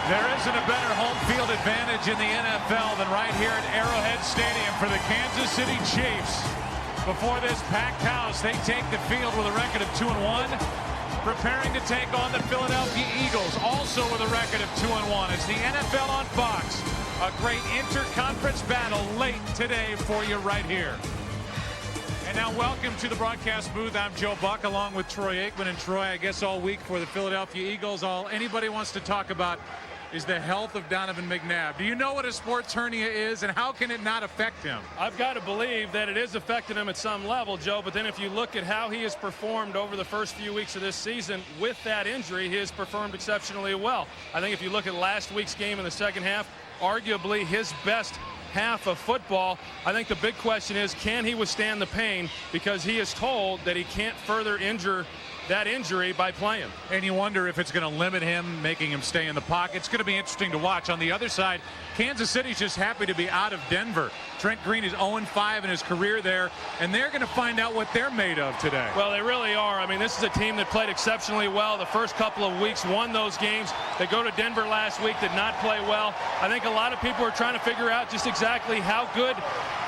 There isn't a better home field advantage in the NFL than right here at Arrowhead Stadium for the Kansas City Chiefs. Before this packed house, they take the field with a record of 2-1, preparing to take on the Philadelphia Eagles, also with a record of 2-1. It's the NFL on Fox. A great interconference battle late today for you right here. And now welcome to the broadcast booth. I'm Joe Buck along with Troy Aikman. And Troy, I guess all week for the Philadelphia Eagles, all anybody wants to talk about is the health of Donovan McNabb. Do you know what a sports hernia is, and how can it not affect him? I've got to believe that it is affecting him at some level, Joe, but then if you look at how he has performed over the first few weeks of this season with that injury, he has performed exceptionally well. I think if you look at last week's game in the second half, arguably his best half of football. I think the big question is, can he withstand the pain, because he is told that he can't further injure that injury by playing. And you wonder if it's going to limit him, making him stay in the pocket. It's going to be interesting to watch. On the other side, Kansas City's just happy to be out of Denver. Trent Green is 0-5 in his career there, and they're going to find out what they're made of today. Well, they really are. I mean, this is a team that played exceptionally well the first couple of weeks, won those games. They go to Denver last week, did not play well. I think a lot of people are trying to figure out just exactly how good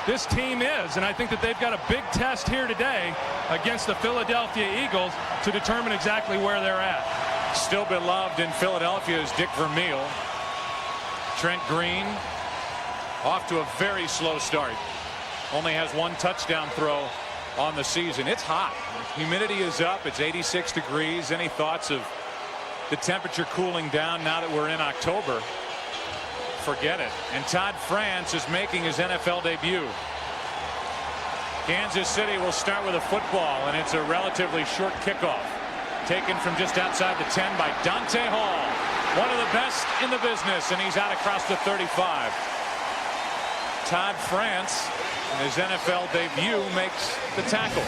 this team is, and I think that they've got a big test here today against the Philadelphia Eagles to determine exactly where they're at. Still beloved in Philadelphia is Dick Vermeil. Trent Green off to a very slow start. Only has one touchdown throw on the season. It's hot. Humidity is up. It's 86 degrees. Any thoughts of the temperature cooling down now that we're in October? Forget it. And Todd France is making his NFL debut. Kansas City will start with a football, and it's a relatively short kickoff. Taken from just outside the 10 by Dante Hall. One of the best in the business, and he's out across the 35. Todd France, in his NFL debut, makes the tackle.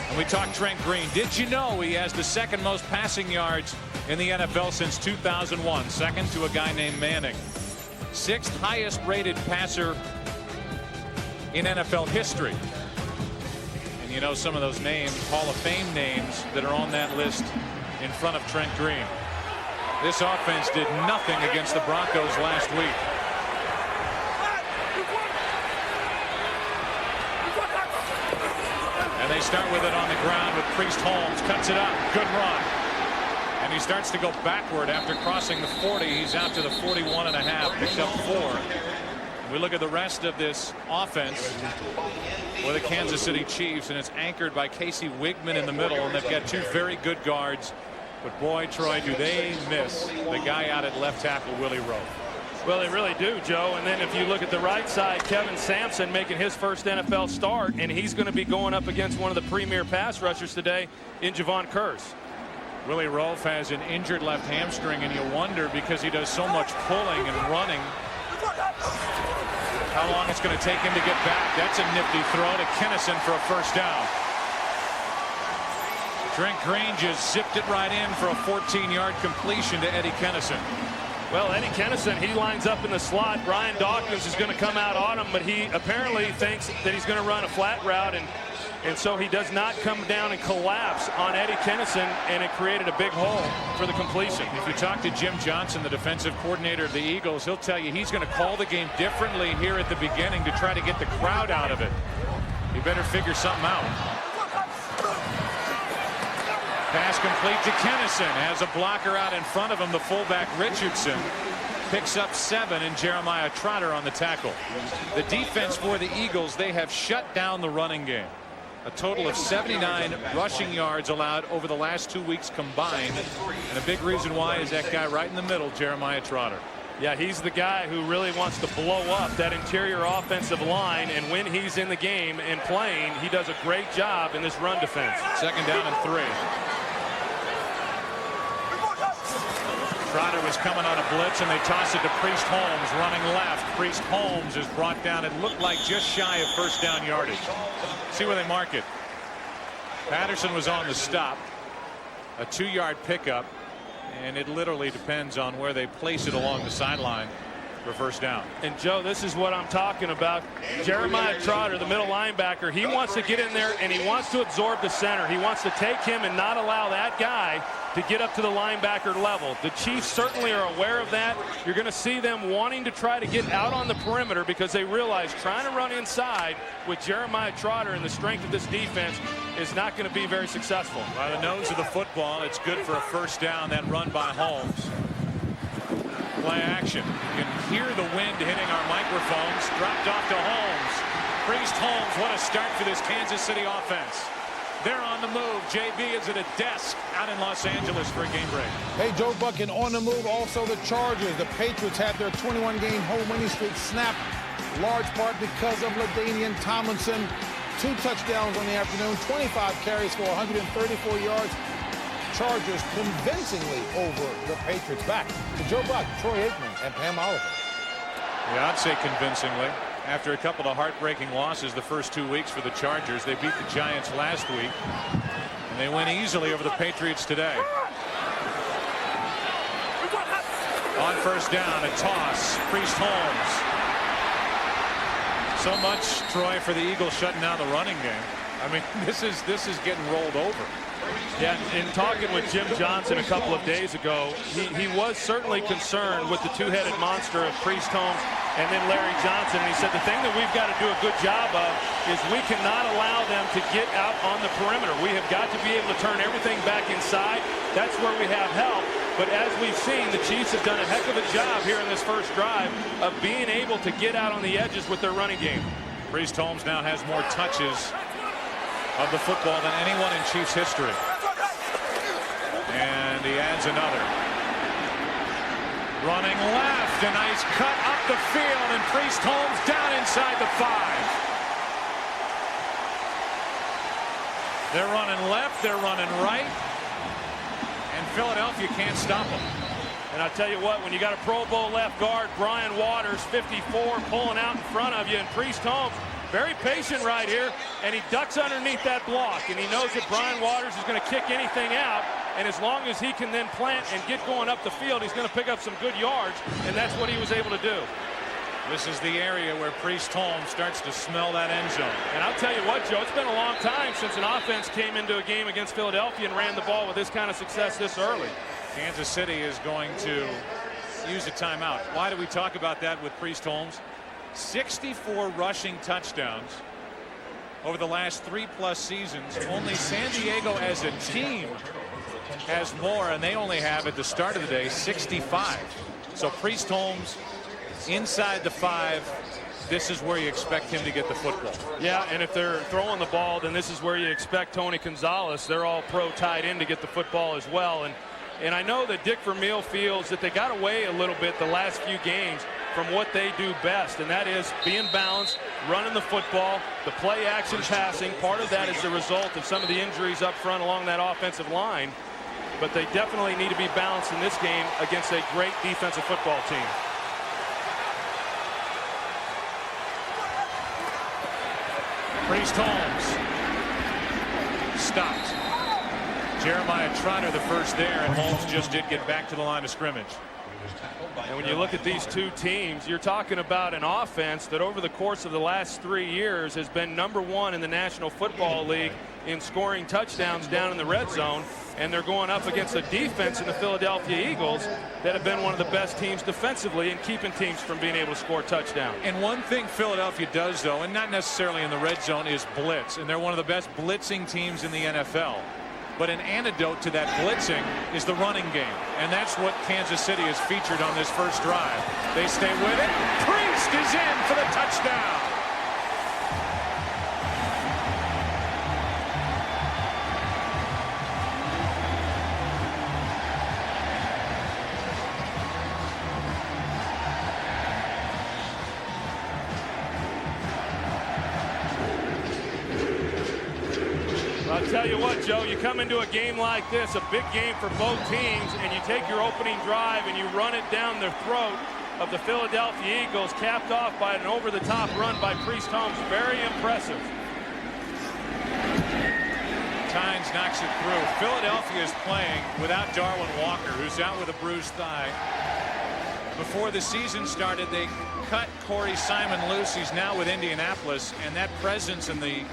And we talked Trent Green. Did you know he has the second most passing yards in the NFL since 2001, second to a guy named Manning? Sixth highest rated passer in NFL history. And you know some of those names, Hall of Fame names, that are on that list in front of Trent Green. This offense did nothing against the Broncos last week. And they start with it on the ground with Priest Holmes. Cuts it up. Good run. And he starts to go backward after crossing the 40. He's out to the 41.5. Picks up 4. We look at the rest of this offense for the Kansas City Chiefs, and it's anchored by Casey Wigman in the middle, and they've got two very good guards. But boy, Troy, do they miss the guy out at left tackle, Willie Rowe. Well, they really do, Joe. And then if you look at the right side, Kevin Sampson making his first NFL start, and he's going to be going up against one of the premier pass rushers today in Javon Curse. Willie Rowe has an injured left hamstring, and you wonder, because he does so much pulling and running, how long it's going to take him to get back. That's a nifty throw to Kennison for a first down. Trent Green just zipped it right in for a 14-yard completion to Eddie Kennison. Well, Eddie Kennison, he lines up in the slot. Brian Dawkins is going to come out on him, but he apparently thinks that he's going to run a flat route, and so he does not come down and collapse on Eddie Kennison, and it created a big hole for the completion. If you talk to Jim Johnson, the defensive coordinator of the Eagles, he'll tell you he's going to call the game differently here at the beginning to try to get the crowd out of it. You better figure something out. Pass complete to Kennison. Has a blocker out in front of him, the fullback Richardson. Picks up 7, and Jeremiah Trotter on the tackle. The defense for the Eagles, they have shut down the running game. A total of 79 rushing yards allowed over the last 2 weeks combined. And a big reason why is that guy right in the middle, Jeremiah Trotter. Yeah, he's the guy who really wants to blow up that interior offensive line, and when he's in the game and playing, he does a great job in this run defense. Second down and 3. Trotter was coming on a blitz, and they toss it to Priest Holmes running left. Priest Holmes is brought down. It looked like just shy of first down yardage. See where they mark it. Patterson was on the stop. A 2-yard pickup, and it literally depends on where they place it along the sideline for first down. And Joe, this is what I'm talking about. Jeremiah Trotter, the middle linebacker, he wants to get in there and he wants to absorb the center. He wants to take him and not allow that guy to get up to the linebacker level. The Chiefs certainly are aware of that. You're going to see them wanting to try to get out on the perimeter because they realize trying to run inside with Jeremiah Trotter and the strength of this defense is not going to be very successful. By the nose of the football, it's good for a first down. That run by Holmes. Play action. You can hear the wind hitting our microphones. Dropped off to Holmes. Priest Holmes, what a start for this Kansas City offense. They're on the move. JB is at a desk out in Los Angeles for a game break. Hey, Joe Buck, and on the move also the Chargers. The Patriots had their 21-game home winning streak snapped, large part because of LaDainian Tomlinson. 2 touchdowns on the afternoon, 25 carries for 134 yards. Chargers convincingly over the Patriots. Back to Joe Buck, Troy Aikman, and Pam Oliver. Yeah, I'd say convincingly. After a couple of heartbreaking losses the first 2 weeks for the Chargers, they beat the Giants last week, and they win easily over the Patriots today. On first down, a toss. Priest Holmes. So much, Troy, for the Eagles shutting down the running game. I mean, this is getting rolled over. Yeah, in talking with Jim Johnson a couple of days ago, he was certainly concerned with the two-headed monster of Priest Holmes and then Larry Johnson. And he said the thing that we've got to do a good job of is we cannot allow them to get out on the perimeter. We have got to be able to turn everything back inside. That's where we have help. But as we've seen, the Chiefs have done a heck of a job here in this first drive of being able to get out on the edges with their running game. Priest Holmes now has more touches of the football than anyone in Chiefs history. And he adds another. Running left, a nice cut up the field, and Priest Holmes down inside the 5. They're running left, they're running right, and Philadelphia can't stop them. And I tell you what, when you got a Pro Bowl left guard, Brian Waters, 54, pulling out in front of you, and Priest Holmes very patient right here, and he ducks underneath that block, and he knows that Brian Waters is going to kick anything out, and as long as he can then plant and get going up the field, he's going to pick up some good yards, and that's what he was able to do. This is the area where Priest Holmes starts to smell that end zone. And I'll tell you what, Joe, it's been a long time since an offense came into a game against Philadelphia and ran the ball with this kind of success this early. Kansas City is going to use a timeout. Why do we talk about that with Priest Holmes? 64 rushing touchdowns over the last 3+ seasons. Only San Diego as a team has more, and they only have at the start of the day 65. So Priest Holmes inside the 5. This is where you expect him to get the football. Yeah, and if they're throwing the ball, then this is where you expect Tony Gonzalez. They're all pro tight end to get the football as well. And I know that Dick Vermeil feels that they got away a little bit the last few games from what they do best, and that is being balanced, running the football, the play action passing. Part of that is the result of some of the injuries up front along that offensive line, but they definitely need to be balanced in this game against a great defensive football team. Priest Holmes stopped. Jeremiah Trotter the first there, and Holmes just did get back to the line of scrimmage. And when you look at these two teams, you're talking about an offense that over the course of the last 3 years has been #1 in the National Football League in scoring touchdowns down in the red zone. And they're going up against a defense in the Philadelphia Eagles that have been one of the best teams defensively in keeping teams from being able to score touchdowns. And one thing Philadelphia does, though, and not necessarily in the red zone, is blitz. And they're one of the best blitzing teams in the NFL. But an antidote to that blitzing is the running game. And that's what Kansas City has featured on this first drive. They stay with it. Priest is in for the touchdown. I'll tell you what, Joe, you come into a game like this, a big game for both teams, and you take your opening drive and you run it down the throat of the Philadelphia Eagles, capped off by an over-the-top run by Priest Holmes. Very impressive. Tynes knocks it through. Philadelphia is playing without Darwin Walker, who's out with a bruised thigh. Before the season started, they cut Corey Simon loose. He's now with Indianapolis, and that presence in the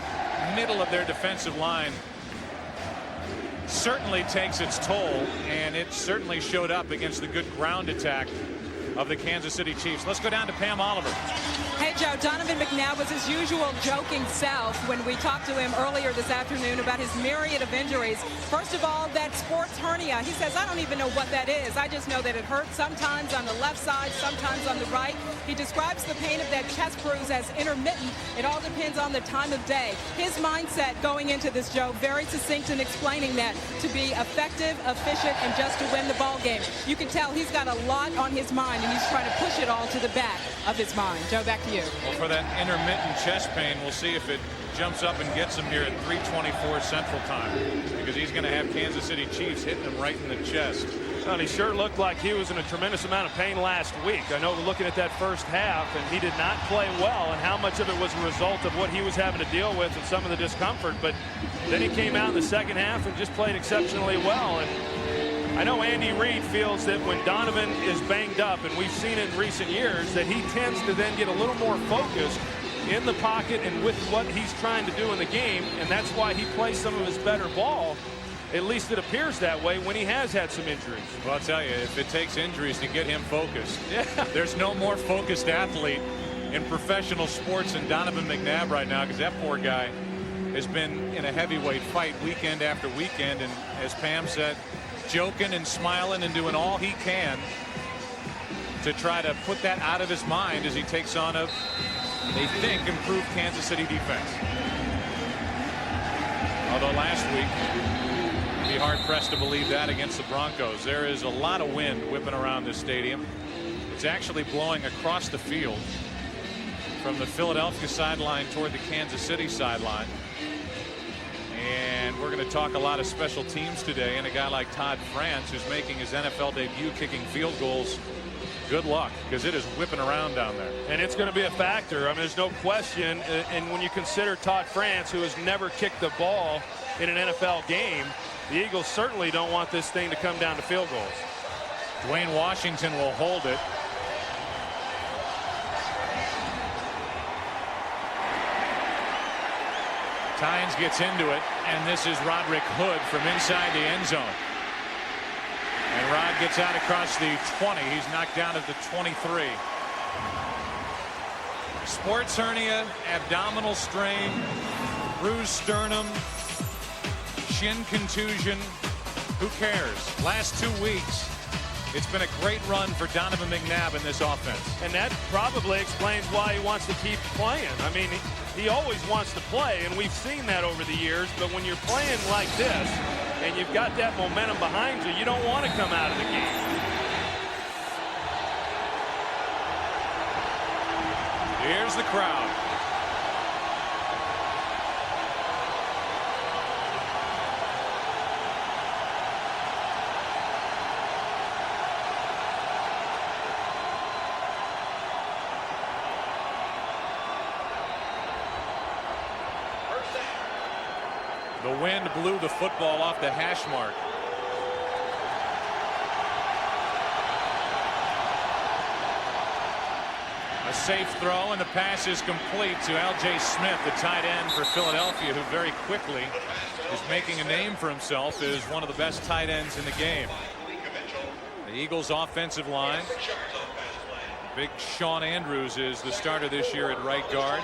middle of their defensive line certainly takes its toll, and it certainly showed up against the good ground attack of the Kansas City Chiefs. Let's go down to Pam Oliver. Hey, Joe, Donovan McNabb was his usual joking self when we talked to him earlier this afternoon about his myriad of injuries. First of all, that sports hernia. He says, I don't even know what that is. I just know that it hurts sometimes on the left side, sometimes on the right. He describes the pain of that chest bruise as intermittent. It all depends on the time of day. His mindset going into this, Joe, very succinct in explaining that to be effective, efficient, and just to win the ball game. You can tell he's got a lot on his mind, and he's trying to push it all to the back of his mind. Joe, back to you. Well, for that intermittent chest pain, we'll see if it jumps up and gets him here at 3:24 Central Time, because he's going to have Kansas City Chiefs hitting him right in the chest. And he sure looked like he was in a tremendous amount of pain last week. I know we're looking at that first half, and he did not play well, and how much of it was a result of what he was having to deal with and some of the discomfort. But then he came out in the second half and just played exceptionally well. And I know Andy Reid feels that when Donovan is banged up, and we've seen it in recent years, that he tends to then get a little more focused in the pocket and with what he's trying to do in the game, and that's why he plays some of his better ball. At least it appears that way when he has had some injuries. Well, I'll tell you, if it takes injuries to get him focused, yeah. There's no more focused athlete in professional sports than Donovan McNabb right now, because that poor guy has been in a heavyweight fight weekend after weekend, and as Pam said, joking and smiling and doing all he can to try to put that out of his mind as he takes on a, they think, improved Kansas City defense. Although last week, be hard pressed to believe that against the Broncos. There is a lot of wind whipping around this stadium. It's actually blowing across the field from the Philadelphia sideline toward the Kansas City sideline. And we're going to talk a lot of special teams today, and a guy like Todd France, who's making his NFL debut kicking field goals. Good luck, because it is whipping around down there. And it's going to be a factor. I mean, there's no question. And when you consider Todd France, who has never kicked the ball in an NFL game, the Eagles certainly don't want this thing to come down to field goals. Dwayne Washington will hold it. Tynes gets into it, and this is Roderick Hood from inside the end zone. And Rod gets out across the 20. He's knocked down at the 23. Sports hernia, abdominal strain, bruised sternum, shin contusion. Who cares? Last 2 weeks, it's been a great run for Donovan McNabb in this offense. And that probably explains why he wants to keep playing. I mean, he always wants to play, and we've seen that over the years. But when you're playing like this, and you've got that momentum behind you, you don't want to come out of the game. Here's the crowd. The wind blew the football off the hash mark. A safe throw, and the pass is complete to L.J. Smith, the tight end for Philadelphia, who very quickly is making a name for himself as one of the best tight ends in the game. The Eagles' offensive line. Big Sean Andrews is the starter this year at right guard.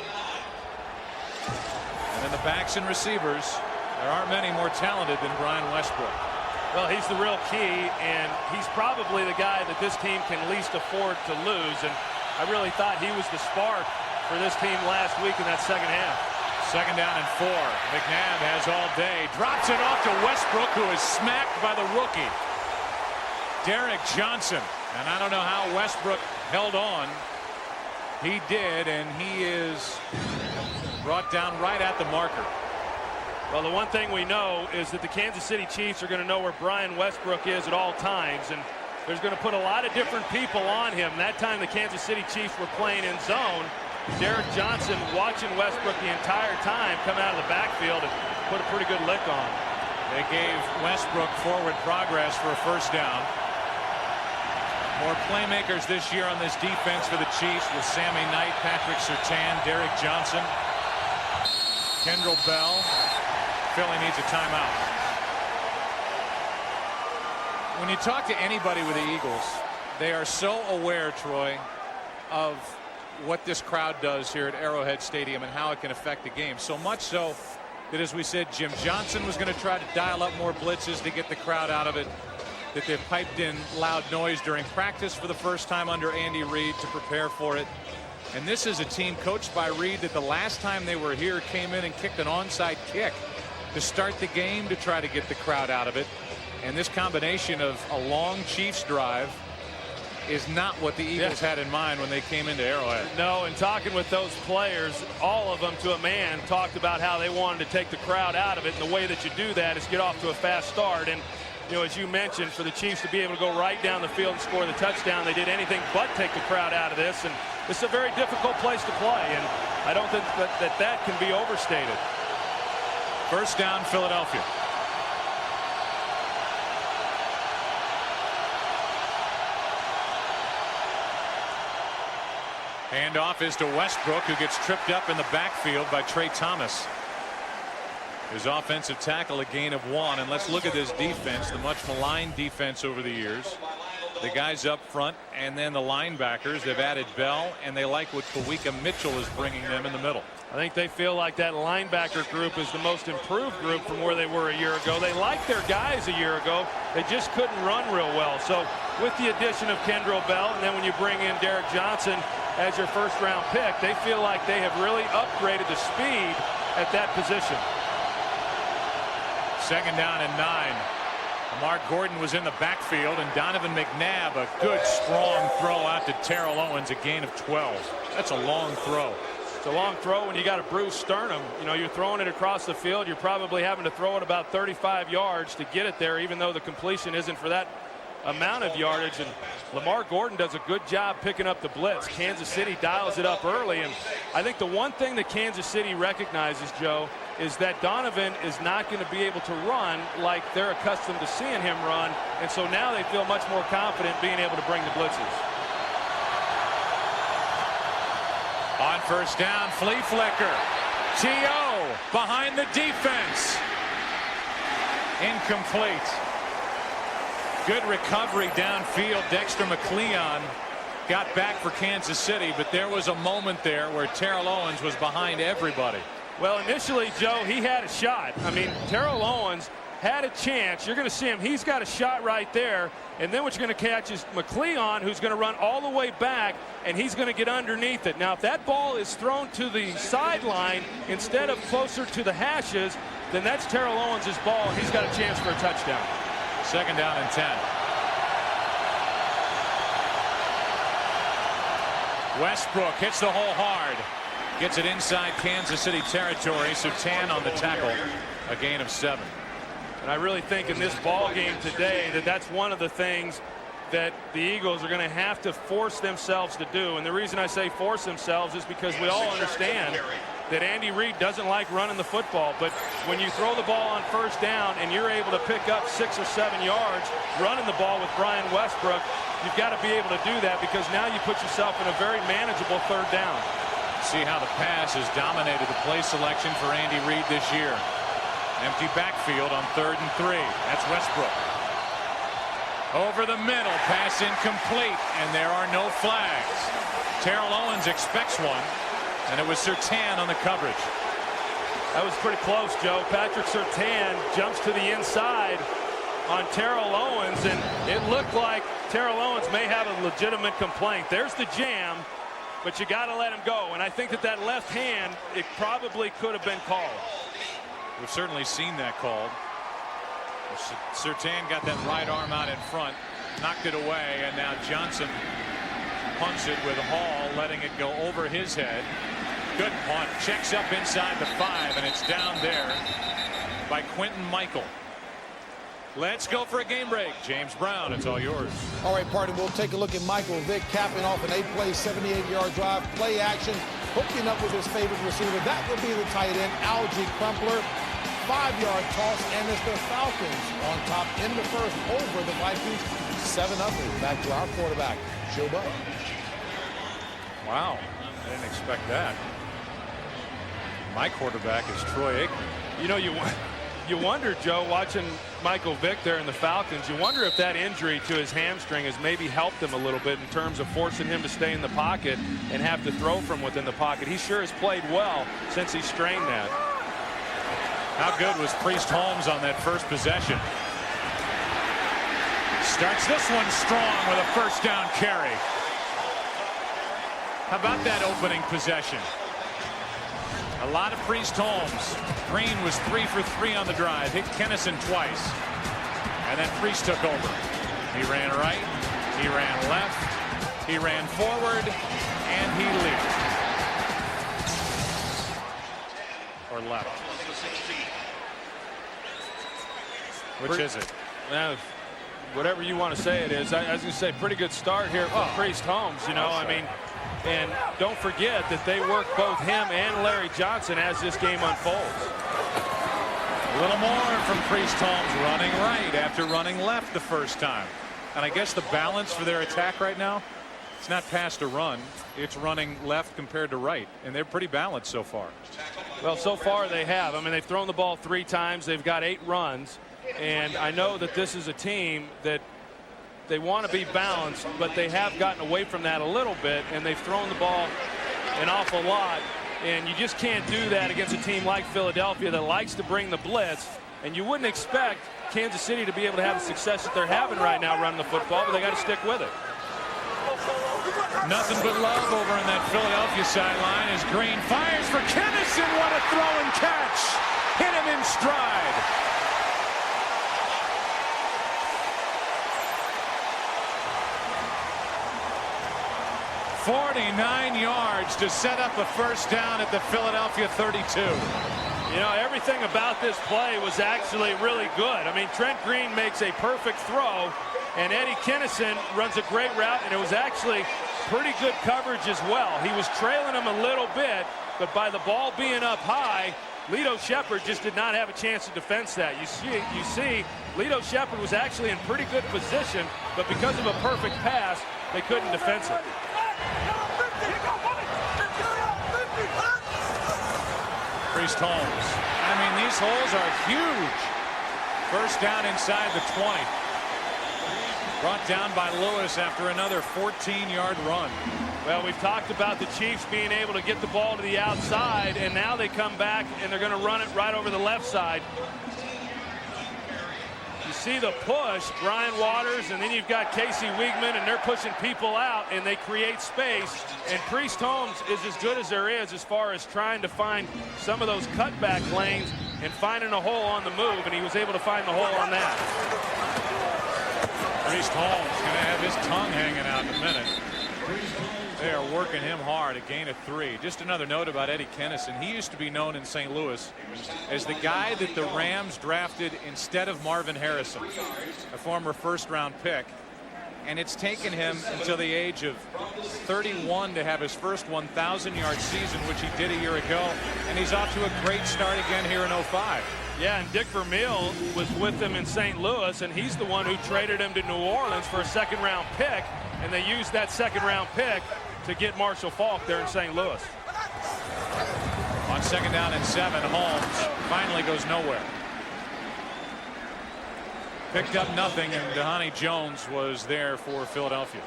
And then the backs and receivers. There aren't many more talented than Brian Westbrook. Well, he's the real key, and he's probably the guy that this team can least afford to lose. And I really thought he was the spark for this team last week in that second half. Second down and 4. McNabb has all day. Drops it off to Westbrook, who is smacked by the rookie, Derek Johnson. And I don't know how Westbrook held on. He did, and he is brought down right at the marker. Well, the one thing we know is that the Kansas City Chiefs are going to know where Brian Westbrook is at all times, and there's going to put a lot of different people on him. That time the Kansas City Chiefs were playing in zone. Derek Johnson watching Westbrook the entire time come out of the backfield and put a pretty good lick on. They gave Westbrook forward progress for a first down. More playmakers this year on this defense for the Chiefs with Sammy Knight, Patrick Surtain, Derek Johnson, Kendrell Bell. Philly needs a timeout. When you talk to anybody with the Eagles, they are so aware, Troy, of what this crowd does here at Arrowhead Stadium and how it can affect the game. So much so that, as we said, Jim Johnson was going to try to dial up more blitzes to get the crowd out of it, that they've piped in loud noise during practice for the first time under Andy Reid to prepare for it. And this is a team coached by Reid that the last time they were here came in and kicked an onside kick to start the game to try to get the crowd out of it. And this combination of a long Chiefs drive is not what the Eagles had in mind when they came into Arrowhead. No, and talking with those players, all of them to a man talked about how they wanted to take the crowd out of it. And the way that you do that is get off to a fast start. And, you know, as you mentioned, for the Chiefs to be able to go right down the field and score the touchdown, they did anything but take the crowd out of this. And this is a very difficult place to play. And I don't think that can be overstated. First down, Philadelphia. Handoff is to Westbrook, who gets tripped up in the backfield by Trey Thomas. His offensive tackle, a gain of 1. And let's look at this defense, the much maligned defense over the years. The guys up front and then the linebackers. They've added Bell, and they like what Kawika Mitchell is bringing them in the middle. I think they feel like that linebacker group is the most improved group from where they were a year ago. They liked their guys a year ago. They just couldn't run real well. So with the addition of Kendrell Bell, and then when you bring in Derek Johnson as your first-round pick, they feel like they have really upgraded the speed at that position. Second down and 9. Mark Gordon was in the backfield, and Donovan McNabb, a good strong throw out to Terrell Owens, a gain of 12. That's a long throw. It's a long throw when you got a bruised sternum. You know, you're throwing it across the field. You're probably having to throw it about 35 yards to get it there, even though the completion isn't for that amount of yardage. And Lamar Gordon does a good job picking up the blitz. Kansas City dials it up early, and I think the one thing that Kansas City recognizes, Joe, is that Donovan is not going to be able to run like they're accustomed to seeing him run, and so now they feel much more confident being able to bring the blitzes. On first down, flea flicker. T.O. behind the defense. Incomplete. Good recovery downfield. Dexter McCleon got back for Kansas City, but there was a moment there where Terrell Owens was behind everybody. Well, initially, Joe, he had a shot. I mean, Terrell Owens had a chance. You're going to see him. He's got a shot right there. And then what you're going to catch is McCleon, who's going to run all the way back, and he's going to get underneath it. Now, if that ball is thrown to the sideline instead of closer to the hashes, then that's Terrell Owens' ball, and he's got a chance for a touchdown. Second down and 10. Westbrook hits the hole hard. Gets it inside Kansas City territory. Surtain on the tackle. A gain of 7. And I really think in this ball game today that's one of the things that the Eagles are going to have to force themselves to do. And the reason I say force themselves is because we all understand that Andy Reid doesn't like running the football. But when you throw the ball on first down and you're able to pick up 6 or 7 yards running the ball with Brian Westbrook, you've got to be able to do that, because now you put yourself in a very manageable third down. See how the pass has dominated the play selection for Andy Reid this year. Empty backfield on 3rd and 3. That's Westbrook. Over the middle, pass incomplete, and there are no flags. Terrell Owens expects one, and it was Surtain on the coverage. That was pretty close, Joe. Patrick Surtain jumps to the inside on Terrell Owens, and it looked like Terrell Owens may have a legitimate complaint. There's the jam, but you got to let him go. And I think that left hand, it probably could have been called. We've certainly seen that called. Surtain got that right arm out in front, knocked it away, and now Johnson punts it with Hall, letting it go over his head. Good punt. Checks up inside the 5, and it's down there by Quentin Michael. Let's go for a game break. James Brown, it's all yours. All right, party, we'll take a look at Michael Vick capping off an 8-play, 78-yard drive, play action, hooking up with his favorite receiver. That would be the tight end, Algie Crumpler. 5-yard toss, and it's the Falcons on top in the first over the Vikings. 7-0. Back to our quarterback, Joe Buck. Wow, I didn't expect that. My quarterback is Troy Aikman. You know, you wonder, Joe, watching Michael Vick there in the Falcons. You wonder if that injury to his hamstring has maybe helped him a little bit in terms of forcing him to stay in the pocket and have to throw from within the pocket. He sure has played well since he strained that. How good was Priest Holmes on that first possession? Starts this one strong with a first down carry. How about that opening possession? A lot of Priest Holmes. Green was 3 for 3 on the drive. Hit Kennison twice. And then Priest took over. He ran right. He ran left. He ran forward. And he leaped. Or left. Which is it? Whatever you want to say it is. I was going to say pretty good start here for Priest Holmes. You know, I mean, and don't forget that they work both him and Larry Johnson as this game unfolds. A little more from Priest Holmes, running right after running left the first time. And I guess the balance for their attack right now, it's not pass to run, it's running left compared to right, and they're pretty balanced so far. Well, so far they have. I mean, they've thrown the ball 3 times. They've got 8 runs. And I know that this is a team that they want to be balanced, but they have gotten away from that a little bit, and they've thrown the ball an awful lot. And you just can't do that against a team like Philadelphia that likes to bring the blitz. And you wouldn't expect Kansas City to be able to have the success that they're having right now running the football, but they got to stick with it. Nothing but love over on that Philadelphia sideline as Green fires for Kennison. What a throw and catch. Hit him in stride. 49 yards to set up a first down at the Philadelphia 32. You know, everything about this play was actually really good. I mean, Trent Green makes a perfect throw, and Eddie Kennison runs a great route, and it was actually pretty good coverage as well. He was trailing him a little bit, but by the ball being up high, Lito Shepherd just did not have a chance to defense that. You see, Lito Shepherd was actually in pretty good position, but because of a perfect pass, they couldn't defense it. Priest Holmes. I mean, these holes are huge. First down inside the 20. Brought down by Lewis after another 14-yard run. Well, we've talked about the Chiefs being able to get the ball to the outside, and now they come back and they're going to run it right over the left side. You see the push, Brian Waters, and then you've got Casey Wiegman, and they're pushing people out, and they create space. And Priest Holmes is as good as there is as far as trying to find some of those cutback lanes and finding a hole on the move, and he was able to find the hole on that. Priest Holmes going to have his tongue hanging out in a minute. They are working him hard, a gain of 3. Just another note about Eddie Kennison. He used to be known in St. Louis as the guy that the Rams drafted instead of Marvin Harrison, a former first-round pick. And it's taken him until the age of 31 to have his first 1,000-yard season, which he did a year ago. And he's off to a great start again here in 05. Yeah, and Dick Vermeil was with him in St. Louis, and he's the one who traded him to New Orleans for a second-round pick. And they used that second-round pick to get Marshall Faulk there in St. Louis. On second down and 7, Holmes finally goes nowhere. Picked up nothing, and Dhani Jones was there for Philadelphia.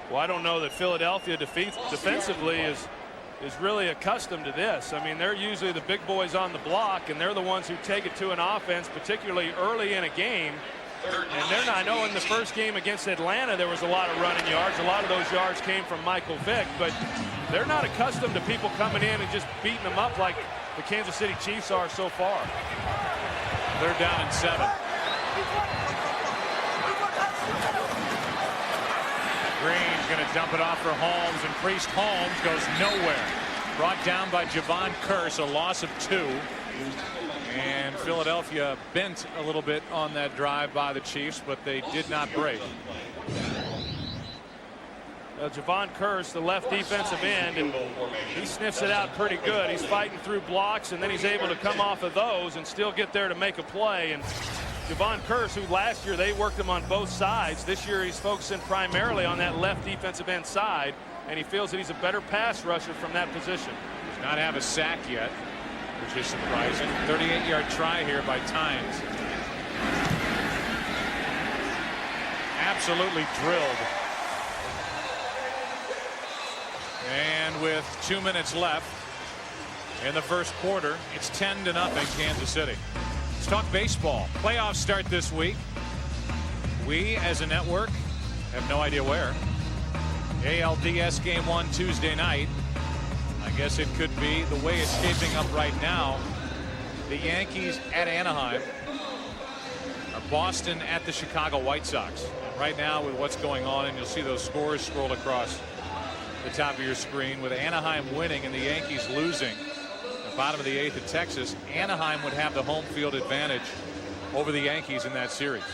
Well, I don't know that Philadelphia defensively is really accustomed to this. I mean, they're usually the big boys on the block, and they're the ones who take it to an offense, particularly early in a game. And they're not. I know in the first game against Atlanta, there was a lot of running yards. A lot of those yards came from Michael Vick, but they're not accustomed to people coming in and just beating them up like the Kansas City Chiefs are so far. They're down and 7. Green's going to dump it off for Holmes, and Priest Holmes goes nowhere. Brought down by Javon Curse, a loss of 2. And Philadelphia bent a little bit on that drive by the Chiefs, but they did not break. Javon Curse, the left defensive end, and he sniffs it out pretty good. He's fighting through blocks, and then he's able to come off of those and still get there to make a play. And Javon Curse, who last year they worked him on both sides, this year he's focusing primarily on that left defensive end side, and he feels that he's a better pass rusher from that position. Does not have a sack yet. which is surprising. 38-yard try here by Tynes. Absolutely drilled. And with 2 minutes left in the first quarter, it's 10-0 Kansas City. Let's talk baseball. Playoffs start this week. We, as a network, have no idea where. ALDS Game 1 Tuesday night. I guess it could be the way it's shaping up right now. The Yankees at Anaheim, or Boston at the Chicago White Sox. Right now, with what's going on, and you'll see those scores scroll across the top of your screen, with Anaheim winning and the Yankees losing. At the bottom of the 8th at Texas, Anaheim would have the home field advantage over the Yankees in that series.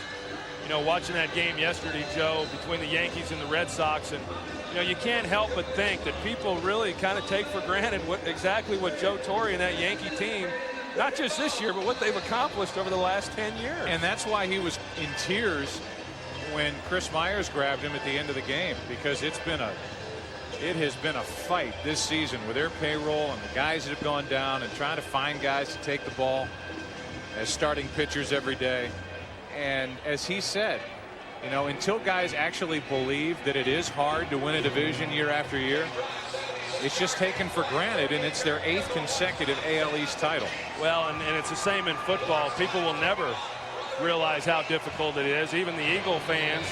You know, watching that game yesterday, Joe, between the Yankees and the Red Sox, and you know, you can't help but think that people really kind of take for granted exactly what Joe Torre and that Yankee team, not just this year, but what they've accomplished over the last 10 years. And that's why he was in tears when Chris Myers grabbed him at the end of the game, because it has been a fight this season with their payroll and the guys that have gone down and trying to find guys to take the ball as starting pitchers every day. And as he said, you know, until guys actually believe that it is hard to win a division year after year, it's just taken for granted, and it's their 8th consecutive AL East title. Well, and it's the same in football. People will never realize how difficult it is. Even the Eagle fans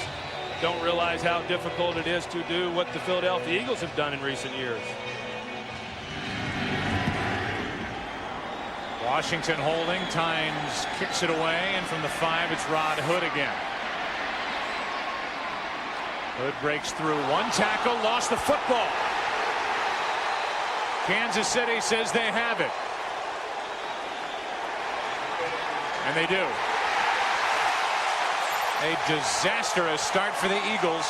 don't realize how difficult it is to do what the Philadelphia Eagles have done in recent years. Washington holding. Tynes kicks it away, and from the 5, it's Rod Hood again. Hood breaks through. One tackle, lost the football. Kansas City says they have it. And they do. A disastrous start for the Eagles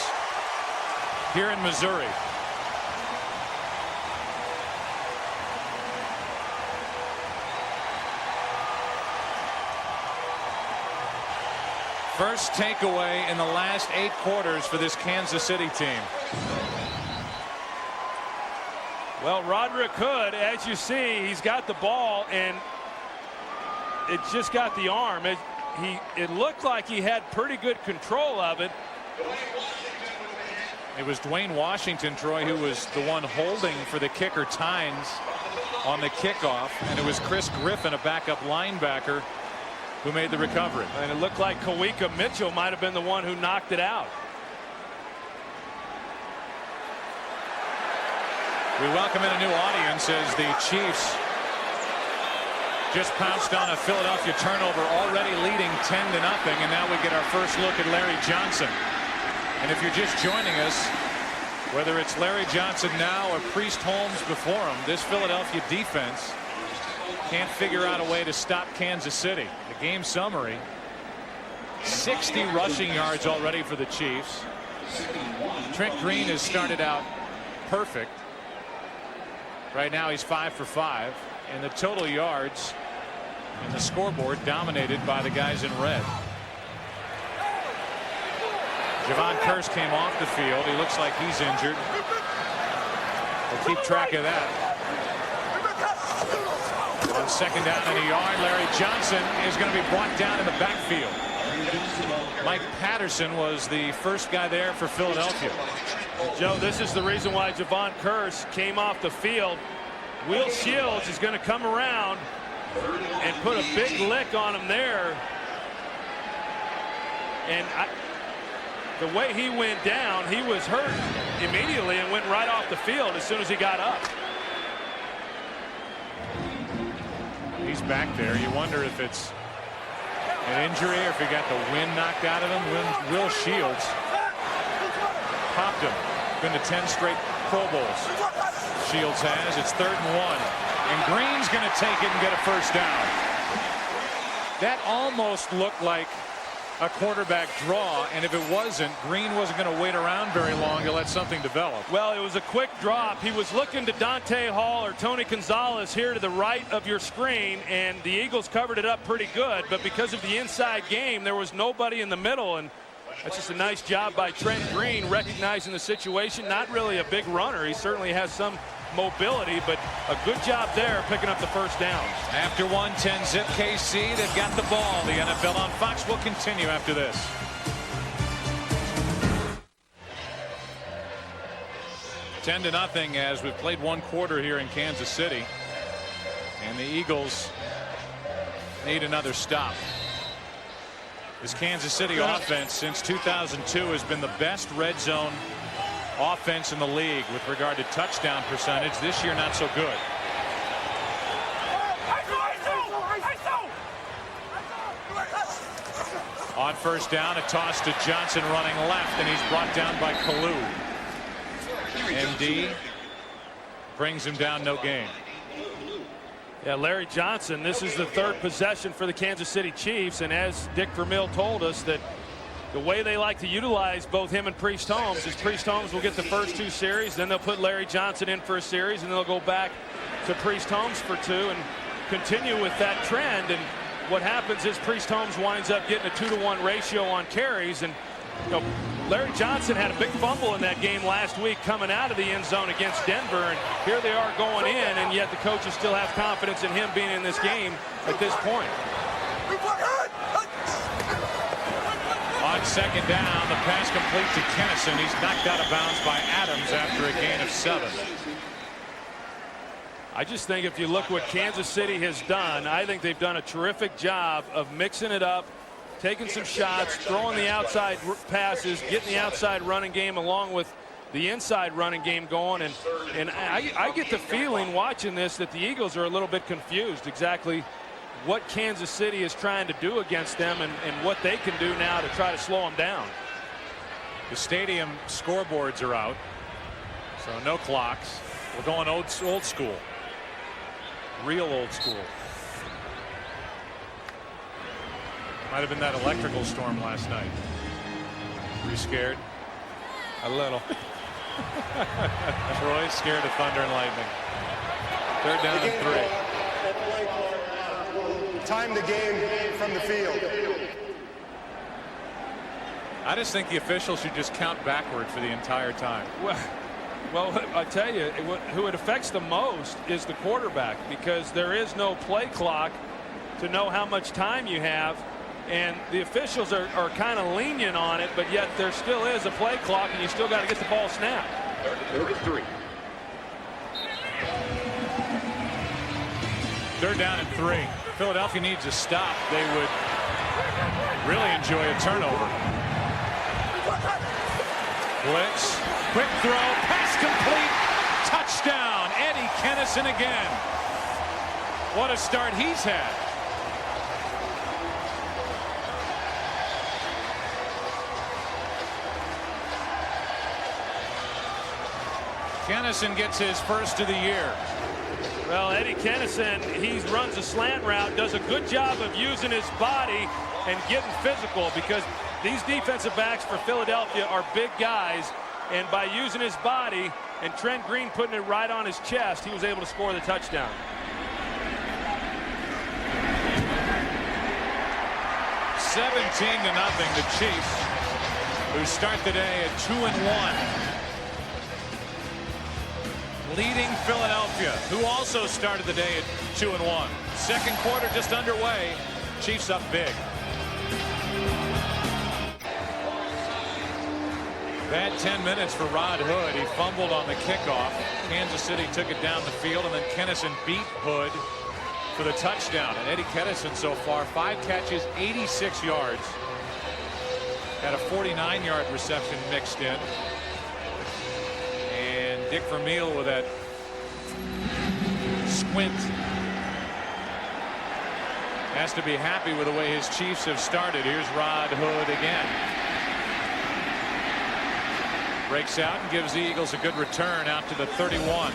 here in Missouri. First takeaway in the last 8 quarters for this Kansas City team. Well, Roderick Hood, as you see, he's got the ball, and it just got the arm. It looked like he had pretty good control of it. It was Dwayne Washington, Troy, who was the one holding for the kicker Tynes on the kickoff, and it was Chris Griffin, a backup linebacker, who made the recovery. And it looked like Kawika Mitchell might have been the one who knocked it out. We welcome in a new audience as the Chiefs just pounced on a Philadelphia turnover, already leading 10-0, and now we get our first look at Larry Johnson. And if you're just joining us, whether it's Larry Johnson now or Priest Holmes before him, this Philadelphia defense can't figure out a way to stop Kansas City. The game summary: 60 rushing yards already for the Chiefs. Trent Green has started out perfect. Right now he's 5 for 5, and the total yards in the scoreboard dominated by the guys in red. Javon Kearse came off the field. He looks like he's injured. We'll keep track of that. On second down and a yard, Larry Johnson is going to be brought down in the backfield. Mike Patterson was the first guy there for Philadelphia. Joe, this is the reason why Javon Kearse came off the field. Will Shields is going to come around and put a big lick on him there. And the way he went down, he was hurt immediately and went right off the field as soon as he got up. He's back there. You wonder if it's an injury or if he got the wind knocked out of him. Will Shields popped him. Been to 10 straight Pro Bowls. Shields has. It's 3rd and 1. And Green's going to take it and get a first down. That almost looked like a quarterback draw, and if it wasn't, Green wasn't going to wait around very long to let something develop. Well, it was a quick drop. He was looking to Dante Hall or Tony Gonzalez here to the right of your screen, and the Eagles covered it up pretty good, but because of the inside game, there was nobody in the middle, and that's just a nice job by Trent Green recognizing the situation. Not really a big runner. He certainly has some mobility, but a good job there picking up the first downs. After 1-10 zip KC, they've got the ball. The NFL on Fox will continue after this. Ten to nothing as we've played one quarter here in Kansas City, and the Eagles need another stop. This Kansas City offense since 2002 has been the best red zone offense in the league with regard to touchdown percentage. This year not so good. On first down, a toss to Johnson running left, and he's brought down by Kalu. MD brings him down, no gain. Yeah, Larry Johnson, this is the third possession for the Kansas City Chiefs, and as Dick Vermeil told us, that the way they like to utilize both him and Priest Holmes is Priest Holmes will get the first 2 series, then they'll put Larry Johnson in for a series, and they'll go back to Priest Holmes for 2 and continue with that trend. And what happens is Priest Holmes winds up getting a 2-to-1 ratio on carries, and Larry Johnson had a big fumble in that game last week coming out of the end zone against Denver, and here they are going in, and yet the coaches still have confidence in him being in this game at this point. On second down, the pass complete to Kennison. He's knocked out of bounds by Adams after a gain of 7. I just think if you look what Kansas City has done, I think they've done a terrific job of mixing it up, taking some shots, throwing the outside passes, getting the outside running game along with the inside running game going. And I get the feeling watching this that the Eagles are a little bit confused exactly what Kansas City is trying to do against them and what they can do now to try to slow them down. The stadium scoreboards are out, so no clocks. We're going old school. Real old school. Might have been that electrical storm last night. Were you scared? A little. Troy scared of thunder and lightning. Third down and 3. Time the game from the field. I just think the officials should just count backward for the entire time. Well, I tell you, who it affects the most is the quarterback, because there is no play clock to know how much time you have. And the officials are kind of lenient on it, but yet there still is a play clock, and you still got to get the ball snapped. Third down and 3. Philadelphia needs a stop. They would really enjoy a turnover. Blitz, quick throw, pass complete, touchdown. Eddie Kennison again. What a start he's had. Kennison gets his first of the year. Well, Eddie Kennison, he runs a slant route, does a good job of using his body and getting physical, because these defensive backs for Philadelphia are big guys, and by using his body and Trent Green putting it right on his chest, he was able to score the touchdown. $17-0, the Chiefs, who start the day at 2-1. Leading Philadelphia, who also started the day at 2-1. Second quarter just underway. Chiefs up big. Bad 10 minutes for Rod Hood. He fumbled on the kickoff. Kansas City took it down the field, and then Kennison beat Hood for the touchdown. And Eddie Kennison so far, 5 catches, 86 yards. Had a 49-yard reception mixed in. Dick Vermeil with that squint. Has to be happy with the way his Chiefs have started. Here's Rod Hood again. Breaks out and gives the Eagles a good return out to the 31.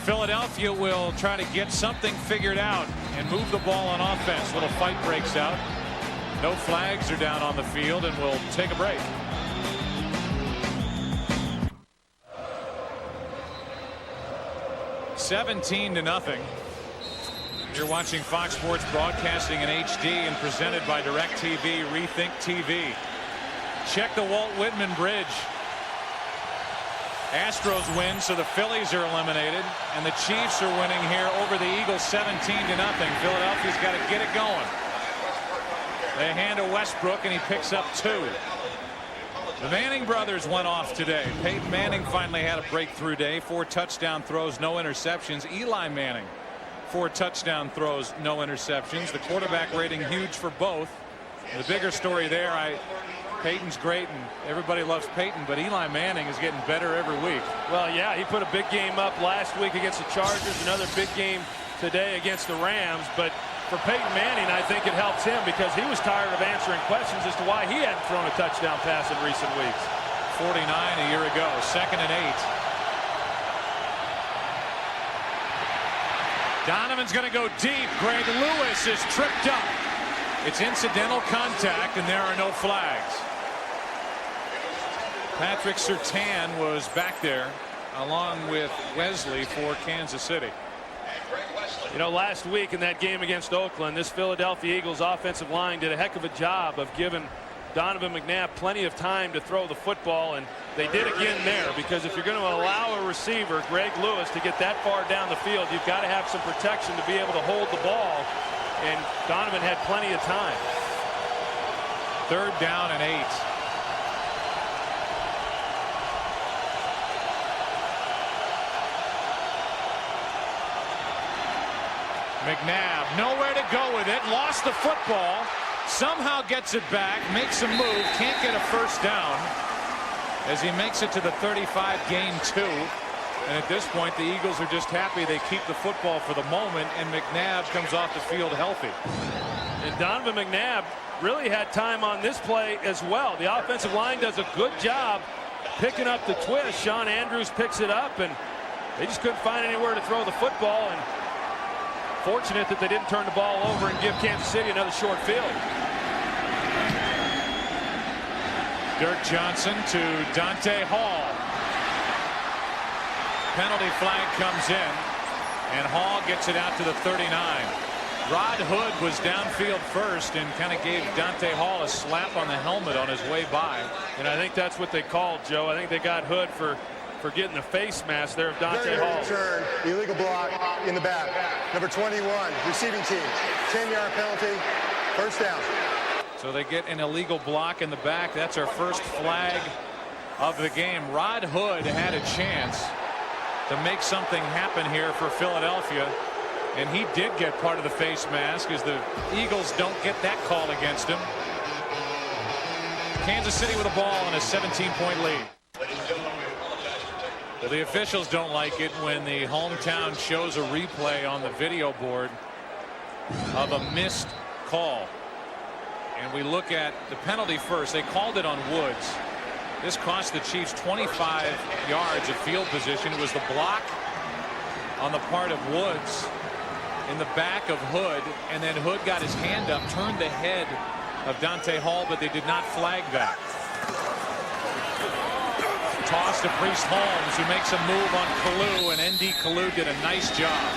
Philadelphia will try to get something figured out and move the ball on offense. Little fight breaks out. No flags are down on the field, and we'll take a break. $17-0. You're watching Fox Sports Broadcasting in HD and presented by DirecTV Rethink TV. Check the Walt Whitman Bridge. Astros win, so the Phillies are eliminated, and the Chiefs are winning here over the Eagles 17-0. Philadelphia's got to get it going. They hand to Westbrook, and he picks up 2. The Manning brothers went off today. Peyton Manning finally had a breakthrough day. 4 touchdown throws, no interceptions. Eli Manning, 4 touchdown throws, no interceptions. The quarterback rating huge for both. The bigger story there, Peyton's great and everybody loves Peyton, but Eli Manning is getting better every week. Well, yeah, he put a big game up last week against the Chargers, another big game today against the Rams. But for Peyton Manning, I think it helps him because he was tired of answering questions as to why he hadn't thrown a touchdown pass in recent weeks. 49 a year ago, 2nd and 8. Donovan's going to go deep. Greg Lewis is tripped up. It's incidental contact, and there are no flags. Patrick Surtain was back there along with Wesley for Kansas City. You know, last week in that game against Oakland, this Philadelphia Eagles offensive line did a heck of a job of giving Donovan McNabb plenty of time to throw the football, and they did again there, because if you're going to allow a receiver, Greg Lewis, to get that far down the field, you've got to have some protection to be able to hold the ball, and Donovan had plenty of time. 3rd down and 8. McNabb nowhere to go with it, lost the football, somehow gets it back, makes a move, can't get a first down as he makes it to the 35, gain 2. And at this point, the Eagles are just happy they keep the football for the moment, and McNabb comes off the field healthy. And Donovan McNabb really had time on this play as well. The offensive line does a good job picking up the twist. Sean Andrews picks it up, and they just couldn't find anywhere to throw the football. And fortunate that they didn't turn the ball over and give Kansas City another short field. Dirk Johnson to Dante Hall. Penalty flag comes in, and Hall gets it out to the 39. Rod Hood was downfield first and kind of gave Dante Hall a slap on the helmet on his way by. And I think that's what they called, Joe. I think they got Hood for getting the face mask there of Dante Hall. Return, illegal block in the back. Number 21, receiving team. 10-yard penalty, first down. So they get an illegal block in the back. That's our first flag of the game. Rod Hood had a chance to make something happen here for Philadelphia, and he did get part of the face mask as the Eagles don't get that call against him. Kansas City with a ball and a 17-point lead. Well, the officials don't like it when the hometown shows a replay on the video board of a missed call. And we look at the penalty first. They called it on Woods. This cost the Chiefs 25 yards of field position. It was the block on the part of Woods in the back of Hood, and then Hood got his hand up, turned the head of Dante Hall, but they did not flag that. Toss to Priest Holmes, who makes a move on Kalu, and N.D. Kalu did a nice job.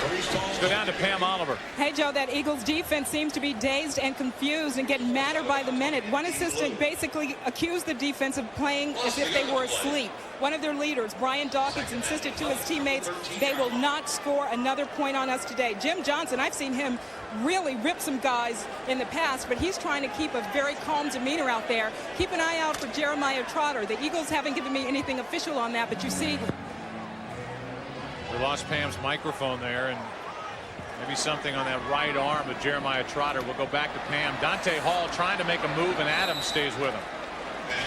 Let's go down to Pam Oliver. Hey, Joe, that Eagles defense seems to be dazed and confused and getting madder by the minute. One assistant basically accused the defense of playing as if they were asleep. One of their leaders, Brian Dawkins, insisted to his teammates they will not score another point on us today. Jim Johnson, I've seen him really rip some guys in the past, but he's trying to keep a very calm demeanor out there. Keep an eye out for Jeremiah Trotter. The Eagles haven't given me anything official on that, but you see. We lost Pam's microphone there, and maybe something on that right arm of Jeremiah Trotter. We'll go back to Pam. Dante Hall trying to make a move, and Adams stays with him.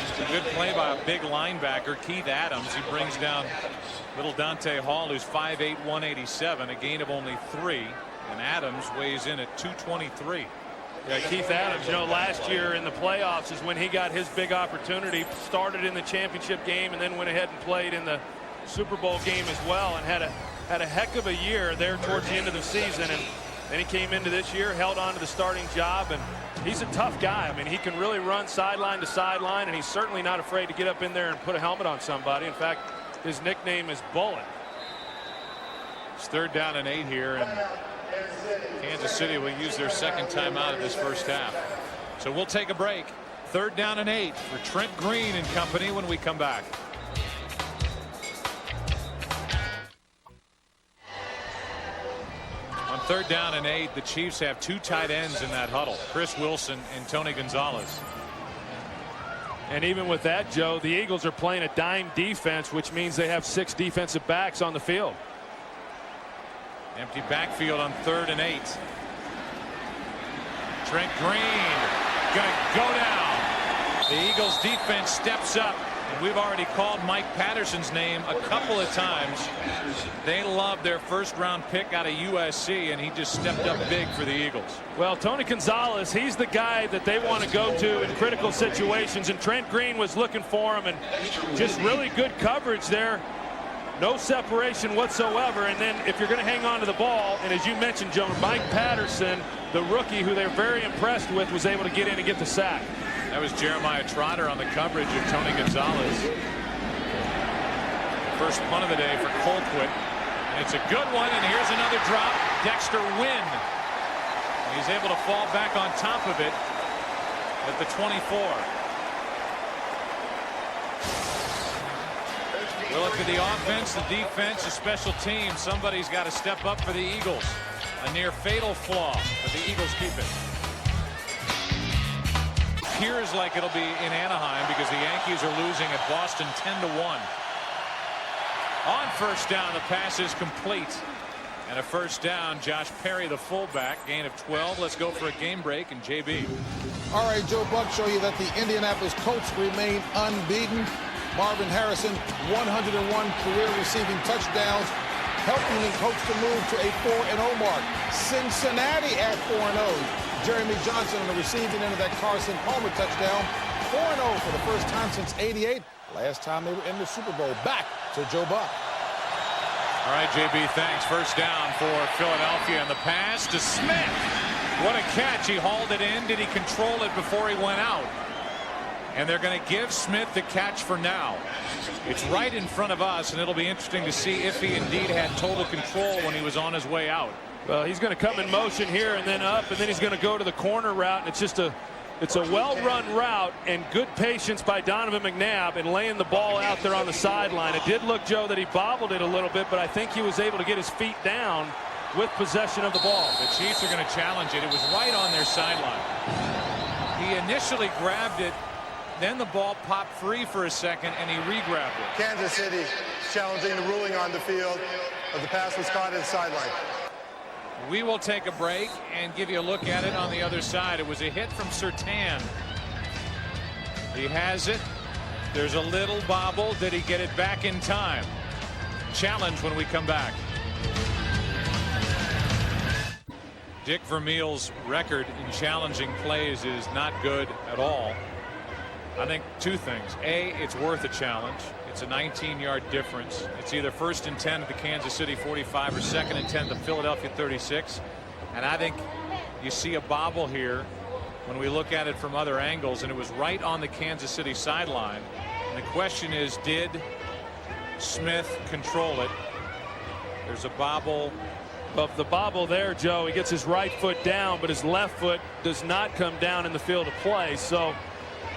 It's a good play by a big linebacker, Keith Adams. He brings down little Dante Hall, who's 5'8", 187, a gain of only 3. And Adams weighs in at 223. Yeah, Keith Adams, you know, last year in the playoffs is when he got his big opportunity. Started in the championship game and then went ahead and played in the Super Bowl game as well, and had a heck of a year there towards the end of the season. And then he came into this year, held on to the starting job, and he's a tough guy. I mean, he can really run sideline to sideline, and he's certainly not afraid to get up in there and put a helmet on somebody. In fact, his nickname is Bullet. It's 3rd down and 8 here, and Kansas City will use their second timeout of this first half. So we'll take a break. 3rd down and 8 for Trent Green and company when we come back. 3rd down and 8. The Chiefs have 2 tight ends in that huddle, Chris Wilson and Tony Gonzalez. And even with that, Joe, the Eagles are playing a dime defense, which means they have 6 defensive backs on the field. Empty backfield on 3rd and 8. Trent Green gonna go down. The Eagles defense steps up. And we've already called Mike Patterson's name a couple of times. They love their 1st-round pick out of USC, and he just stepped up big for the Eagles. Well, Tony Gonzalez, he's the guy that they want to go to in critical situations, and Trent Green was looking for him, and just really good coverage there. No separation whatsoever. And then if you're going to hang on to the ball, and as you mentioned, Joe, Mike Patterson, the rookie who they're very impressed with, was able to get in and get the sack. That was Jeremiah Trotter on the coverage of Tony Gonzalez. First punt of the day for Colquitt. And it's a good one, and here's another drop. Dexter Wynn. He's able to fall back on top of it at the 24. We'll look at the offense, the defense, the special team. Somebody's got to step up for the Eagles. A near fatal flaw, but the Eagles keep it. Appears like it'll be in Anaheim because the Yankees are losing at Boston 10-1. On 1st down, the pass is complete. And a 1st down, Josh Perry, the fullback, gain of 12. Let's go for a game break, and JB. All right, Joe Buck, show you that the Indianapolis Colts remain unbeaten. Marvin Harrison, 101 career receiving touchdowns, helping the Colts to move to a 4-0 mark. Cincinnati at 4-0. Jeremy Johnson on the receiving end of that Carson Palmer touchdown. 4-0 for the first time since '88. Last time they were in the Super Bowl. Back to Joe Buck. All right, JB, thanks. 1st down for Philadelphia, and the pass to Smith. What a catch. He hauled it in. Did he control it before he went out? And they're going to give Smith the catch for now. It's right in front of us, and it'll be interesting to see if he indeed had total control when he was on his way out. Well, he's going to come in motion here and then up, and then he's going to go to the corner route. And it's a well-run route and good patience by Donovan McNabb in laying the ball out there on the sideline. It did look, Joe, that he bobbled it a little bit, but I think he was able to get his feet down with possession of the ball. The Chiefs are going to challenge it. It was right on their sideline. He initially grabbed it, then the ball popped free for a second, and he re-grabbed it. Kansas City challenging the ruling on the field of the pass was caught at the sideline. We will take a break and give you a look at it on the other side. It was a hit from Surtain. He has it. There's a little bobble. Did he get it back in time? Challenge when we come back. Dick Vermeil's record in challenging plays is not good at all. I think 2 things. A, it's worth a challenge. It's a 19-yard difference. It's either 1st and 10 at the Kansas City 45 or 2nd and 10 at the Philadelphia 36. And I think you see a bobble here when we look at it from other angles, and it was right on the Kansas City sideline. And the question is, did Smith control it? There's a bobble. Of the bobble there, Joe, he gets his right foot down, but his left foot does not come down in the field of play. So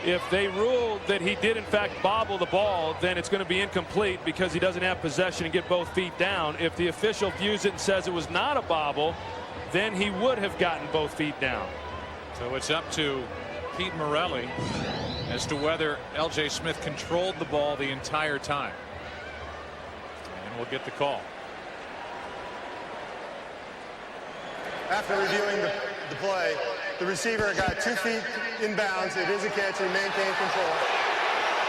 if they rule that he did in fact bobble the ball, then it's going to be incomplete because he doesn't have possession and get both feet down. If the official views it and says it was not a bobble, then he would have gotten both feet down. So it's up to Pete Morelli as to whether L.J. Smith controlled the ball the entire time. And we'll get the call. After reviewing the play, the receiver got 2 feet in bounds. It is a catch. He maintained control.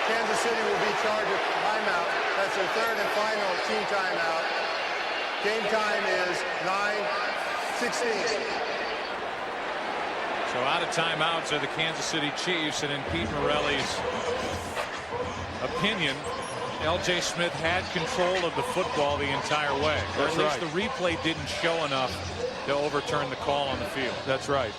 Kansas City will be charged with timeout. That's their 3rd and final team timeout. Game time is 9:16. So out of timeouts are the Kansas City Chiefs, and in Pete Morelli's opinion, L.J. Smith had control of the football the entire way. Or at least the replay didn't show enough to overturn the call on the field. That's right.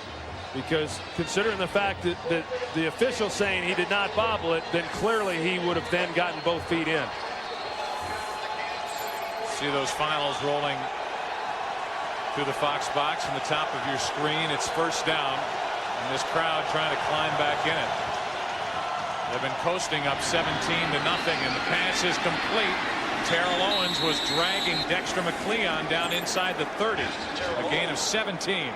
Because considering the fact that the official saying he did not bobble it, then clearly he would have then gotten both feet in. See those finals rolling through the Fox box in the top of your screen. It's 1st down, and this crowd trying to climb back in it. They've been coasting up 17-0, and the pass is complete. Terrell Owens was dragging Dexter McCleon down inside the 30. A gain of 17.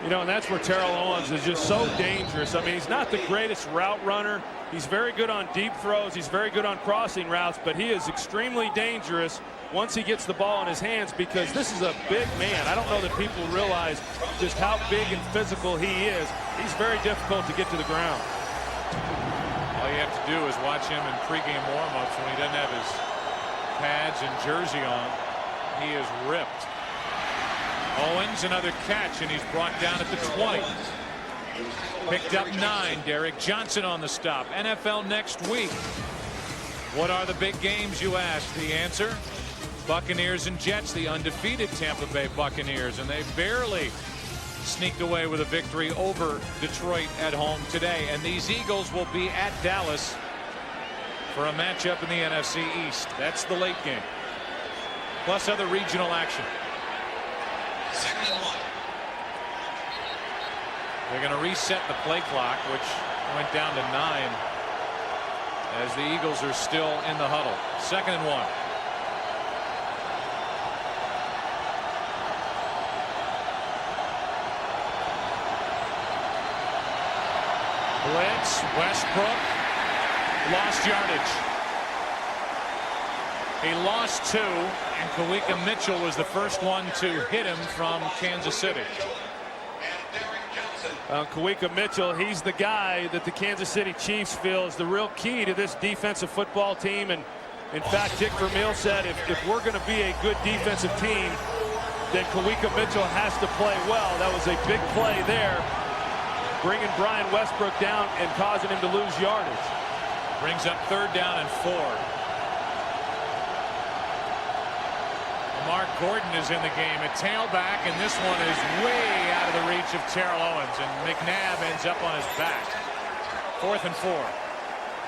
You know, and that's where Terrell Owens is just so dangerous. I mean, he's not the greatest route runner. He's very good on deep throws. He's very good on crossing routes, but he is extremely dangerous once he gets the ball in his hands, because this is a big man. I don't know that people realize just how big and physical he is. He's very difficult to get to the ground. All you have to do is watch him in pregame warm-ups when he doesn't have his pads and jersey on. He is ripped. Owens, another catch, and he's brought down at the 20. Picked up 9. Derek Johnson on the stop. NFL next week. What are the big games, you ask? The answer: Buccaneers and Jets, the undefeated Tampa Bay Buccaneers, and they barely sneaked away with a victory over Detroit at home today. And these Eagles will be at Dallas for a matchup in the NFC East. That's the late game, plus other regional action. They're going to reset the play clock, which went down to 9, as the Eagles are still in the huddle. 2nd and 1. Blitz. Westbrook lost yardage. He lost 2, and Kawika Mitchell was the first one to hit him from Kansas City. Kawika Mitchell, he's the guy that the Kansas City Chiefs feel is the real key to this defensive football team. And in fact, Dick Vermeil said if we're going to be a good defensive team, then Kawika Mitchell has to play well. That was a big play there, bringing Brian Westbrook down and causing him to lose yardage. Brings up 3rd down and 4. Mark Gordon is in the game at tailback, and this one is way out of the reach of Terrell Owens, and McNabb ends up on his back. 4th and 4.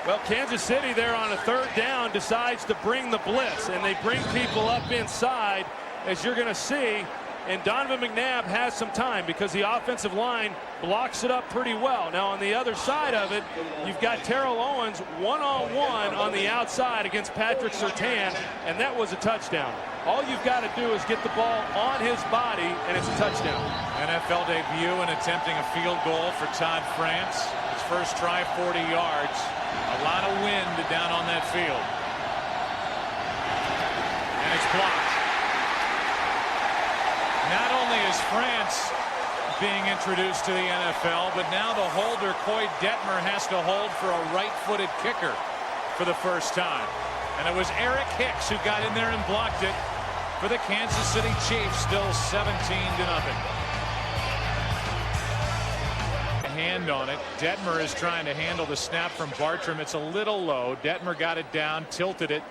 Well, Kansas City there on a 3rd down decides to bring the blitz, and they bring people up inside, as you're going to see. And Donovan McNabb has some time because the offensive line blocks it up pretty well. Now on the other side of it, you've got Terrell Owens one-on-one on the outside against Patrick Surtain, and that was a touchdown. All you've got to do is get the ball on his body, and it's a touchdown. NFL debut and attempting a field goal for Todd France. His first try, 40 yards. A lot of wind down on that field. And it's blocked. Not only is France being introduced to the NFL, but now the holder, Coy Detmer, has to hold for a right-footed kicker for the first time. And it was Eric Hicks who got in there and blocked it for the Kansas City Chiefs, still 17-0. A hand on it. Detmer is trying to handle the snap from Bartram. It's a little low. Detmer got it down, tilted it,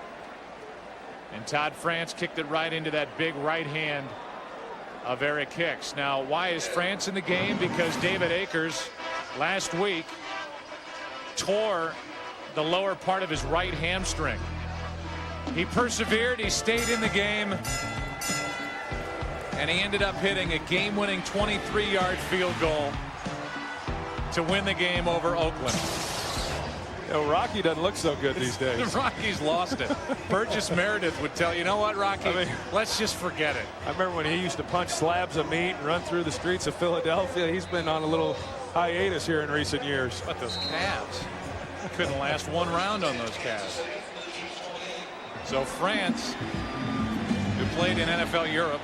and Todd France kicked it right into that big right hand of Eric Hicks. Now, why is France in the game? Because David Akers last week tore the lower part of his right hamstring. He persevered, he stayed in the game, and he ended up hitting a game-winning 23-yard field goal to win the game over Oakland. You know, Rocky doesn't look so good these days. Rocky's lost it. Burgess Meredith would tell you know what, Rocky, let's just forget it. I remember when he used to punch slabs of meat and run through the streets of Philadelphia. He's been on a little hiatus here in recent years. But those calves, couldn't last one round on those calves. So France, who played in NFL Europe,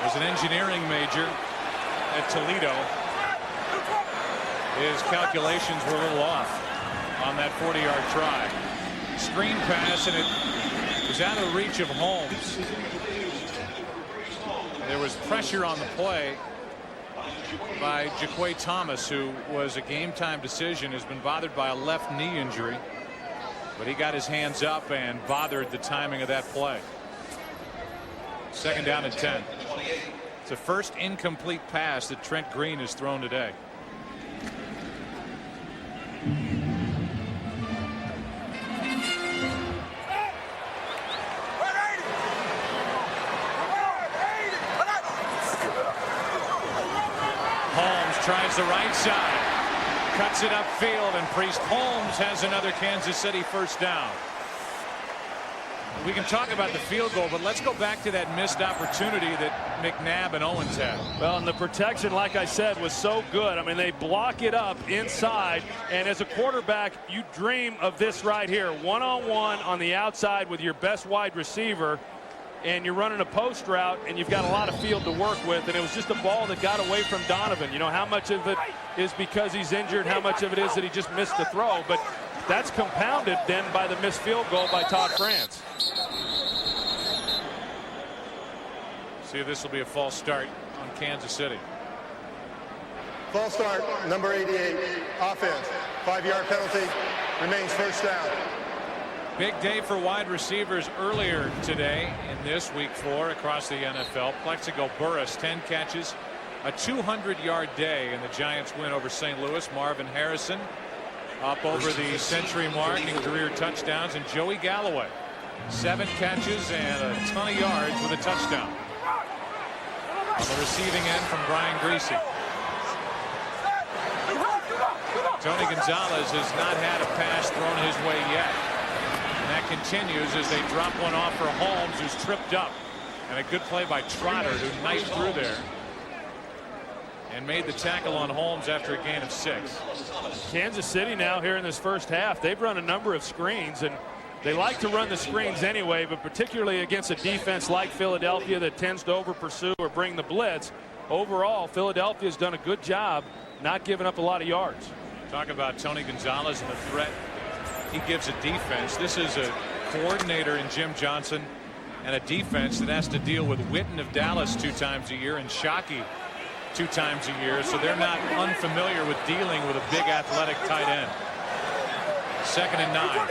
was an engineering major at Toledo. His calculations were a little off on that 40-yard try. Screen pass, and it was out of reach of Holmes. There was pressure on the play by Jaquay Thomas, who was a game-time decision, has been bothered by a left knee injury. But he got his hands up and bothered the timing of that play. 2nd down and 10. It's the first incomplete pass that Trent Green has thrown today. Holmes tries the right side. Cuts it upfield, and Priest Holmes has another Kansas City first down. We can talk about the field goal, but let's go back to that missed opportunity that McNabb and Owens had. Well, and the protection, like I said, was so good. I mean, they block it up inside, and as a quarterback, you dream of this right here. One-on-one on the outside with your best wide receiver, and you're running a post route, and you've got a lot of field to work with, and it was just a ball that got away from Donovan. You know, how much of it is because he's injured, how much of it is that he just missed the throw, but that's compounded then by the missed field goal by Todd France. See if this will be a false start on Kansas City. False start, number 88, offense. 5-yard penalty, remains first down. Big day for wide receivers earlier today in this week 4 across the NFL. Plexico Burress, 10 catches, a 200-yard day, and the Giants win over St. Louis. Marvin Harrison up over the century mark in career touchdowns, and Joey Galloway, 7 catches and a ton of yards with a touchdown. On the receiving end from Brian Griese. Tony Gonzalez has not had a pass thrown his way yet. And that continues as they drop one off for Holmes, who's tripped up. And a good play by Trotter, who knifed through there and made the tackle on Holmes after a gain of 6. Kansas City now here in this first half, they've run a number of screens, and they like to run the screens anyway, but particularly against a defense like Philadelphia that tends to over pursue or bring the blitz. Overall, Philadelphia's done a good job not giving up a lot of yards. Talk about Tony Gonzalez and the threat he gives a defense. This is a coordinator in Jim Johnson and a defense that has to deal with Witten of Dallas 2 times a year and Shockey 2 times a year, so they're not unfamiliar with dealing with a big athletic tight end. 2nd and 9.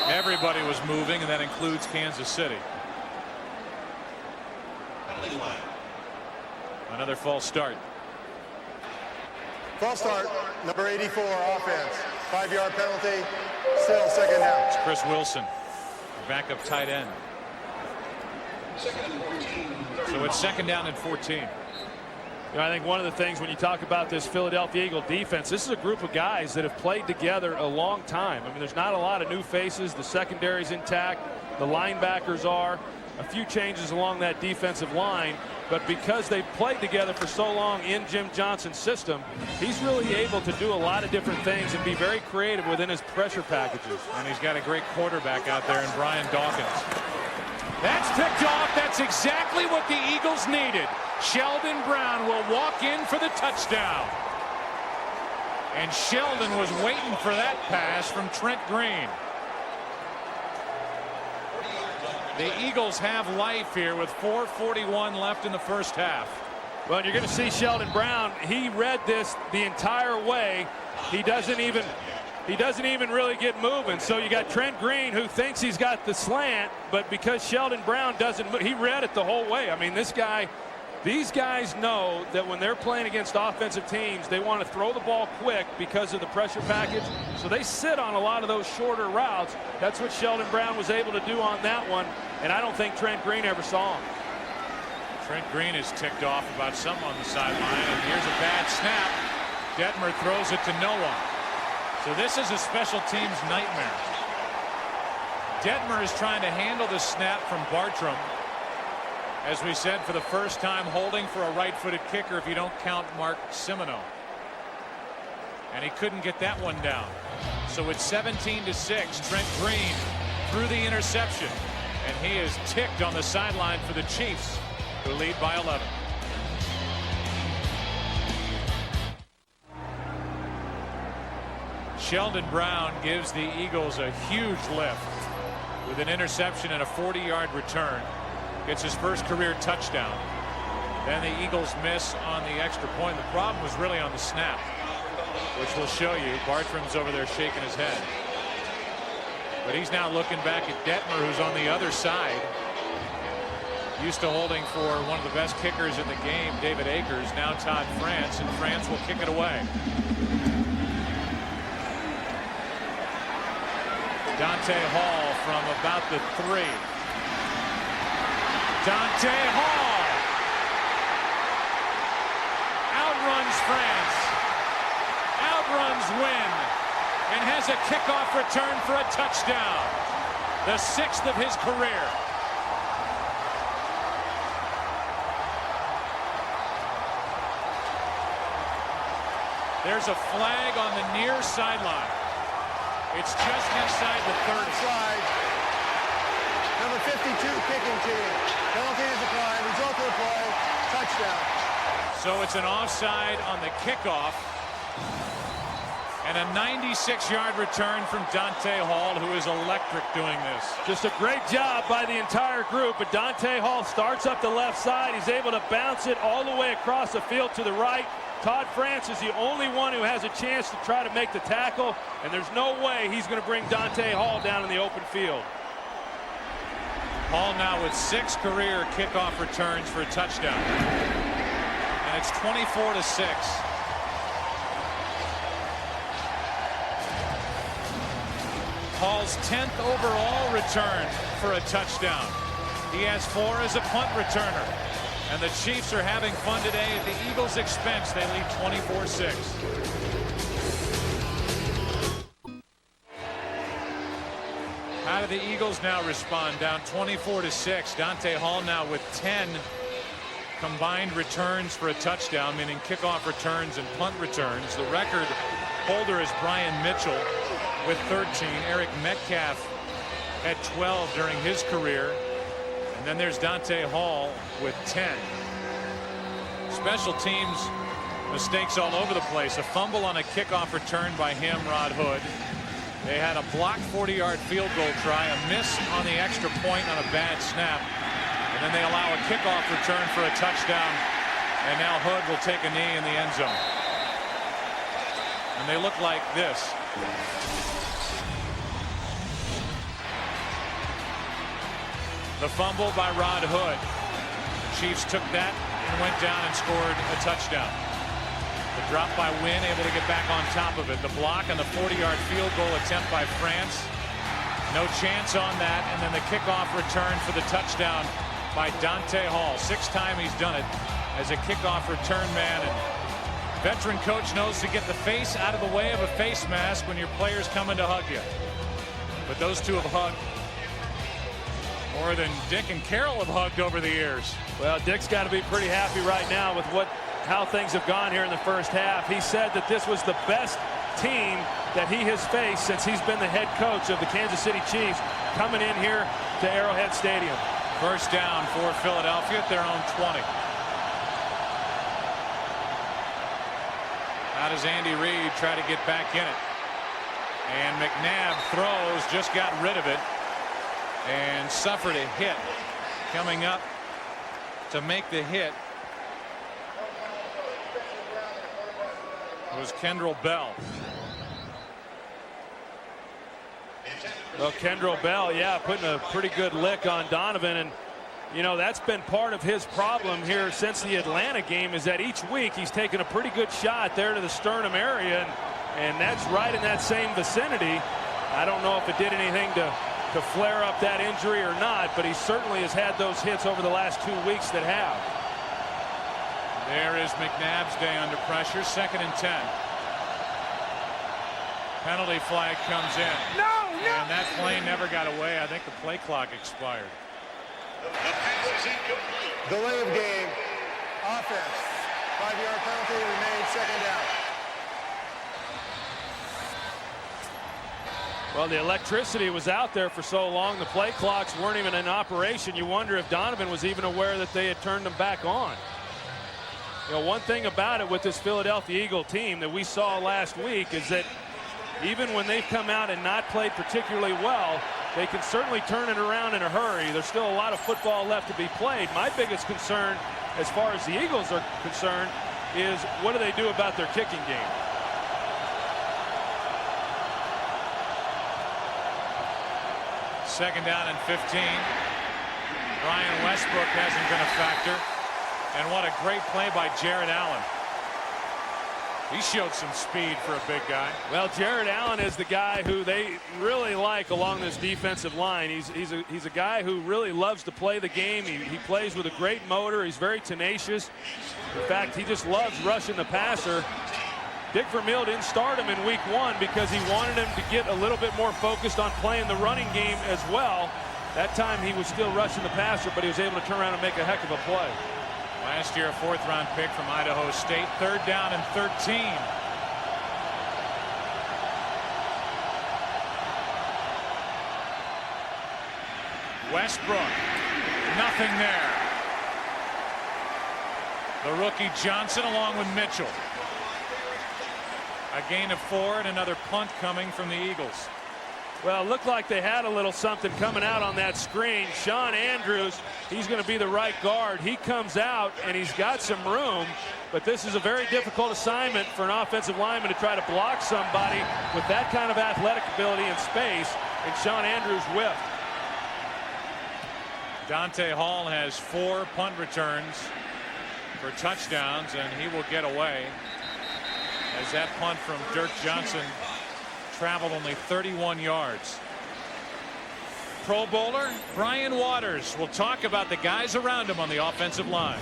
Everybody was moving, and that includes Kansas City. Another false start. False start, number 84, offense. 5-yard penalty, still 2nd down. It's Chris Wilson, backup tight end. So it's 2nd down and 14. You know, I think one of the things when you talk about this Philadelphia Eagle defense, this is a group of guys that have played together a long time. I mean, there's not a lot of new faces. The secondary's intact. The linebackers are. A few changes along that defensive line. But because they've played together for so long in Jim Johnson's system, he's really able to do a lot of different things and be very creative within his pressure packages. And he's got a great quarterback out there in Brian Dawkins. That's picked off. That's exactly what the Eagles needed. Sheldon Brown will walk in for the touchdown. And Sheldon was waiting for that pass from Trent Green. The Eagles have life here with 4:41 left in the first half. Well, you're going to see Sheldon Brown. He read this the entire way. He doesn't even really get moving. So you got Trent Green, who thinks he's got the slant, but because Sheldon Brown doesn't move, he read it the whole way. I mean, these guys know that when they're playing against offensive teams, they want to throw the ball quick because of the pressure package. So they sit on a lot of those shorter routes. That's what Sheldon Brown was able to do on that one, and I don't think Trent Green ever saw him. Trent Green is ticked off about something on the sideline, and here's a bad snap. Detmer throws it to no one. So this is a special teams nightmare. Detmer is trying to handle the snap from Bartram. As we said, for the first time holding for a right-footed kicker if you don't count Mark Simoneau. And he couldn't get that one down. So it's 17-6. Trent Green threw the interception. And he is ticked on the sideline for the Chiefs, who lead by 11. Sheldon Brown gives the Eagles a huge lift with an interception and a 40-yard return. Gets his first career touchdown. Then the Eagles miss on the extra point. The problem was really on the snap, which we'll show you. Bartram's over there shaking his head. But he's now looking back at Detmer, who's on the other side. Used to holding for one of the best kickers in the game, David Akers. Now Todd France, and France will kick it away. Dante Hall from about the 3. Dante Hall outruns France, outruns Wynn, and has a kickoff return for a touchdown. the 6th of his career. There's a flag on the near sideline. It's just inside the 30. Onside. Number 52 kicking team. Penalty is applied. Result of the play. Touchdown. So it's an offside on the kickoff. And a 96-yard return from Dante Hall, who is electric doing this. Just a great job by the entire group, but Dante Hall starts up the left side. He's able to bounce it all the way across the field to the right. Todd France is the only one who has a chance to try to make the tackle, and there's no way he's going to bring Dante Hall down in the open field. Hall now with 6 career kickoff returns for a touchdown. And it's 24-6. Hall's 10th overall return for a touchdown. He has 4 as a punt returner. And the Chiefs are having fun today at the Eagles' expense. They lead 24-6. How do the Eagles now respond? Down 24-6. Dante Hall now with 10 combined returns for a touchdown, meaning kickoff returns and punt returns. The record holder is Brian Mitchell with 13. Eric Metcalf had 12 during his career. And then there's Dante Hall with 10. Special teams mistakes all over the place. A fumble on a kickoff return by him, Rod Hood. They had a blocked 40-yard field goal try, a miss on the extra point on a bad snap. And then they allow a kickoff return for a touchdown. And now Hood will take a knee in the end zone. And they look like this. The fumble by Rod Hood. The Chiefs took that and went down and scored a touchdown. The drop by Wynn, able to get back on top of it. The block on the 40-yard field goal attempt by France. No chance on that. And then the kickoff return for the touchdown by Dante Hall. 6th time he's done it as a kickoff return man. And veteran coach knows to get the face out of the way of a face mask when your players come in to hug you. But those two have hugged more than Dick and Carroll have hugged over the years. Well, Dick's got to be pretty happy right now with how things have gone here in the first half. He said that this was the best team that he has faced since he's been the head coach of the Kansas City Chiefs, coming in here to Arrowhead Stadium. First down for Philadelphia at their own 20. How does Andy Reid try to get back in it? And McNabb throws, just got rid of it, and suffered a hit. Coming up to make the hit was Kendrell Bell. Well, Kendrell Bell, yeah, putting a pretty good lick on Donovan. And, you know, that's been part of his problem here since the Atlanta game, is that each week he's taken a pretty good shot there to the sternum area. And that's right in that same vicinity. I don't know if it did anything to flare up that injury or not, but he certainly has had those hits over the last 2 weeks that have. There is McNabb's day under pressure. 2nd and 10. Penalty flag comes in. No! And that play never got away. I think the play clock expired. Delay of game. Offense. 5-yard penalty remains. 2nd down. Well, the electricity was out there for so long. The play clocks weren't even in operation. You wonder if Donovan was even aware that they had turned them back on. You know, one thing about it with this Philadelphia Eagle team that we saw last week is that even when they've come out and not played particularly well, they can certainly turn it around in a hurry. There's still a lot of football left to be played. My biggest concern, as far as the Eagles are concerned, is what do they do about their kicking game? Second down and 15. Brian Westbrook hasn't been a factor. And what a great play by Jared Allen. He showed some speed for a big guy. Well, Jared Allen is the guy who they really like along this defensive line. He's a guy who really loves to play the game. He plays with a great motor. He's very tenacious. In fact, he just loves rushing the passer. Dick Vermeil didn't start him in week 1 because he wanted him to get a little bit more focused on playing the running game as well. That time he was still rushing the passer, but he was able to turn around and make a heck of a play. Last year, a 4th-round pick from Idaho State. 3rd down and 13. Westbrook, nothing there. The rookie Johnson along with Mitchell. A gain of 4 and another punt coming from the Eagles. Well, it looked like they had a little something coming out on that screen. Sean Andrews, he's going to be the right guard. He comes out and he's got some room, but this is a very difficult assignment for an offensive lineman to try to block somebody with that kind of athletic ability and space, and Sean Andrews whiffed. Dante Hall has 4 punt returns for touchdowns, and he will get away as that punt from Dirk Johnson traveled only 31 yards. Pro Bowler Brian Waters will talk about the guys around him on the offensive line.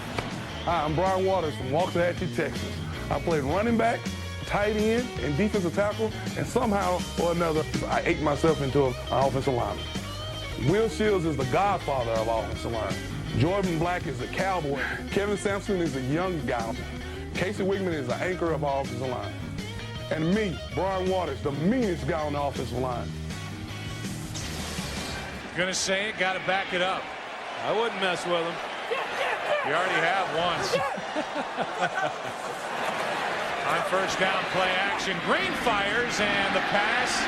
Hi, I'm Brian Waters from Waxahachie, Texas. I played running back, tight end, and defensive tackle, and somehow or another, I ate myself into an offensive lineman. Will Shields is the godfather of offensive line. Jordan Black is the cowboy. Kevin Sampson is a young guy. Casey Wigman is the anchor of our offensive line. And me, Brian Waters, the meanest guy on the offensive line. Gonna say it, gotta back it up. I wouldn't mess with him. You already have once. On 1st down, play action. Green fires, and the pass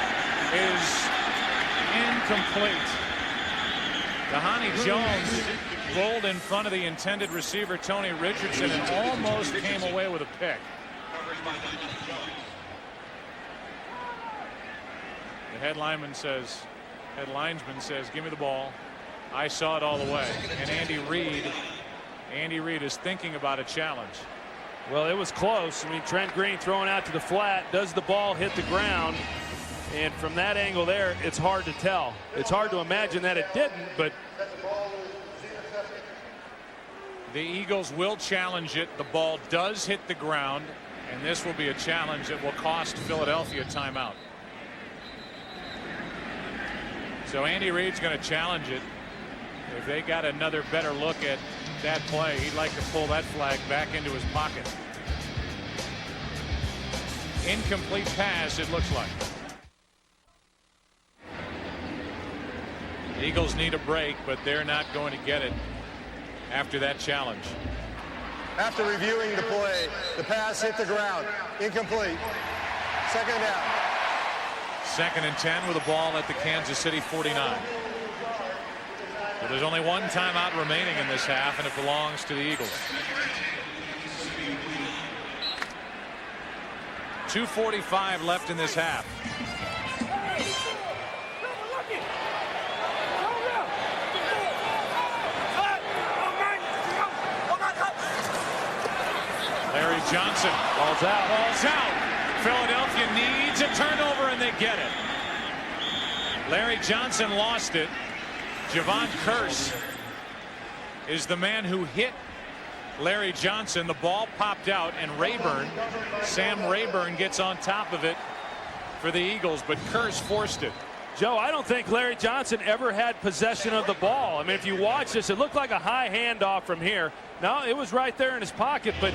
is incomplete. Dhani Jones rolled in front of the intended receiver, Tony Richardson, and almost came away with a pick. The head lineman says, give me the ball. I saw it all the way. And Andy Reid is thinking about a challenge. Well, it was close. I mean, Trent Green throwing out to the flat. Does the ball hit the ground? And from that angle there, it's hard to tell. It's hard to imagine that it didn't, but the Eagles will challenge it. The ball does hit the ground, and this will be a challenge that will cost Philadelphia timeout. So Andy Reid's going to challenge it. If they got another better look at that play, he'd like to pull that flag back into his pocket. Incomplete pass, it looks like. The Eagles need a break, but they're not going to get it after that challenge. After reviewing the play, the pass hit the ground. Incomplete. 2nd down. 2nd and 10 with a ball at the Kansas City 49. Well, there's only one timeout remaining in this half, and it belongs to the Eagles. 2:45 left in this half. Larry Johnson. Ball's out. Ball's out. Philadelphia needs a turnover, and they get it. Larry Johnson lost it. Javon Curse is the man who hit Larry Johnson. The ball popped out, and Sam Rayburn gets on top of it for the Eagles, but Curse forced it. Joe, I don't think Larry Johnson ever had possession of the ball. I mean, if you watch this, it looked like a high handoff from here. No, it was right there in his pocket, but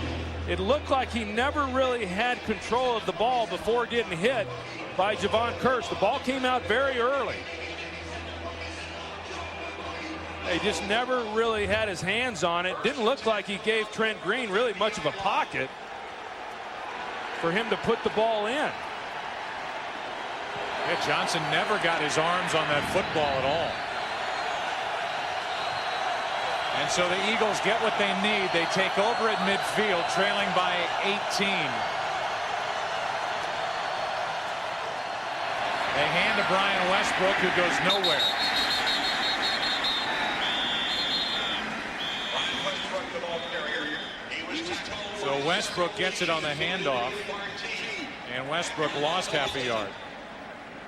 it looked like he never really had control of the ball before getting hit by Javon Curse. The ball came out very early. He just never really had his hands on it. Didn't look like he gave Trent Green really much of a pocket for him to put the ball in. Yeah, Johnson never got his arms on that football at all. And so the Eagles get what they need. They take over at midfield, trailing by 18. They hand to Brian Westbrook, who goes nowhere. So Westbrook gets it on the handoff, and Westbrook lost half a yard.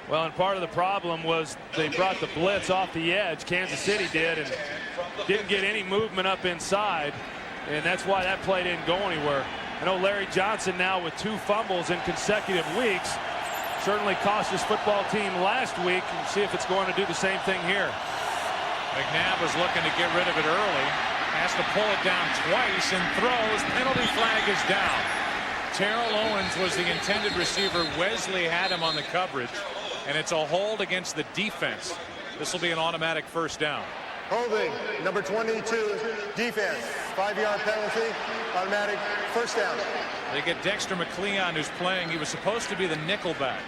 Well, and part of the problem was they brought the blitz off the edge. Kansas City did, and didn't get any movement up inside, and that's why that play didn't go anywhere. I know Larry Johnson now with 2 fumbles in consecutive weeks. Certainly cost his football team last week, and see if it's going to do the same thing here. McNabb was looking to get rid of it early. Has to pull it down twice and throws. Penalty flag is down. Terrell Owens was the intended receiver. Wesley had him on the coverage, and it's a hold against the defense. This will be an automatic first down. Holding, number 22, defense. 5-yard penalty, automatic first down. They get Dexter McCleon, who's playing. He was supposed to be the nickelback.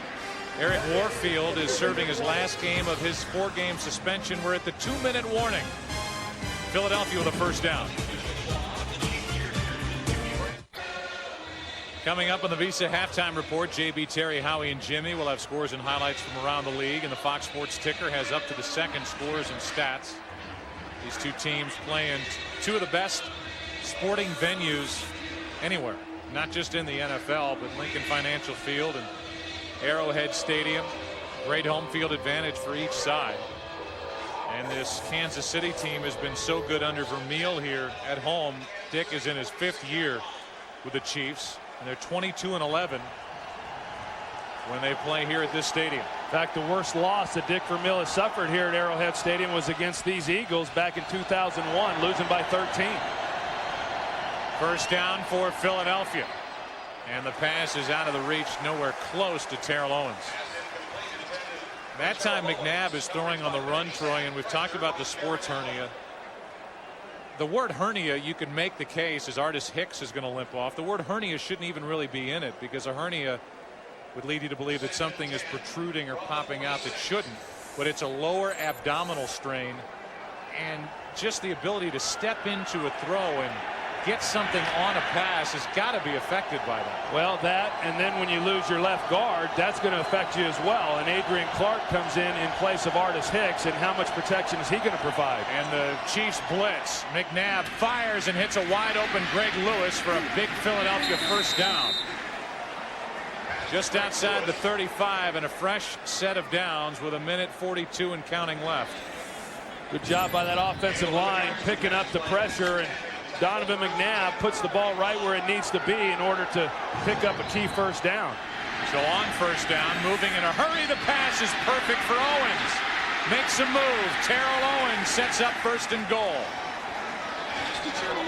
Eric Warfield is serving his last game of his 4-game suspension. We're at the 2-minute warning. Philadelphia with a first down. Coming up on the Visa halftime report, JB, Terry, Howie, and Jimmy will have scores and highlights from around the league, and the Fox Sports ticker has up to the second scores and stats. These two teams playing two of the best sporting venues anywhere, not just in the NFL, but Lincoln Financial Field and Arrowhead Stadium. Great home field advantage for each side. And this Kansas City team has been so good under Vermeil here at home. Dick is in his 5th year with the Chiefs, and they're 22-11 when they play here at this stadium. In fact, the worst loss that Dick Vermeil has suffered here at Arrowhead Stadium was against these Eagles back in 2001, losing by 13. First down for Philadelphia. And the pass is out of the reach, nowhere close to Terrell Owens. That time McNabb is throwing on the run, Troy, and we've talked about the sports hernia. The word hernia, you can make the case, as Artis Hicks is going to limp off. The word hernia shouldn't even really be in it, because a hernia would lead you to believe that something is protruding or popping out that shouldn't. But it's a lower abdominal strain, and just the ability to step into a throw and get something on a pass has got to be affected by that. Well, that, and then when you lose your left guard, that's going to affect you as well. And Adrian Clark comes in place of Artis Hicks, and how much protection is he going to provide? And the Chiefs blitz. McNabb fires and hits a wide open Greg Lewis for a big Philadelphia first down. Just outside the 35, and a fresh set of downs with 1:42 and counting left. Good job by that offensive line picking up the pressure, and Donovan McNabb puts the ball right where it needs to be in order to pick up a key first down. So on first down, moving in a hurry, the pass is perfect for Owens. Makes a move. Terrell Owens sets up first and goal.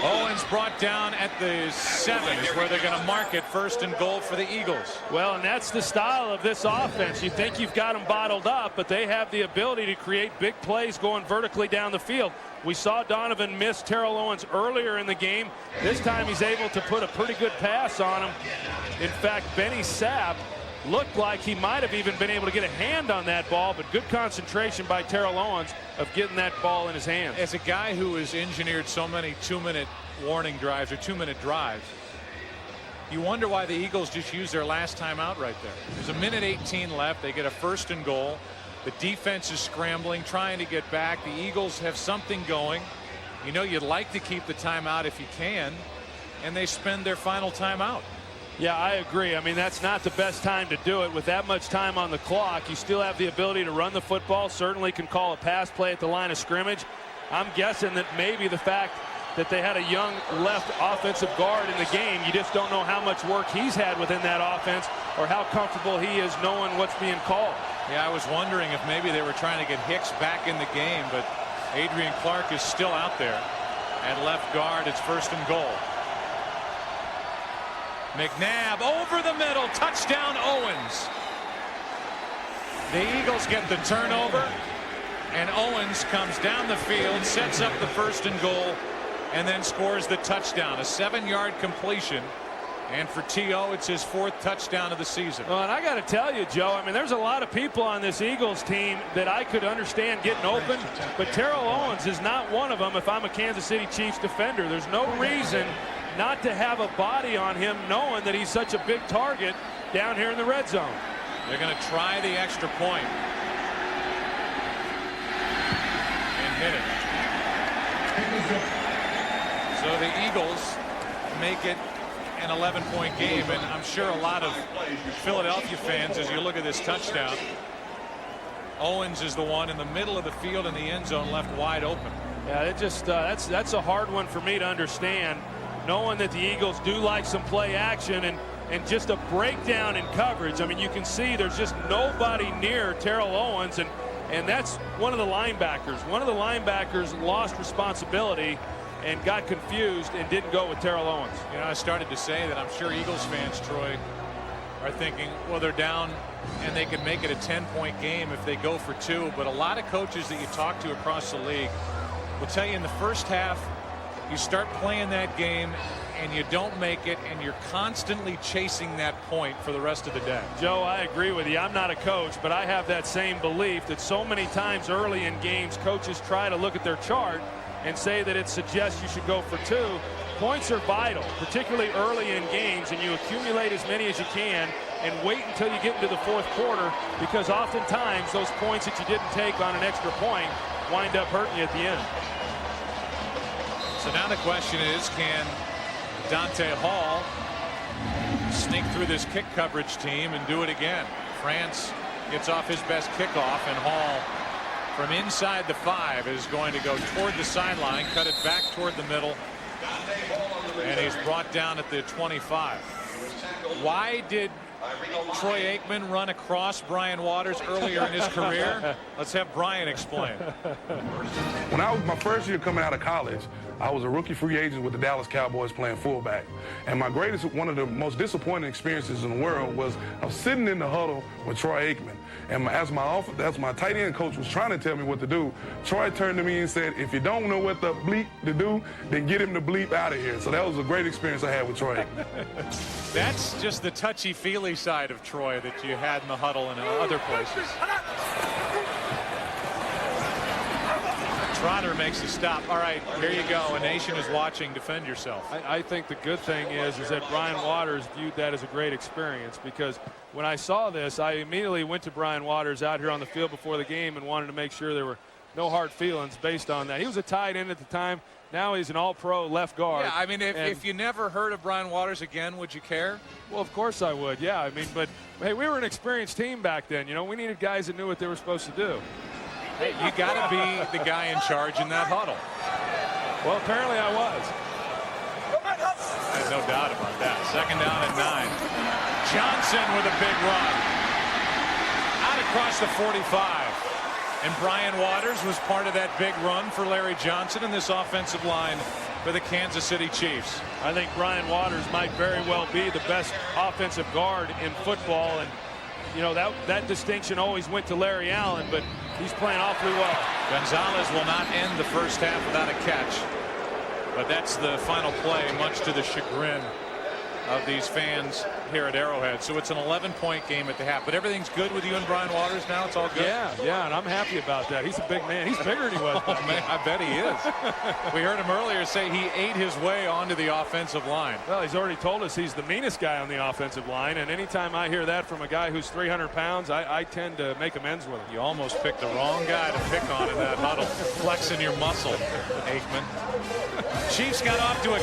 Owens brought down at the 7 is where they're going to mark it, first and goal for the Eagles. Well, and that's the style of this offense. You think you've got them bottled up, but they have the ability to create big plays going vertically down the field. We saw Donovan miss Terrell Owens earlier in the game. This time he's able to put a pretty good pass on him. In fact, Benny Sapp looked like he might have even been able to get a hand on that ball, but good concentration by Terrell Owens of getting that ball in his hands. As a guy who has engineered so many 2-minute warning drives or 2-minute drives, you wonder why the Eagles just used their last time out right there. There's 1:18 left. They get a first and goal. The defense is scrambling, trying to get back. The Eagles have something going. You know, you'd like to keep the timeout if you can, and they spend their final timeout. Yeah, I agree. I mean, that's not the best time to do it with that much time on the clock. You still have the ability to run the football, certainly can call a pass play at the line of scrimmage. I'm guessing that maybe the fact that they had a young left offensive guard in the game, you just don't know how much work he's had within that offense or how comfortable he is knowing what's being called. Yeah, I was wondering if maybe they were trying to get Hicks back in the game, but Adrian Clark is still out there at left guard. It's first and goal. McNabb over the middle, touchdown Owens. The Eagles get the turnover, and Owens comes down the field, sets up the first and goal, and then scores the touchdown. A 7-yard completion, and for T.O. it's his 4th touchdown of the season. Well, and I got to tell you, Joe, I mean, there's a lot of people on this Eagles team that I could understand getting open, but Terrell Owens is not one of them if I'm a Kansas City Chiefs defender. There's no reason not to have a body on him, knowing that he's such a big target down here in the red zone. They're going to try the extra point and hit it. So the Eagles make it an 11-point game, and I'm sure a lot of Philadelphia fans, as you look at this touchdown, Owens is the one in the middle of the field in the end zone left wide open. Yeah, it just that's a hard one for me to understand, knowing that the Eagles do like some play action and just a breakdown in coverage. I mean, you can see there's just nobody near Terrell Owens, and that's one of the linebackers. One of the linebackers lost responsibility and got confused and didn't go with Terrell Owens. You know, I started to say that I'm sure Eagles fans, Troy, are thinking, well, they're down and they can make it a 10-point game if they go for 2. But a lot of coaches that you talk to across the league will tell you in the first half, you start playing that game and you don't make it, and you're constantly chasing that point for the rest of the day. Joe, I agree with you. I'm not a coach, but I have that same belief that so many times early in games, coaches try to look at their chart and say that it suggests you should go for 2. Points are vital, particularly early in games, and you accumulate as many as you can and wait until you get into the fourth quarter, because oftentimes those points that you didn't take on an extra point wind up hurting you at the end. So now the question is, can Dante Hall sneak through this kick coverage team and do it again? France gets off his best kickoff, and Hall from inside the 5 is going to go toward the sideline, cut it back toward the middle, and he's brought down at the 25. Why did Troy Aikman run across Brian Waters earlier in his career? Let's have Brian explain. When I was my first year coming out of college, I was a rookie free agent with the Dallas Cowboys playing fullback. And one of the most disappointing experiences in the world was I was sitting in the huddle with Troy Aikman. And as my tight end coach was trying to tell me what to do, Troy turned to me and said, if you don't know what the bleep to do, then get him to bleep out of here. So that was a great experience I had with Troy Aikman. That's just the touchy-feely side of Troy that you had in the huddle and in other places. Trotter makes the stop. All right, here you go. A nation is watching. Defend yourself. I think the good thing is that Brian Waters viewed that as a great experience, because when I saw this, I immediately went to Brian Waters out here on the field before the game and wanted to make sure there were no hard feelings based on that. He was a tight end at the time. Now he's an all-pro left guard. Yeah, I mean, if you never heard of Brian Waters again, would you care? Well, of course I would, yeah. I mean, but, hey, we were an experienced team back then. You know, we needed guys that knew what they were supposed to do. Hey, you got to be the guy in charge in that huddle. Well, apparently I was. There's no doubt about that. 2nd down and 9. Johnson with a big run. Out across the 45. And Brian Waters was part of that big run for Larry Johnson in this offensive line for the Kansas City Chiefs. I think Brian Waters might very well be the best offensive guard in football. And, you know, that distinction always went to Larry Allen, but he's playing awfully well. Gonzalez will not end the first half without a catch. But that's the final play, much to the chagrin of these fans here at Arrowhead. So it's an 11-point game at the half. But everything's good with you and Brian Waters now? It's all good? Yeah, and I'm happy about that. He's a big man. He's bigger than he was. Oh, man, I bet he is. We heard him earlier say he ate his way onto the offensive line. Well, he's already told us he's the meanest guy on the offensive line, and anytime I hear that from a guy who's 300 pounds, I tend to make amends with him. You almost picked the wrong guy to pick on in that huddle. Flexing your muscle, Aikman. Chiefs got off to a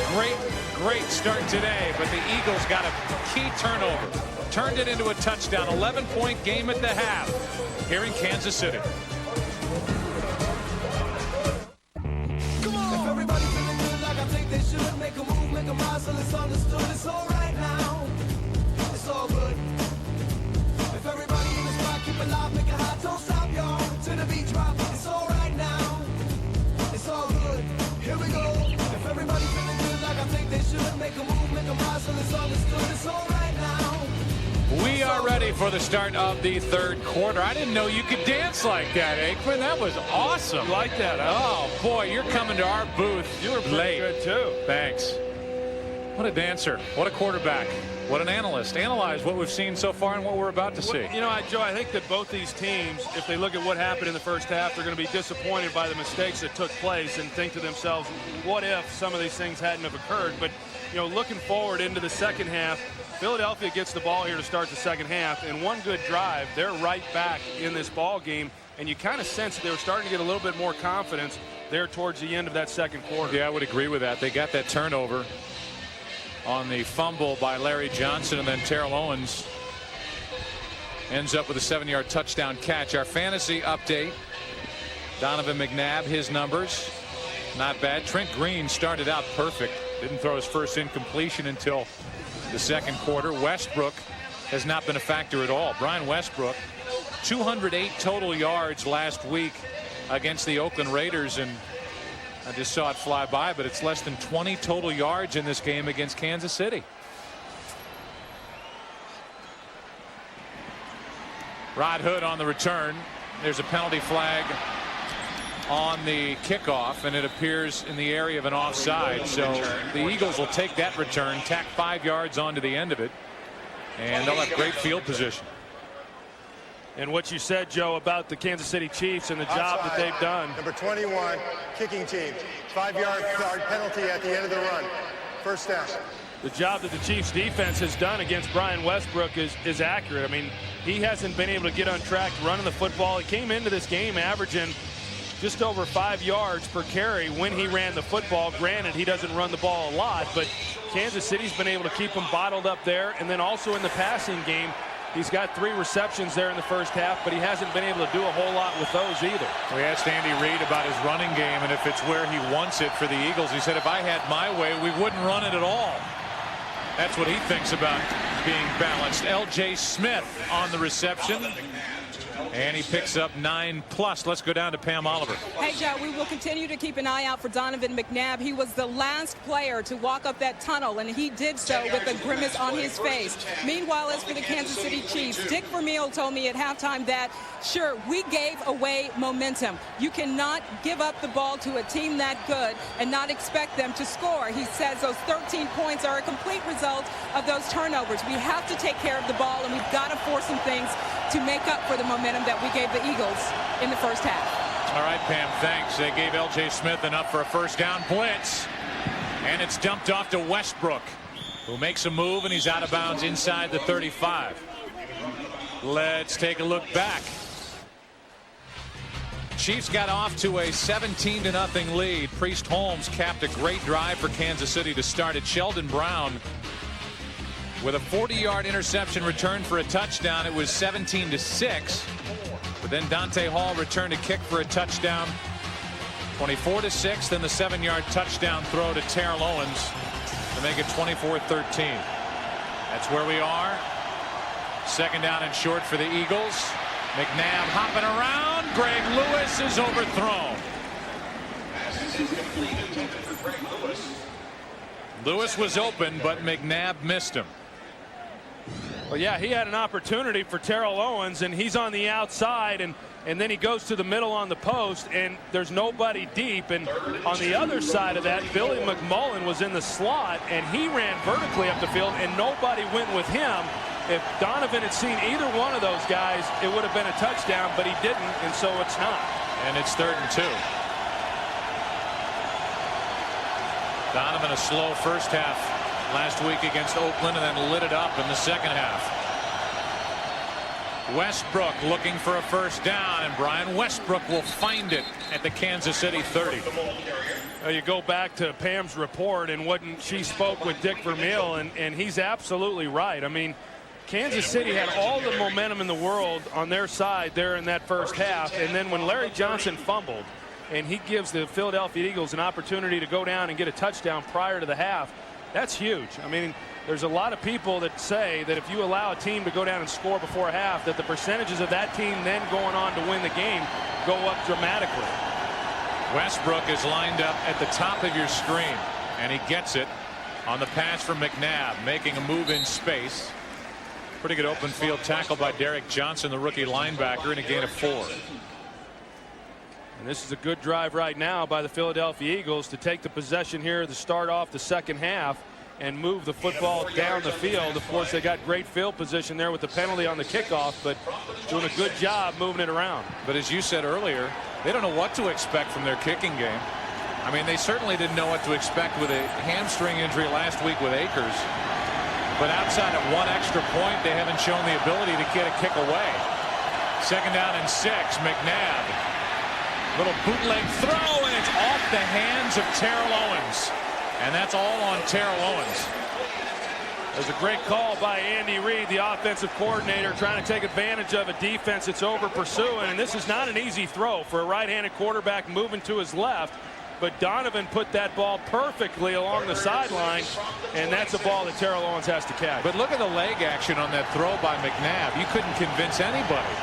great start today, but the Eagles got a key turnover. Turned it into a touchdown. 11-point game at the half here in Kansas City. Come on. If everybody feeling good like I think they should, make a move, make a rise, so it's understood. It's all right now. It's all good. If everybody in the spot, keep it loud, make it hot, don't stop, y'all. To the beat drop. It's all right now. It's all good. Here we go. If everybody feeling good like I think they should, make a move, make a rise, so it's understood. It's all right now. We are ready for the start of the third quarter. I didn't know you could dance like that, Aikman. That was awesome. You like that, huh? Oh, boy, you're coming to our booth. You were pretty good, too. Thanks. What a dancer. What a quarterback. What an analyst. Analyze what we've seen so far and what we're about to see. You know, Joe, I think that both these teams, if they look at what happened in the first half, they're going to be disappointed by the mistakes that took place and think to themselves, what if some of these things hadn't have occurred? But, you know, looking forward into the second half, Philadelphia gets the ball here to start the second half, and one good drive, they're right back in this ball game, and you kind of sense that they were starting to get a little bit more confidence there towards the end of that second quarter. Yeah, I would agree with that. They got that turnover on the fumble by Larry Johnson, and then Terrell Owens ends up with a 7-yard touchdown catch. Our fantasy update, Donovan McNabb, his numbers, not bad. Trent Green started out perfect. Didn't throw his first incompletion until the second quarter. Westbrook has not been a factor at all. Brian Westbrook, 208 total yards last week against the Oakland Raiders, and I just saw it fly by, but it's less than 20 total yards in this game against Kansas City. Rod Hood on the return. There's a penalty flag on the kickoff, and it appears in the area of an offside. So the Eagles will take that return, tack 5 yards onto the end of it, and they'll have great field position. And what you said, Joe, about the Kansas City Chiefs and the job that they've done. Number 21, kicking team. 5-yard penalty at the end of the run. First down. The job that the Chiefs defense has done against Brian Westbrook is accurate. I mean, he hasn't been able to get on track running the football. He came into this game averaging just over 5 yards per carry when he ran the football. Granted, he doesn't run the ball a lot, but Kansas City's been able to keep him bottled up there. And then also in the passing game, he's got 3 receptions there in the first half, but he hasn't been able to do a whole lot with those either. We asked Andy Reid about his running game and if it's where he wants it for the Eagles. He said, if I had my way, we wouldn't run it at all. That's what he thinks about being balanced. L.J. Smith on the reception, and he picks up 9+. Let's go down to Pam Oliver. Hey, Joe, we will continue to keep an eye out for Donovan McNabb. He was the last player to walk up that tunnel, and he did so with a grimace on his face. Meanwhile, as for the Kansas City Chiefs, Dick Vermeil told me at halftime that, sure, we gave away momentum. You cannot give up the ball to a team that good and not expect them to score. He says those 13 points are a complete result of those turnovers. We have to take care of the ball, and we've got to force some things to make up for the momentum that we gave the Eagles in the first half. All right, Pam, thanks. They gave L.J. Smith enough for a first down blitz, and it's dumped off to Westbrook, who makes a move, and he's out of bounds inside the 35. Let's take a look back. Chiefs got off to a 17-0 lead. Priest Holmes capped a great drive for Kansas City to start it. Sheldon Brown with a 40-yard interception return for a touchdown. It was 17-6. But then Dante Hall returned a kick for a touchdown. 24-6. Then the 7-yard touchdown throw to Terrell Owens to make it 24-13. That's where we are. Second down and short for the Eagles. McNabb hopping around. Greg Lewis is overthrown. Lewis was open, but McNabb missed him. Well, yeah, he had an opportunity for Terrell Owens, and he's on the outside, and then he goes to the middle on the post, and there's nobody deep. And on the other side of that, Billy McMullen was in the slot, and he ran vertically up the field, and nobody went with him. If Donovan had seen either one of those guys, it would have been a touchdown, but he didn't, and so it's not. And it's 3rd and 2. Donovan a slow first half last week against Oakland, and then lit it up in the second half. Westbrook looking for a first down, and Brian Westbrook will find it at the Kansas City 30. Well, you go back to Pam's report and what she spoke with Dick Vermeil, and he's absolutely right. I mean, Kansas City had all the momentum in the world on their side there in that first half, and then when Larry Johnson fumbled and he gives the Philadelphia Eagles an opportunity to go down and get a touchdown prior to the half, that's huge. I mean, there's a lot of people that say that if you allow a team to go down and score before half, that the percentages of that team then going on to win the game go up dramatically. Westbrook is lined up at the top of your screen, and he gets it on the pass from McNabb, making a move in space. Pretty good open field tackle by Derek Johnson, the rookie linebacker, and a gain of 4. And this is a good drive right now by the Philadelphia Eagles to take the possession here to start off the second half and move the football down the field. Of course, they got great field position there with the penalty on the kickoff, but doing a good job moving it around. But as you said earlier, they don't know what to expect from their kicking game. I mean, they certainly didn't know what to expect with a hamstring injury last week with Akers. But outside of one extra point, they haven't shown the ability to get a kick away. Second down and 6. McNabb. Little bootleg throw, and it's off the hands of Terrell Owens. And that's all on Terrell Owens. There's a great call by Andy Reid, the offensive coordinator, trying to take advantage of a defense that's over pursuing. And this is not an easy throw for a right-handed quarterback moving to his left. but Donovan put that ball perfectly along the sideline, and that's a ball that Terrell Owens has to catch. But look at the leg action on that throw by McNabb. You couldn't convince anybody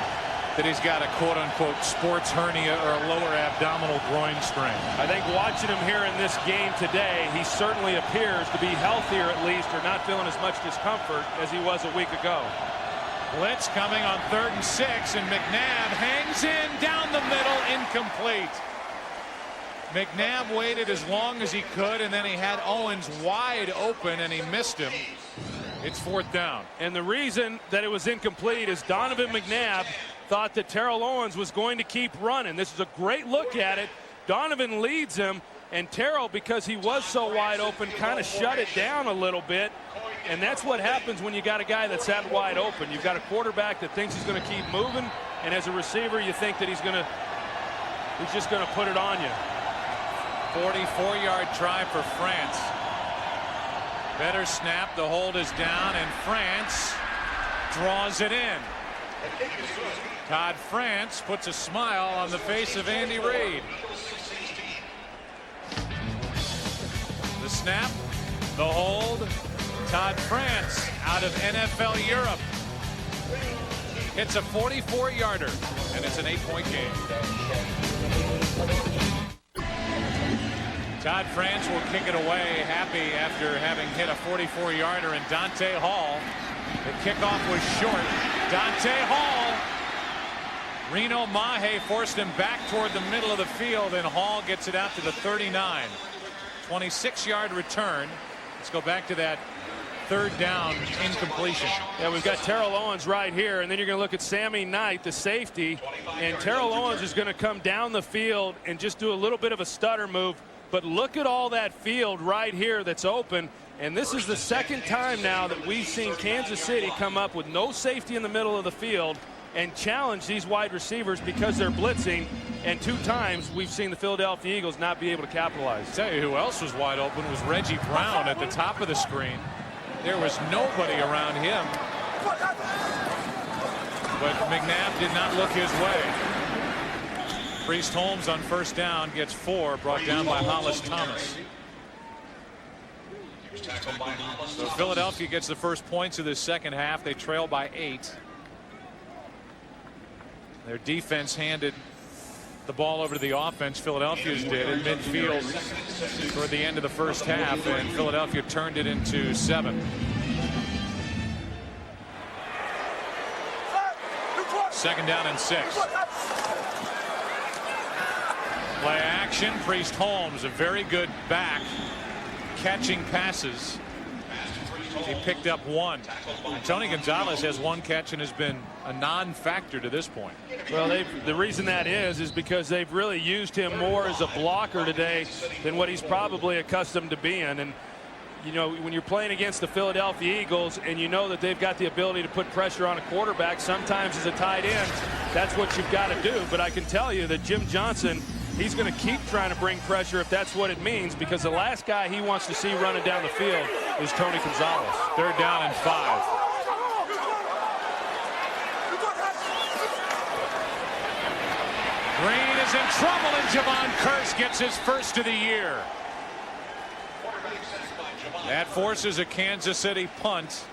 that he's got a quote-unquote sports hernia or a lower abdominal groin strain. I think watching him here in this game today, he certainly appears to be healthier at least, or not feeling as much discomfort as he was a week ago. Blitz coming on 3rd and 6, and McNabb hangs in down the middle, incomplete. McNabb waited as long as he could, and then he had Owens wide open, and he missed him. It's 4th down. And the reason that it was incomplete is Donovan McNabb thought that Terrell Owens was going to keep running. This is a great look at it. Donovan leads him, and Terrell, because he was so wide open, kind of shut it down a little bit. And that's what happens when you got a guy that's that wide open. You've got a quarterback that thinks he's going to keep moving, and as a receiver, you think that he's just going to put it on you. 44-yard try for France. Better snap. The hold is down, and France draws it in. Todd France puts a smile on the face of Andy Reid. The snap, the hold. Todd France out of NFL Europe hits a 44-yarder, and it's an 8-point game. Todd France will kick it away, happy after having hit a 44-yarder, and Dante Hall. The kickoff was short. Dante Hall. Reno Mahe forced him back toward the middle of the field, and Hall gets it out to the 39. 26-yard return. Let's go back to that 3rd down incompletion. Yeah, we've got Terrell Owens right here, and then you're going to look at Sammy Knight, the safety, and Terrell Owens is going to come down the field and just do a little bit of a stutter move. But look at all that field right here that's open, and this is the 2nd time now that we've seen Kansas City come up with no safety in the middle of the field and challenge these wide receivers because they're blitzing, and 2 times we've seen the Philadelphia Eagles not be able to capitalize. I'll tell you who else was wide open was Reggie Brown at the top of the screen. There was nobody around him, but McNabb did not look his way. Priest Holmes on 1st down gets 4, brought down by Hollis Thomas. So Philadelphia gets the first points of this 2nd half. They trail by 8. Their defense handed the ball over to the offense. Philadelphia's did at midfield toward the end of the 1st half, and Philadelphia turned it into 7. Second down and 6. Play action. Priest Holmes, a very good back, catching passes. He picked up 1. And Tony Gonzalez has 1 catch and has been a non-factor to this point. Well, the reason that is because they've really used him more as a blocker today than what he's probably accustomed to being. And you know, when you're playing against the Philadelphia Eagles and you know that they've got the ability to put pressure on a quarterback, sometimes as a tight end, that's what you've got to do. But I can tell you that Jim Johnson, he's going to keep trying to bring pressure if that's what it means, because the last guy he wants to see running down the field is Tony Gonzalez. 3rd down and 5. Green is in trouble, and Javon Curse gets his first of the year. That forces a Kansas City punt.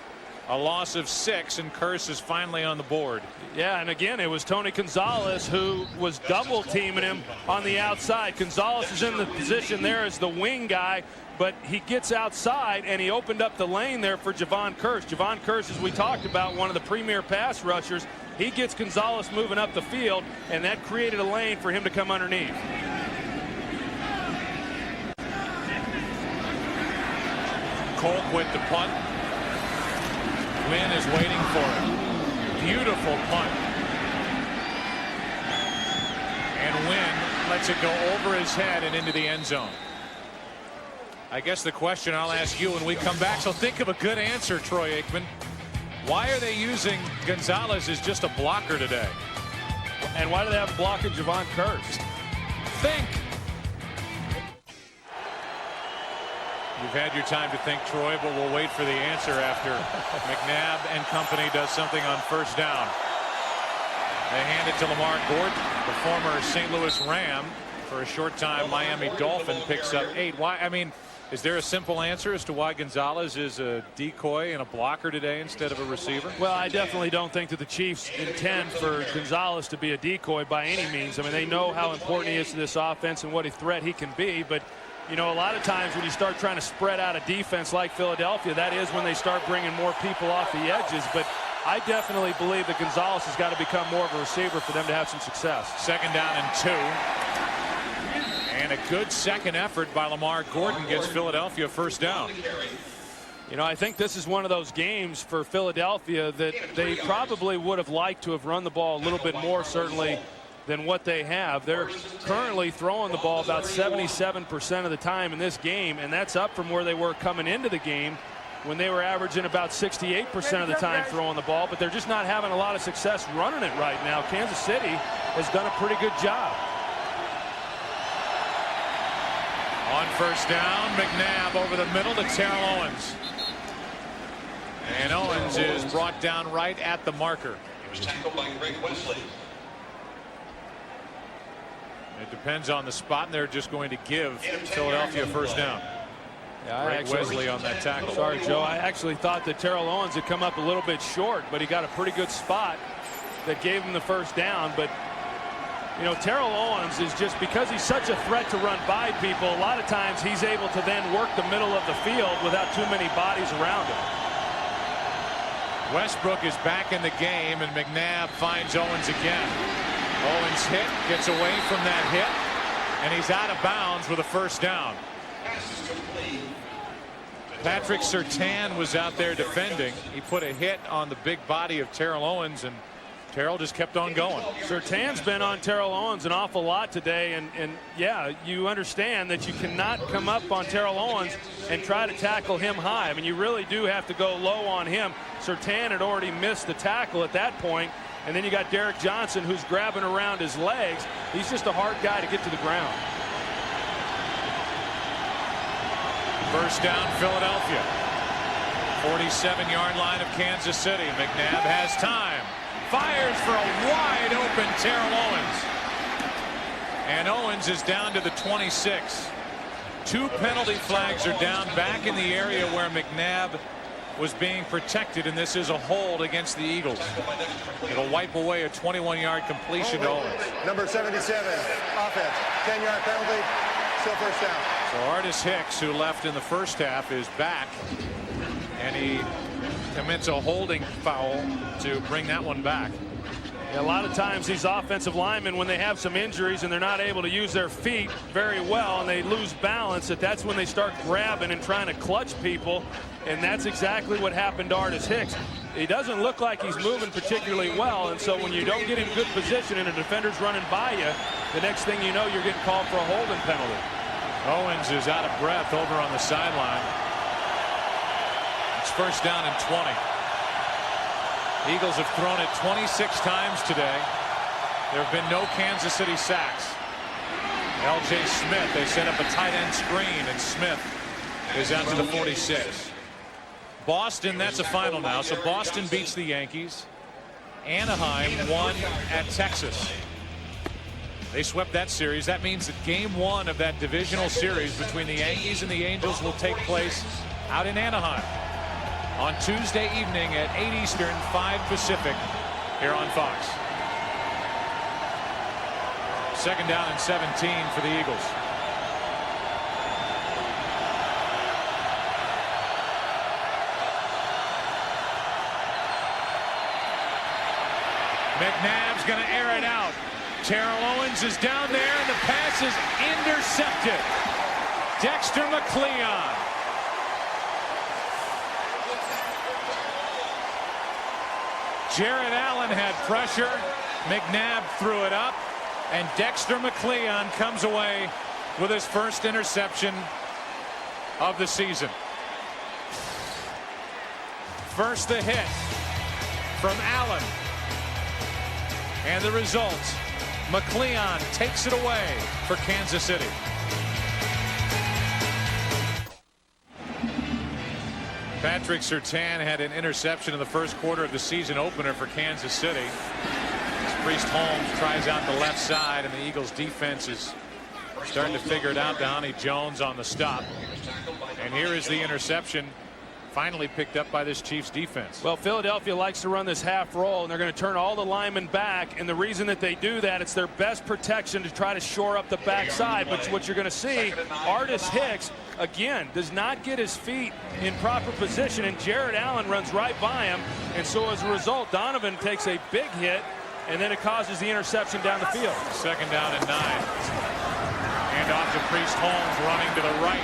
A loss of 6, and Curse is finally on the board. Yeah, and again, it was Tony Gonzalez who was double teaming him on the outside. Gonzalez is in the position there as the wing guy, but he gets outside and he opened up the lane there for Javon Curse. Javon Curse, as we talked about, one of the premier pass rushers. He gets Gonzalez moving up the field, and that created a lane for him to come underneath. Colquitt the punt. Wynn is waiting for it. Beautiful punt. And Wynn lets it go over his head and into the end zone. I guess the question I'll ask you when we come back, so think of a good answer, Troy Aikman. Why are they using Gonzalez as just a blocker today? And why do they have a blocker Javon Curse? Think. You've had your time to think, Troy, but we'll wait for the answer after McNabb and company does something on 1st down. They hand it to Lamar Gordon, the former St. Louis Ram. For a short time, Miami Dolphin picks up 8. Why? I mean, is there a simple answer as to why Gonzalez is a decoy and a blocker today instead of a receiver? Well, I definitely don't think that the Chiefs intend for Gonzalez to be a decoy by any means. I mean, they know how important he is to this offense and what a threat he can be. But, you know, a lot of times when you start trying to spread out a defense like Philadelphia, that is when they start bringing more people off the edges. But I definitely believe that Gonzalez has got to become more of a receiver for them to have some success. 2nd down and 2. And a good second effort by Lamar Gordon gets Philadelphia 1st down. You know, I think this is one of those games for Philadelphia that they probably would have liked to have run the ball a little bit more, certainly, than what they have. They're currently throwing the ball about 77% of the time in this game, and that's up from where they were coming into the game when they were averaging about 68% of the time throwing the ball, but they're just not having a lot of success running it right now. Kansas City has done a pretty good job. On 1st down, McNabb over the middle to Terrell Owens. And Owens is brought down right at the marker. He was tackled by Greg Wesley. It depends on the spot, and they're just going to give Philadelphia 1st down. Yeah, Greg Wesley on that tackle. Sorry, Joe. I actually thought that Terrell Owens had come up a little bit short, but he got a pretty good spot that gave him the 1st down. But you know, Terrell Owens is just, because he's such a threat to run by people, a lot of times he's able to then work the middle of the field without too many bodies around him. Westbrook is back in the game, and McNabb finds Owens again. Owens hit, gets away from that hit, and he's out of bounds with a 1st down. Patrick Surtain was out there defending. He put a hit on the big body of Terrell Owens, and Terrell just kept on going. Surtain's been on Terrell Owens an awful lot today, and yeah, you understand that you cannot come up on Terrell Owens and try to tackle him high. I mean, you really do have to go low on him. Surtain had already missed the tackle at that point, and then you got Derek Johnson, who's grabbing around his legs. He's just a hard guy to get to the ground. 1st down, Philadelphia. 47-yard line of Kansas City. McNabb has time. Fires for a wide open Terrell Owens. And Owens is down to the 26. 2 penalty flags are down back in the area where McNabb was being protected, and this is a hold against the Eagles. It'll wipe away a 21-yard completion to Owens. Number 77, offense. 10-yard penalty, still 1st down. So Artis Hicks, who left in the 1st half, is back, and he commits a holding foul to bring that one back. Yeah, a lot of times these offensive linemen, when they have some injuries and they're not able to use their feet very well and they lose balance, that's when they start grabbing and trying to clutch people, and that's exactly what happened to Artis Hicks. He doesn't look like he's moving particularly well, and so when you don't get in good position and a defender's running by you, the next thing you know, you're getting called for a holding penalty. Owens is out of breath over on the sideline. It's 1st down and 20. Eagles have thrown it 26 times today. There have been no Kansas City sacks. L.J. Smith, they set up a tight end screen, and Smith is out to the 46. Boston, that's a final now. So Boston beats the Yankees. Anaheim won at Texas. They swept that series. That means that game 1 of that divisional series between the Yankees and the Angels will take place out in Anaheim on Tuesday evening at 8 Eastern, 5 Pacific, here on Fox. 2nd down and 17 for the Eagles. McNabb's going to air it out. Terrell Owens is down there, and the pass is intercepted. Dexter McCleon. Jared Allen had pressure. McNabb threw it up, and Dexter McCleon comes away with his 1st interception of the season. First the hit from Allen, and the result, McCleon takes it away for Kansas City. Patrick Surtain had an interception in the 1st quarter of the season opener for Kansas City. Priest Holmes tries out the left side, and the Eagles defense is Starting to figure it out. Donnie Jones on the stop. And here is the interception. Finally picked up by this Chiefs defense. Well, Philadelphia likes to run this half roll, and they're going to turn all the linemen back. And the reason that they do that, it's their best protection to try to shore up the backside. But what you're going to see, Artis Hicks, again, does not get his feet in proper position, and Jared Allen runs right by him. And so as a result, Donovan takes a big hit, and then it causes the interception down the field. 2nd down and 9. And off to Priest Holmes running to the right.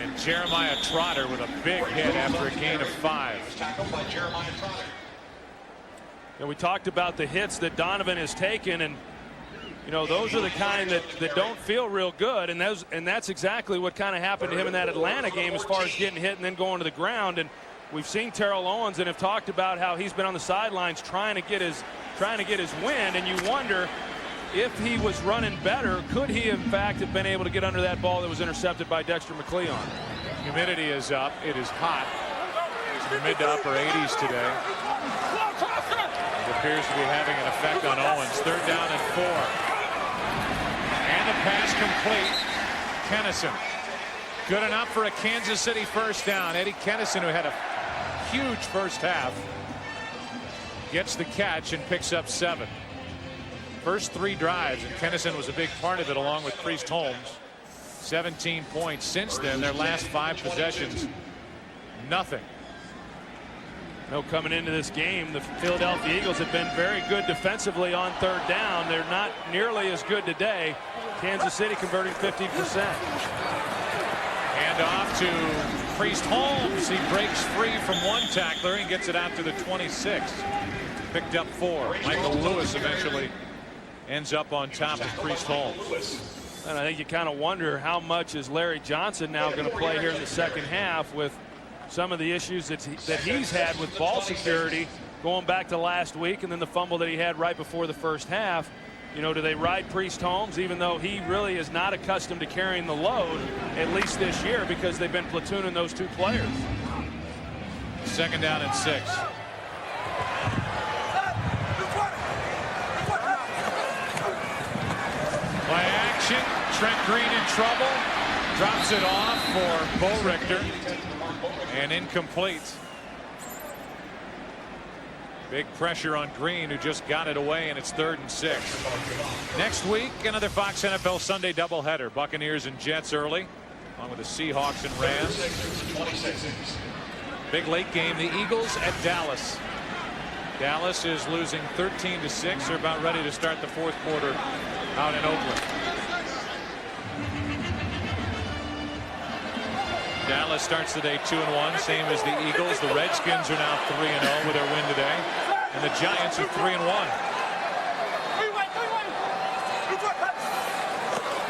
And Jeremiah Trotter with a big hit after a gain of 5. And we talked about the hits that Donovan has taken, and you know, those are the kind that don't feel real good, and that's exactly what kind of happened to him in that Atlanta game as far as getting hit and then going to the ground. And we've seen Terrell Owens and have talked about how he's been on the sidelines trying to get his wind, and you wonder if he was running better, could he in fact have been able to get under that ball that was intercepted by Dexter McCleon? Humidity is up. It is hot. It's in the mid to upper 80s today. It appears to be having an effect on Owens. 3rd down and 4. And the pass complete. Kennison. Good enough for a Kansas City 1st down. Eddie Kennison, who had a huge first half, gets the catch and picks up 7. First 3 drives, and Kennison was a big part of it along with Priest Holmes. 17 points since then. Their last 5 possessions, nothing. No, coming into this game, the Philadelphia Eagles have been very good defensively on 3rd down. They're not nearly as good today. Kansas City converting 15%. And off to Priest Holmes. He breaks free from one tackler and gets it out to the 26. Picked up 4. Michael Lewis eventually ends up on top of Priest Holmes. And I think you kind of wonder how much is Larry Johnson now going to play here in the 2nd half with some of the issues that he's had with ball security going back to last week, and then the fumble that he had right before the first half. You know, do they ride Priest Holmes, even though he really is not accustomed to carrying the load, at least this year, because they've been platooning those 2 players. 2nd down and 6. Play action. Trent Green in trouble. Drops it off for Bo Richter. And incomplete. Big pressure on Green, who just got it away, and it's 3rd and 6. Next week, another Fox NFL Sunday doubleheader. Buccaneers and Jets early, along with the Seahawks and Rams. Big late game, the Eagles at Dallas. Dallas is losing 13-6. They're about ready to start the 4th quarter out in Oakland. Dallas starts the day 2-1, same as the Eagles. The Redskins are now 3-0 with their win today, and the Giants are 3-1.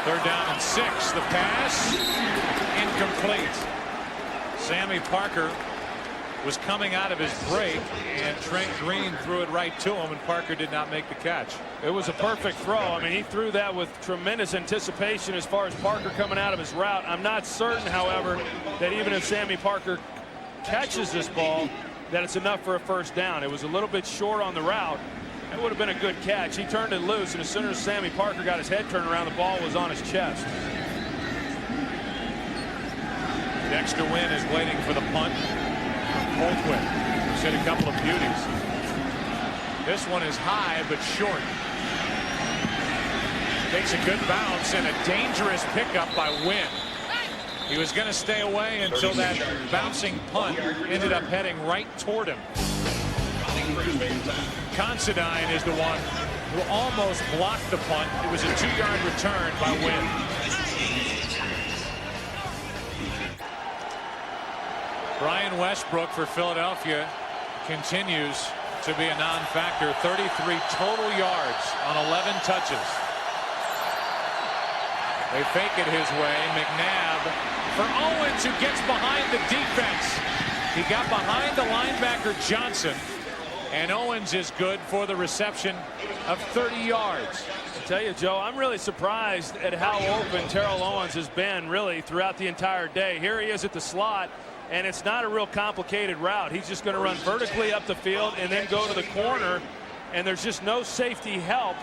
3rd down and 6. The pass incomplete. Sammy Parker was coming out of his break, and Trent Green threw it right to him, and Parker did not make the catch. It was a perfect throw. I mean, he threw that with tremendous anticipation as far as Parker coming out of his route. I'm not certain, however, that even if Sammy Parker catches this ball, that it's enough for a 1st down. It was a little bit short on the route. It would have been a good catch. He turned it loose, and as soon as Sammy Parker got his head turned around, the ball was on his chest. Dexter Wynn is waiting for the punt. Holtwit, who's hit a couple of beauties. This one is high but short. Takes a good bounce and a dangerous pickup by Wynn. He was going to stay away until that bouncing punt ended up heading right toward him. Considine is the one who almost blocked the punt. It was a 2-yard return by Wynn. Brian Westbrook for Philadelphia continues to be a non-factor. 33 total yards on 11 touches. They fake it his way. McNabb for Owens, who gets behind the defense. He got behind the linebacker Johnson, and Owens is good for the reception of 30 yards. I tell you, Joe, I'm really surprised at how open Terrell Owens has been really throughout the entire day. Here he is at the slot, and it's not a real complicated route. He's just going to run vertically up the field and then go to the corner, and there's just no safety help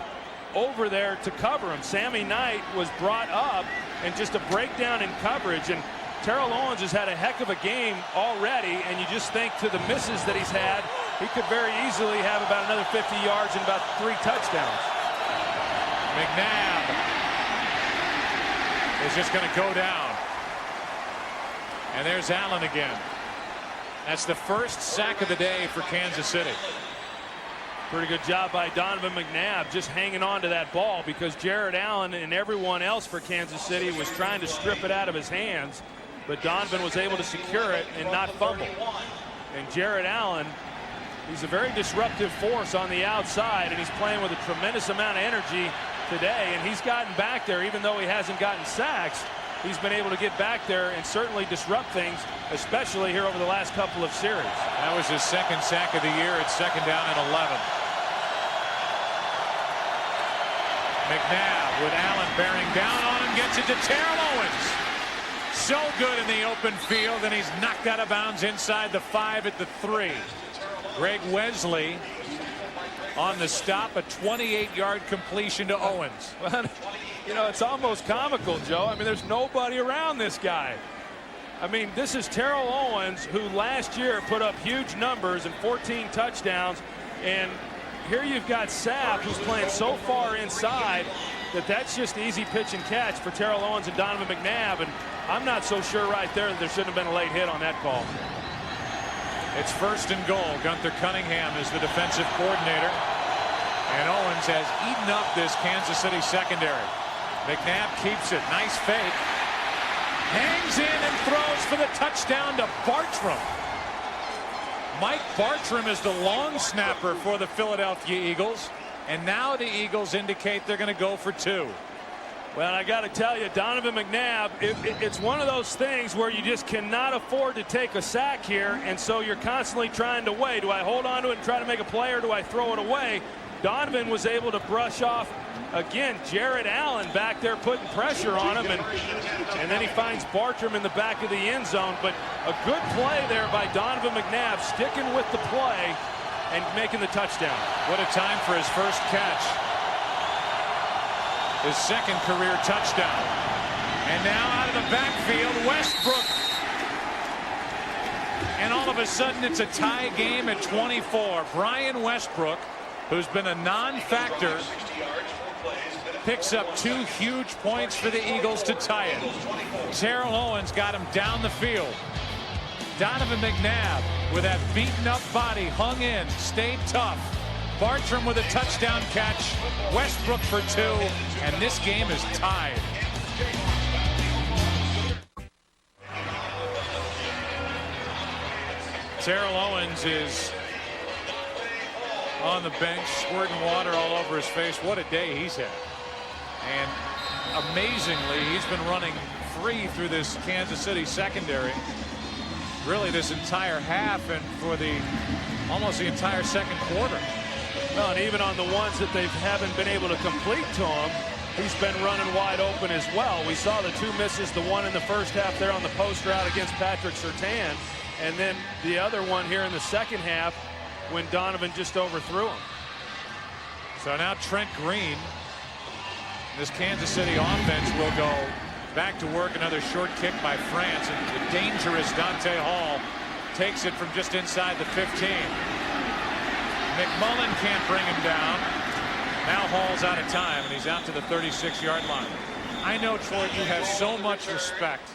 over there to cover him. Sammy Knight was brought up, and just a breakdown in coverage. And Terrell Owens has had a heck of a game already, and you just think to the misses that he's had, he could very easily have about another 50 yards and about 3 touchdowns. McNabb is just going to go down. And there's Allen again. That's the first sack of the day for Kansas City. Pretty good job by Donovan McNabb just hanging on to that ball, because Jared Allen and everyone else for Kansas City was trying to strip it out of his hands, but Donovan was able to secure it and not fumble. And Jared Allen, he's a very disruptive force on the outside, and he's playing with a tremendous amount of energy today, and he's gotten back there. Even though he hasn't gotten sacks, he's been able to get back there and certainly disrupt things, especially here over the last couple of series. That was his second sack of the year. It's 2nd down and 11. McNabb with Allen bearing down on him, gets it to Terrell Owens. So good in the open field, and he's knocked out of bounds inside the 5 at the 3. Greg Wesley on the stop, a 28-yard completion to Owens. Well, you know, it's almost comical, Joe. I mean, there's nobody around this guy. I mean, this is Terrell Owens, who last year put up huge numbers and 14 touchdowns, and here you've got Sapp, who's playing so far inside that that's just easy pitch and catch for Terrell Owens and Donovan McNabb, and I'm not so sure right there that there shouldn't have been a late hit on that call. It's 1st and goal. Gunther Cunningham is the defensive coordinator, and Owens has eaten up this Kansas City secondary. McNabb keeps it. Nice fake. Hangs in and throws for the touchdown to Bartram. Mike Bartram is the long snapper for the Philadelphia Eagles, and now the Eagles indicate they're going to go for 2. Well, I got to tell you, Donovan McNabb, it's one of those things where you just cannot afford to take a sack here, and so you're constantly trying to weigh. Do I hold on to it and try to make a play, or do I throw it away? Donovan was able to brush off, again, Jared Allen back there putting pressure on him, and then he finds Bartram in the back of the end zone. But a good play there by Donovan McNabb, sticking with the play and making the touchdown. What a time for his first catch. His 2nd career touchdown. And now out of the backfield, Westbrook. And all of a sudden it's a tie game at 24. Brian Westbrook, who's been a non-factor, picks up 2 huge points for the Eagles to tie it. Terrell Owens got him down the field. Donovan McNabb with that beaten up body hung in, stayed tough. Bartram with a touchdown catch. Westbrook for 2, and this game is tied. Terrell Owens is on the bench, squirting water all over his face. What a day he's had. And amazingly, he's been running free through this Kansas City secondary really this entire half, and for almost the entire 2nd quarter. Well, and even on the ones that they haven't been able to complete to him, he's been running wide open as well. We saw the 2 misses, the one in the first half there on the post route against Patrick Surtain, and then the other one here in the second half when Donovan just overthrew him. So now Trent Green, this Kansas City offense, will go back to work. Another short kick by France, and the dangerous Dante Hall takes it from just inside the 15. McMullen can't bring him down. Now Hall's out of time, and he's out to the 36-yard line. I know, Troy, you have so much respect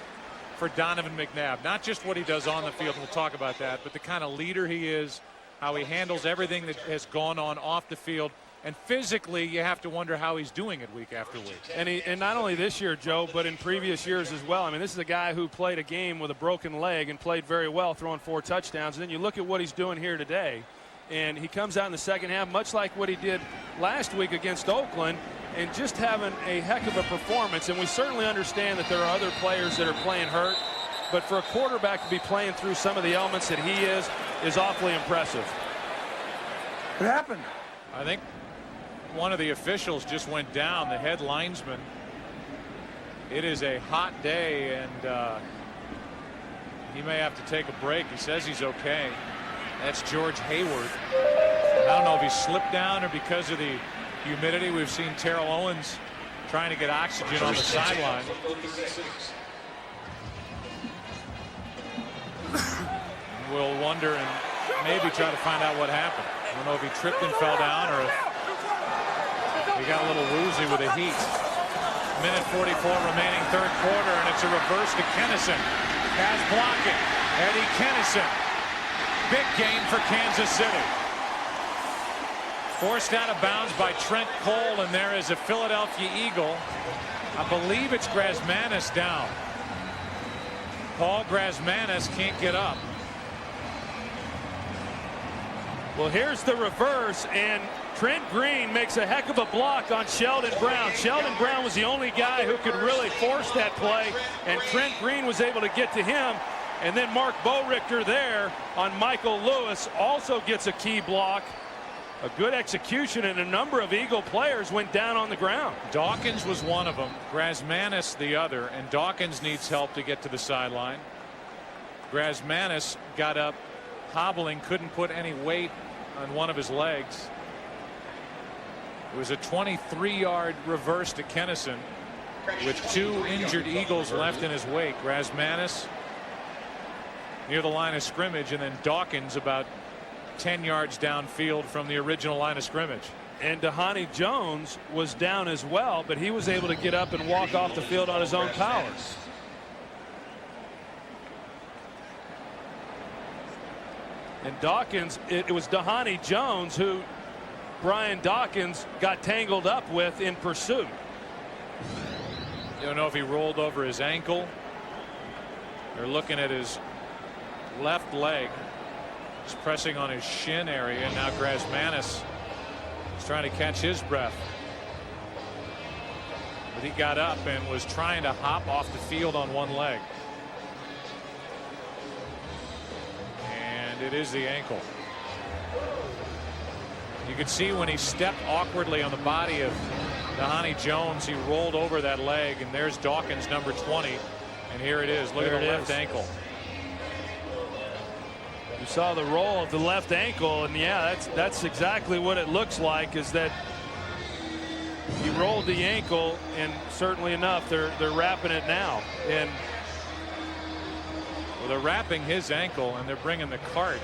for Donovan McNabb, not just what he does on the field, and we'll talk about that, but the kind of leader he is, how he handles everything that has gone on off the field. And physically, you have to wonder how he's doing it week after week. And not only this year, Joe, but in previous years as well. I mean, this is a guy who played a game with a broken leg and played very well, throwing 4 touchdowns. And then you look at what he's doing here today, and he comes out in the second half, much like what he did last week against Oakland, and just having a heck of a performance. And we certainly understand that there are other players that are playing hurt, but for a quarterback to be playing through some of the elements that he is awfully impressive. What happened? I think one of the officials just went down, the head linesman. It is a hot day, and he may have to take a break. He says he's okay. That's George Hayward. I don't know if he slipped down or because of the humidity. We've seen Terrell Owens trying to get oxygen on the sideline. We'll wonder and maybe try to find out what happened. I don't know if he tripped and fell down or if he got a little woozy with the heat. Minute 44 remaining, third quarter, and it's a reverse to Kennison. Pass blocking. Eddie Kennison. Big gain for Kansas City. Forced out of bounds by Trent Cole, and there is a Philadelphia Eagle. I believe it's Grasmanis down. Paul Grasmanis can't get up. Well, here's the reverse, and Trent Green makes a heck of a block on Sheldon Brown. Sheldon Brown was the only guy who could really force that play, and Trent Green was able to get to him. And then Mark Boerichter there on Michael Lewis also gets a key block. A good execution, and a number of Eagle players went down on the ground. Dawkins was one of them, Grasmanis the other, and Dawkins needs help to get to the sideline. Grasmanis got up hobbling, couldn't put any weight on one of his legs. It was a 23-yard reverse to Kennison with 2 injured Eagles left in his wake. Grasmanis near the line of scrimmage, and then Dawkins about 10 yards downfield from the original line of scrimmage. And Dhani Jones was down as well, but he was able to get up and walk off the field on his own powers. And Dawkins, it was Dhani Jones who Brian Dawkins got tangled up with in pursuit. You don't know if he rolled over his ankle. They're looking at his left leg. He's pressing on his shin area, and now Grasmanis is trying to catch his breath. But he got up and was trying to hop off the field on one leg. And it is the ankle. You could see when he stepped awkwardly on the body of Dhani Jones, he rolled over that leg, and there's Dawkins, number 20. And here it is. Look at the left ankle. You saw the roll of the left ankle, and yeah, that's exactly what it looks like, is that he rolled the ankle, and certainly enough, they're wrapping it now. And well, they're wrapping his ankle, and they're bringing the cart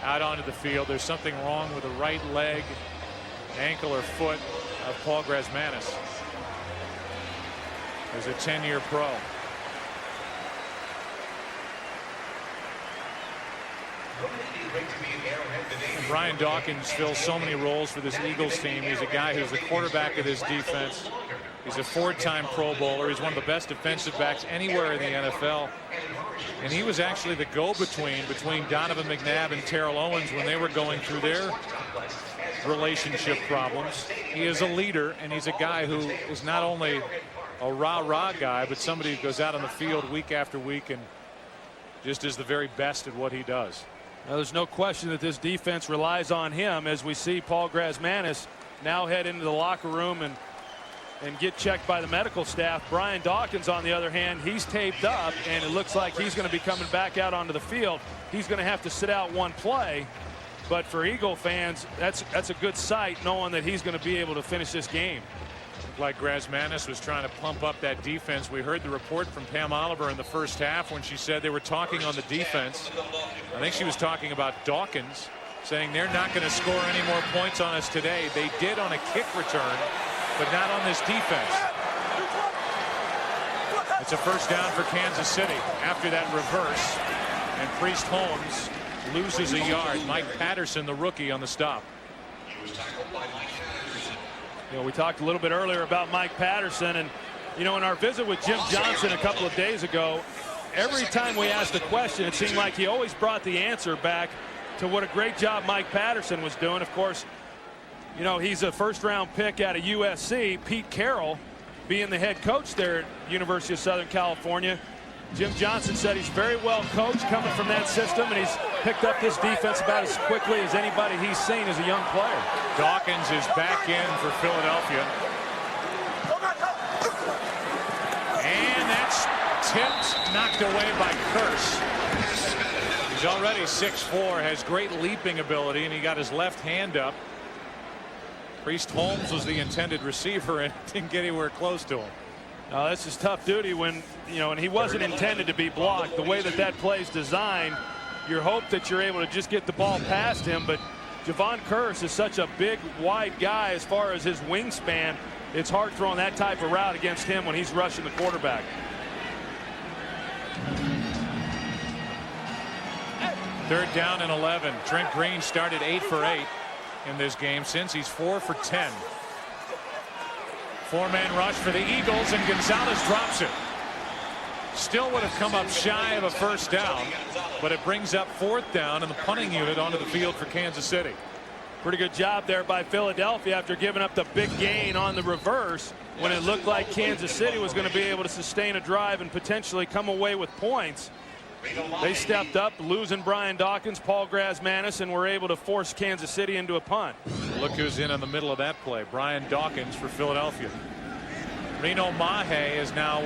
out onto the field. There's something wrong with the right leg, ankle, or foot of Paul Grasmanis. He's a 10-year pro. And Brian Dawkins fills so many roles for this Eagles team. He's a guy who's the quarterback of this defense. He's a 4-time Pro Bowler. He's one of the best defensive backs anywhere in the NFL. And he was actually the go-between between Donovan McNabb and Terrell Owens when they were going through their relationship problems. He is a leader, and he's a guy who is not only a rah-rah guy, but somebody who goes out on the field week after week and just is the very best at what he does. Now, there's no question that this defense relies on him, as we see Paul Grasmanis now head into the locker room and get checked by the medical staff. Brian Dawkins, on the other hand, he's taped up, and it looks like he's going to be coming back out onto the field. He's going to have to sit out one play, but for Eagle fans, that's a good sight, knowing that he's going to be able to finish this game. Like Grasmanis was trying to pump up that defense. We heard the report from Pam Oliver in the first half when she said they were talking on the defense. I think she was talking about Dawkins, saying they're not going to score any more points on us today. They did on a kick return, but not on this defense. It's a first down for Kansas City after that reverse, and Priest Holmes loses a yard. Mike Patterson, the rookie, on the stop. You know, we talked a little bit earlier about Mike Patterson, and you know, in our visit with Jim Johnson a couple of days ago, every time we asked the question, it seemed like he always brought the answer back to what a great job Mike Patterson was doing. Of course, you know, he's a first-round pick out of USC. Pete Carroll being the head coach there at University of Southern California. Jim Johnson said he's very well coached coming from that system, and he's picked up this defense about as quickly as anybody he's seen as a young player. Dawkins is back in for Philadelphia. And that's tipped, knocked away by Curse. He's already 6'4", has great leaping ability, and he got his left hand up. Priest Holmes was the intended receiver and didn't get anywhere close to him. Now, this is tough duty when, and he wasn't intended to be blocked. The way that play's designed, you hope that you're able to just get the ball past him. But Javon Curse is such a big, wide guy as far as his wingspan. It's hard throwing that type of route against him when he's rushing the quarterback. Third down and 11. Trent Green started 8 for 8 in this game. Since he's 4 for 10. Four-man rush for the Eagles, and Gonzalez drops it. Still would have come up shy of a first down, but it brings up 4th down and the punting unit onto the field for Kansas City. Pretty good job there by Philadelphia after giving up the big gain on the reverse when it looked like Kansas City was going to be able to sustain a drive and potentially come away with points. They stepped up, losing Brian Dawkins, Paul Grazmanis, and were able to force Kansas City into a punt. Look who's in the middle of that play. Brian Dawkins for Philadelphia. Reno Mahe is now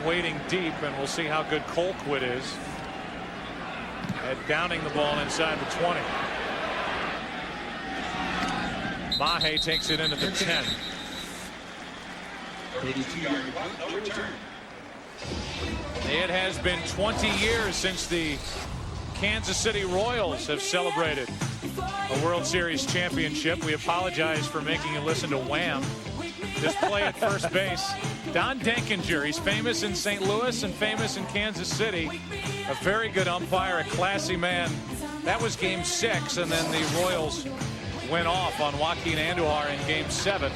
waiting deep, and we'll see how good Colquitt is at downing the ball inside the 20. Mahe takes it into the 10. It has been 20 years since the Kansas City Royals have celebrated a World Series championship. We apologize for making you listen to Wham. This play at first base. Don Denkinger, he's famous in St. Louis and famous in Kansas City. A very good umpire, a classy man. That was game 6, and then the Royals went off on Joaquin Andujar in game 7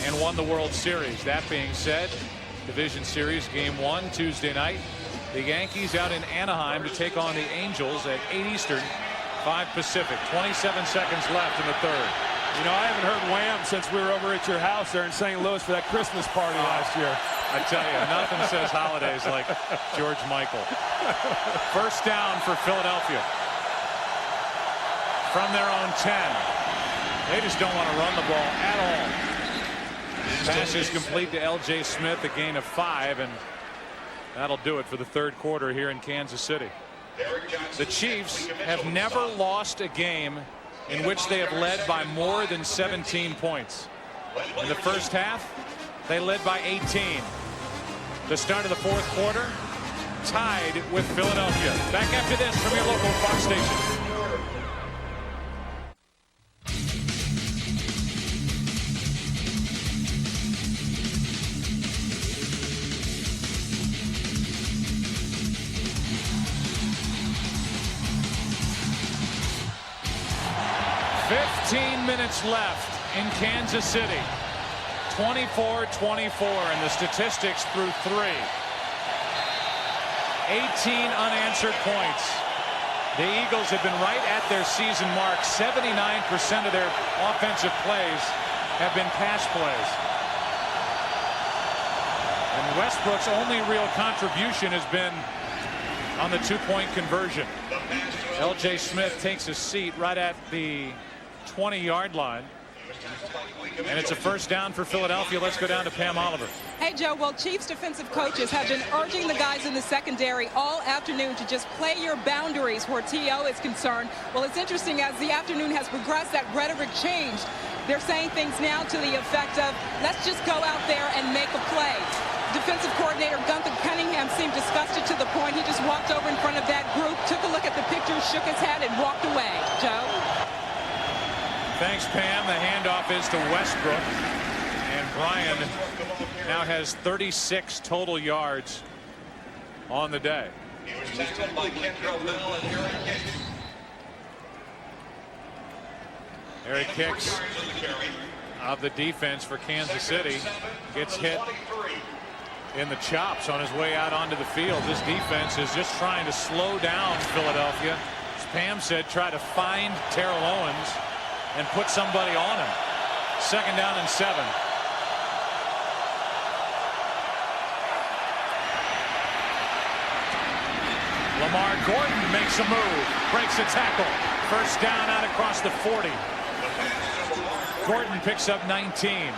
and won the World Series. That being said, Division Series game 1 Tuesday night. The Yankees out in Anaheim to take on the Angels at 8 Eastern, 5 Pacific. 27 seconds left in the third. I haven't heard Wham since we were over at your house there in St. Louis for that Christmas party last year. I tell you, nothing says holidays like George Michael. First down for Philadelphia. From their own 10. They just don't want to run the ball at all. Pass is complete to L.J. Smith, a gain of 5, and that'll do it for the third quarter here in Kansas City. The Chiefs have never lost a game in which they have led by more than 17 points. In the first half, they led by 18. The start of the fourth quarter, tied with Philadelphia. Back after this from your local Fox station. Minutes left in Kansas City. 24-24, and the statistics through 3. 18 unanswered points. The Eagles have been right at their season mark. 79% of their offensive plays have been pass plays. And Westbrook's only real contribution has been on the 2-point conversion. L.J. Smith takes a seat right at the 20-yard line. And it's a first down for Philadelphia. Let's go down to Pam Oliver. Hey, Joe, well, Chiefs defensive coaches have been urging the guys in the secondary all afternoon to just play your boundaries where T.O. is concerned. Well, it's interesting, as the afternoon has progressed, that rhetoric changed. They're saying things now to the effect of, let's just go out there and make a play. Defensive coordinator Gunther Cunningham seemed disgusted to the point he just walked over in front of that group, took a look at the pictures, shook his head, and walked away. Joe? Thanks, Pam. The handoff is to Westbrook. And Brian now has 36 total yards on the day. Eric Hicks of the defense for Kansas City gets hit in the chops on his way out onto the field. This defense is just trying to slow down Philadelphia. As Pam said, try to find Terrell Owens and put somebody on him. Second down and 7. Lamar Gordon makes a move, breaks a tackle. First down out across the 40. Gordon picks up 19.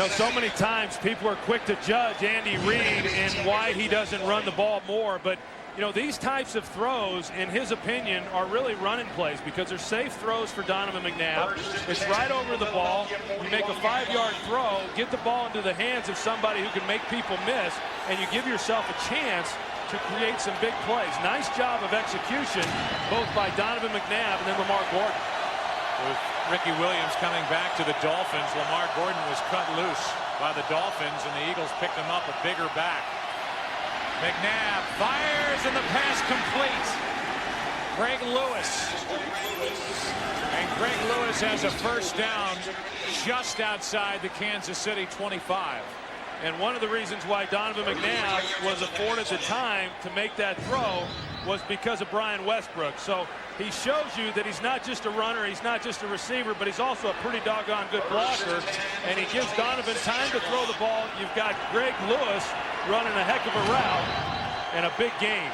So many times people are quick to judge Andy Reid and why he doesn't run the ball more, but You know, these types of throws, in his opinion, are really running plays because they're safe throws for Donovan McNabb. It's right over the ball. You make a 5-yard throw, get the ball into the hands of somebody who can make people miss, and you give yourself a chance to create some big plays. Nice job of execution, both by Donovan McNabb and then Lamar Gordon. With Ricky Williams coming back to the Dolphins, Lamar Gordon was cut loose by the Dolphins, and the Eagles picked him up a bigger back. McNabb fires, and the pass complete. Greg Lewis. And Greg Lewis has a first down just outside the Kansas City 25. And one of the reasons why Donovan McNabb was afforded the time to make that throw was because of Brian Westbrook. So he shows you that he's not just a runner, he's not just a receiver, but he's also a pretty doggone good blocker. And he gives Donovan time to throw the ball. You've got Greg Lewis running a heck of a route and a big game.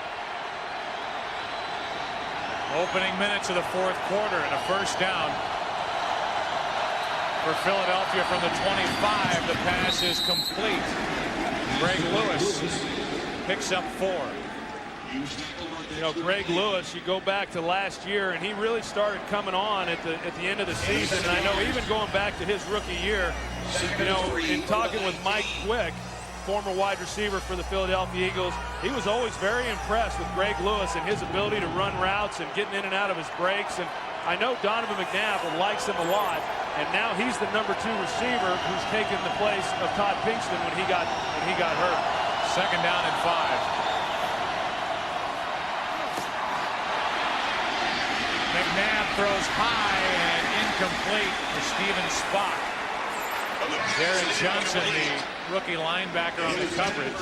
Opening minutes of the fourth quarter and a first down for Philadelphia from the 25. The pass is complete. Greg Lewis picks up 4. You know, Greg Lewis, you go back to last year, and he really started coming on at the end of the season. And I know even going back to his rookie year, you know, in talking with Mike Quick, former wide receiver for the Philadelphia Eagles, he was always very impressed with Greg Lewis and his ability to run routes and getting in and out of his breaks. And I know Donovan McNabb likes him a lot, and now he's the number 2 receiver who's taken the place of Todd Pinkston when he got hurt. Second down and 5. McNabb throws high and incomplete to Steven Spock. Derek Johnson, the rookie linebacker, on the coverage.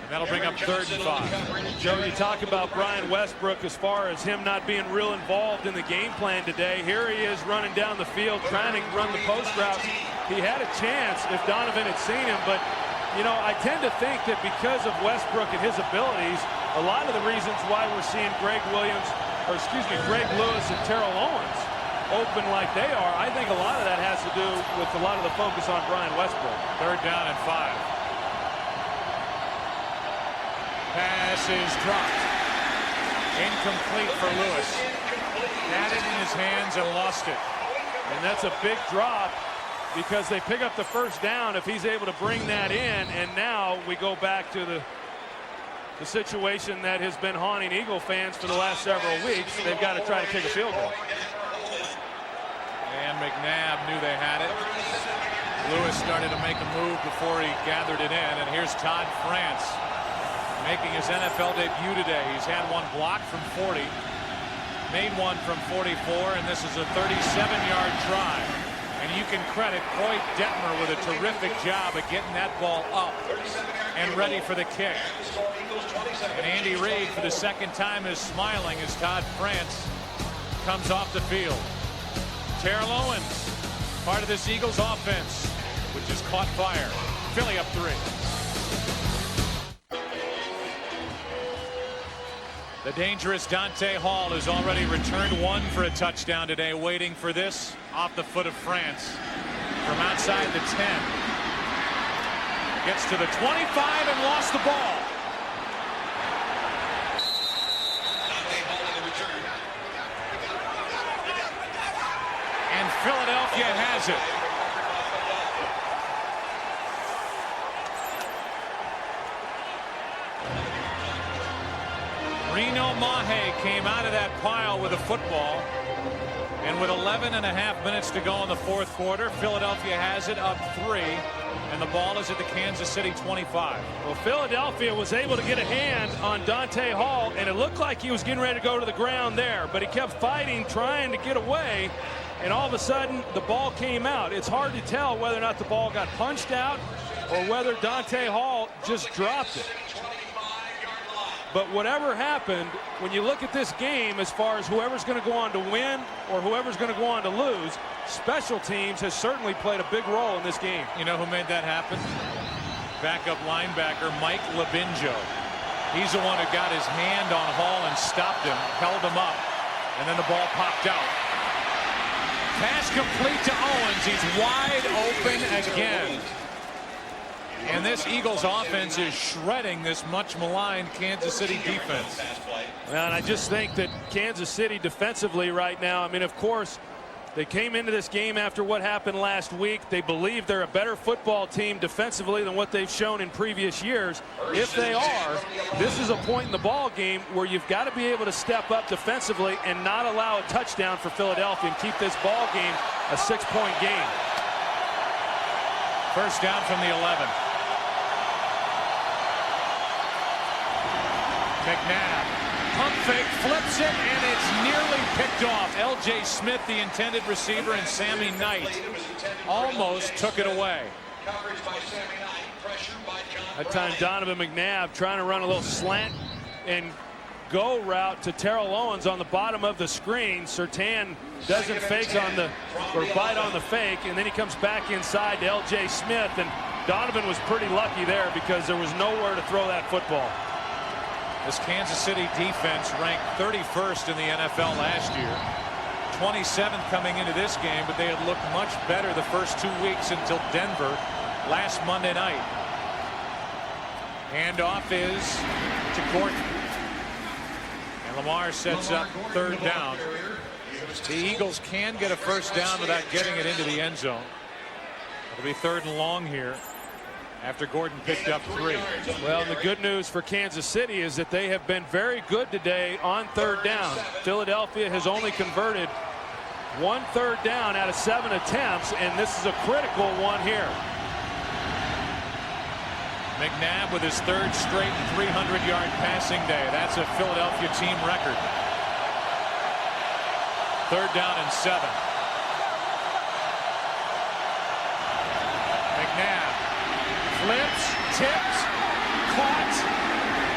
And that'll bring up 3rd and 5. Joe, you talk about Brian Westbrook as far as him not being real involved in the game plan today. Here he is running down the field trying to run the post route. He had a chance if Donovan had seen him, but you know, I tend to think that because of Westbrook and his abilities, a lot of the reasons why we're seeing Greg Lewis and Terrell Owens open like they are, I think a lot of that has to do with a lot of the focus on Brian Westbrook. 3rd down and 5. Pass is dropped. Incomplete for Lewis. Had it in his hands and lost it. And that's a big drop because they pick up the first down if he's able to bring that in. And now we go back to the situation that has been haunting Eagle fans for the last several weeks. They've got to try to kick a field goal. And McNabb knew they had it. Lewis started to make a move before he gathered it in. And here's Todd France making his NFL debut today. He's had one block from 40, made one from 44, and this is a 37-yard drive. And you can credit Coy Detmer with a terrific job of getting that ball up and ready for the kick. And Andy Reid, for the second time, is smiling as Todd France comes off the field. Terrell Owens, part of this Eagles offense, which has caught fire. Philly up 3. The dangerous Dante Hall has already returned one for a touchdown today, waiting for this off the foot of France from outside the 10. Gets to the 25 and lost the ball. And Philadelphia has it. Reno Mahe came out of that pile with a football. And with 11.5 minutes to go in the fourth quarter, Philadelphia has it up 3. And the ball is at the Kansas City 25. Well, Philadelphia was able to get a hand on Dante Hall, and it looked like he was getting ready to go to the ground there. But he kept fighting, trying to get away. And all of a sudden, the ball came out. It's hard to tell whether or not the ball got punched out or whether Dante Hall just dropped it. But whatever happened, when you look at this game, as far as whoever's going to go on to win or whoever's going to go on to lose, special teams has certainly played a big role in this game. You know who made that happen? Backup linebacker Mike Labinjo. He's the one who got his hand on Hall and stopped him, held him up, and then the ball popped out. Pass complete to Owens. He's wide open again. And this Eagles offense is shredding this much maligned Kansas City defense. Well, and I just think that Kansas City defensively right now, I mean, of course, they came into this game after what happened last week. They believe they're a better football team defensively than what they've shown in previous years. If they are, this is a point in the ball game where you've got to be able to step up defensively and not allow a touchdown for Philadelphia and keep this ball game a 6-point game. First down from the 11. McNabb, pump fake, flips it, and it's nearly picked off. L.J. Smith, the intended receiver, and Sammy Knight almost took it away. That time Donovan McNabb trying to run a little slant and go route to Terrell Owens on the bottom of the screen. Surtain doesn't fake on the, or bite on the fake, and then he comes back inside to L.J. Smith, and Donovan was pretty lucky there because there was nowhere to throw that football. This Kansas City defense ranked 31st in the NFL last year, 27th coming into this game, but they had looked much better the first 2 weeks until Denver last Monday night. Handoff is to Gordon. And Lamar sets up third down. The Eagles can get a first down without getting it into the end zone. It'll be third and long here after Gordon picked up 3. Well, the good news for Kansas City is that they have been very good today on third down. Philadelphia has only converted 1 third down out of 7 attempts, and this is a critical one here. McNabb with his third straight 300-yard passing day. That's a Philadelphia team record. Third down and 7. McNabb flips, tipped, caught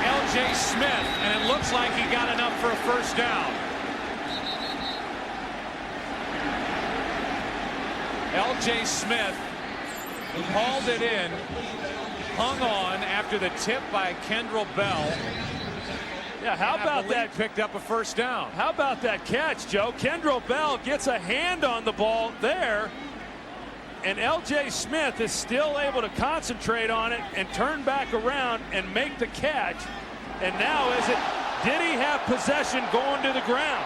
L.J. Smith, and it looks like he got enough for a first down. L.J. Smith hauled it in, hung on after the tip by Kendrell Bell. Yeah, how about that? Picked up a first down. How about that catch, Joe? Kendrell Bell gets a hand on the ball there, and L.J. Smith is still able to concentrate on it and turn back around and make the catch. And now did he have possession going to the ground?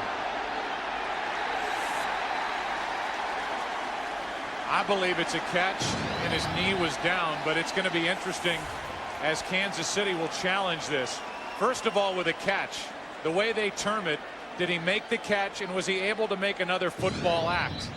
I believe it's a catch, and his knee was down, but it's going to be interesting as Kansas City will challenge this. First of all, with a catch, the way they term it, did he make the catch, and was he able to make another football act?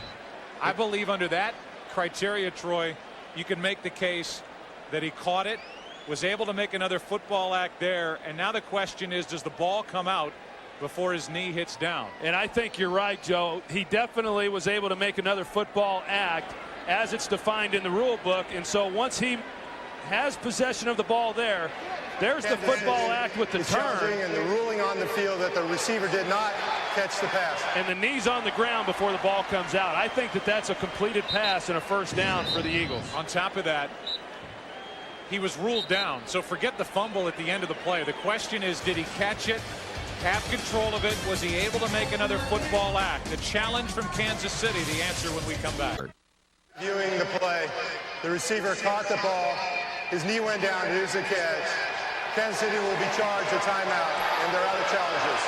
I believe under that criteria, Troy, you can make the case that he caught it, was able to make another football act there, and now the question is, does the ball come out before his knee hits down? And I think you're right, Joe. He definitely was able to make another football act as it's defined in the rule book, and so once he has possession of the ball there's the football act with the turn. And the ruling on the field that the receiver did not catch the pass. And the knee's on the ground before the ball comes out. I think that's a completed pass and a first down for the Eagles. On top of that, he was ruled down, so forget the fumble at the end of the play. The question is, did he catch it, have control of it? Was he able to make another football act? The challenge from Kansas City, the answer when we come back. Viewing the play, the receiver caught the ball, his knee went down, here's the catch. Kansas City will be charged a timeout, and they're out of challenges.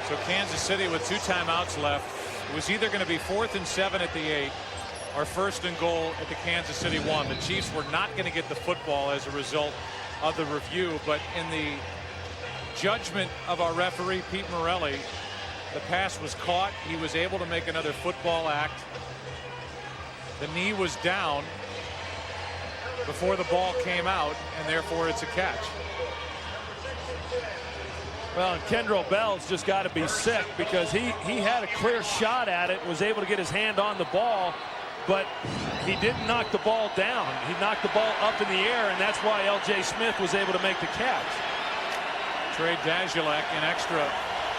So Kansas City with 2 timeouts left. It was either going to be 4th and 7 at the 8 or 1st and goal at the Kansas City 1. The Chiefs were not going to get the football as a result of the review, but in the judgment of our referee, Pete Morelli, the pass was caught. He was able to make another football act. The knee was down before the ball came out, and therefore it's a catch. Well, and Kendrell Bell's just got to be sick because he had a clear shot at it, was able to get his hand on the ball, but he didn't knock the ball down. He knocked the ball up in the air, and that's why L.J. Smith was able to make the catch. Trey Dajulek, an extra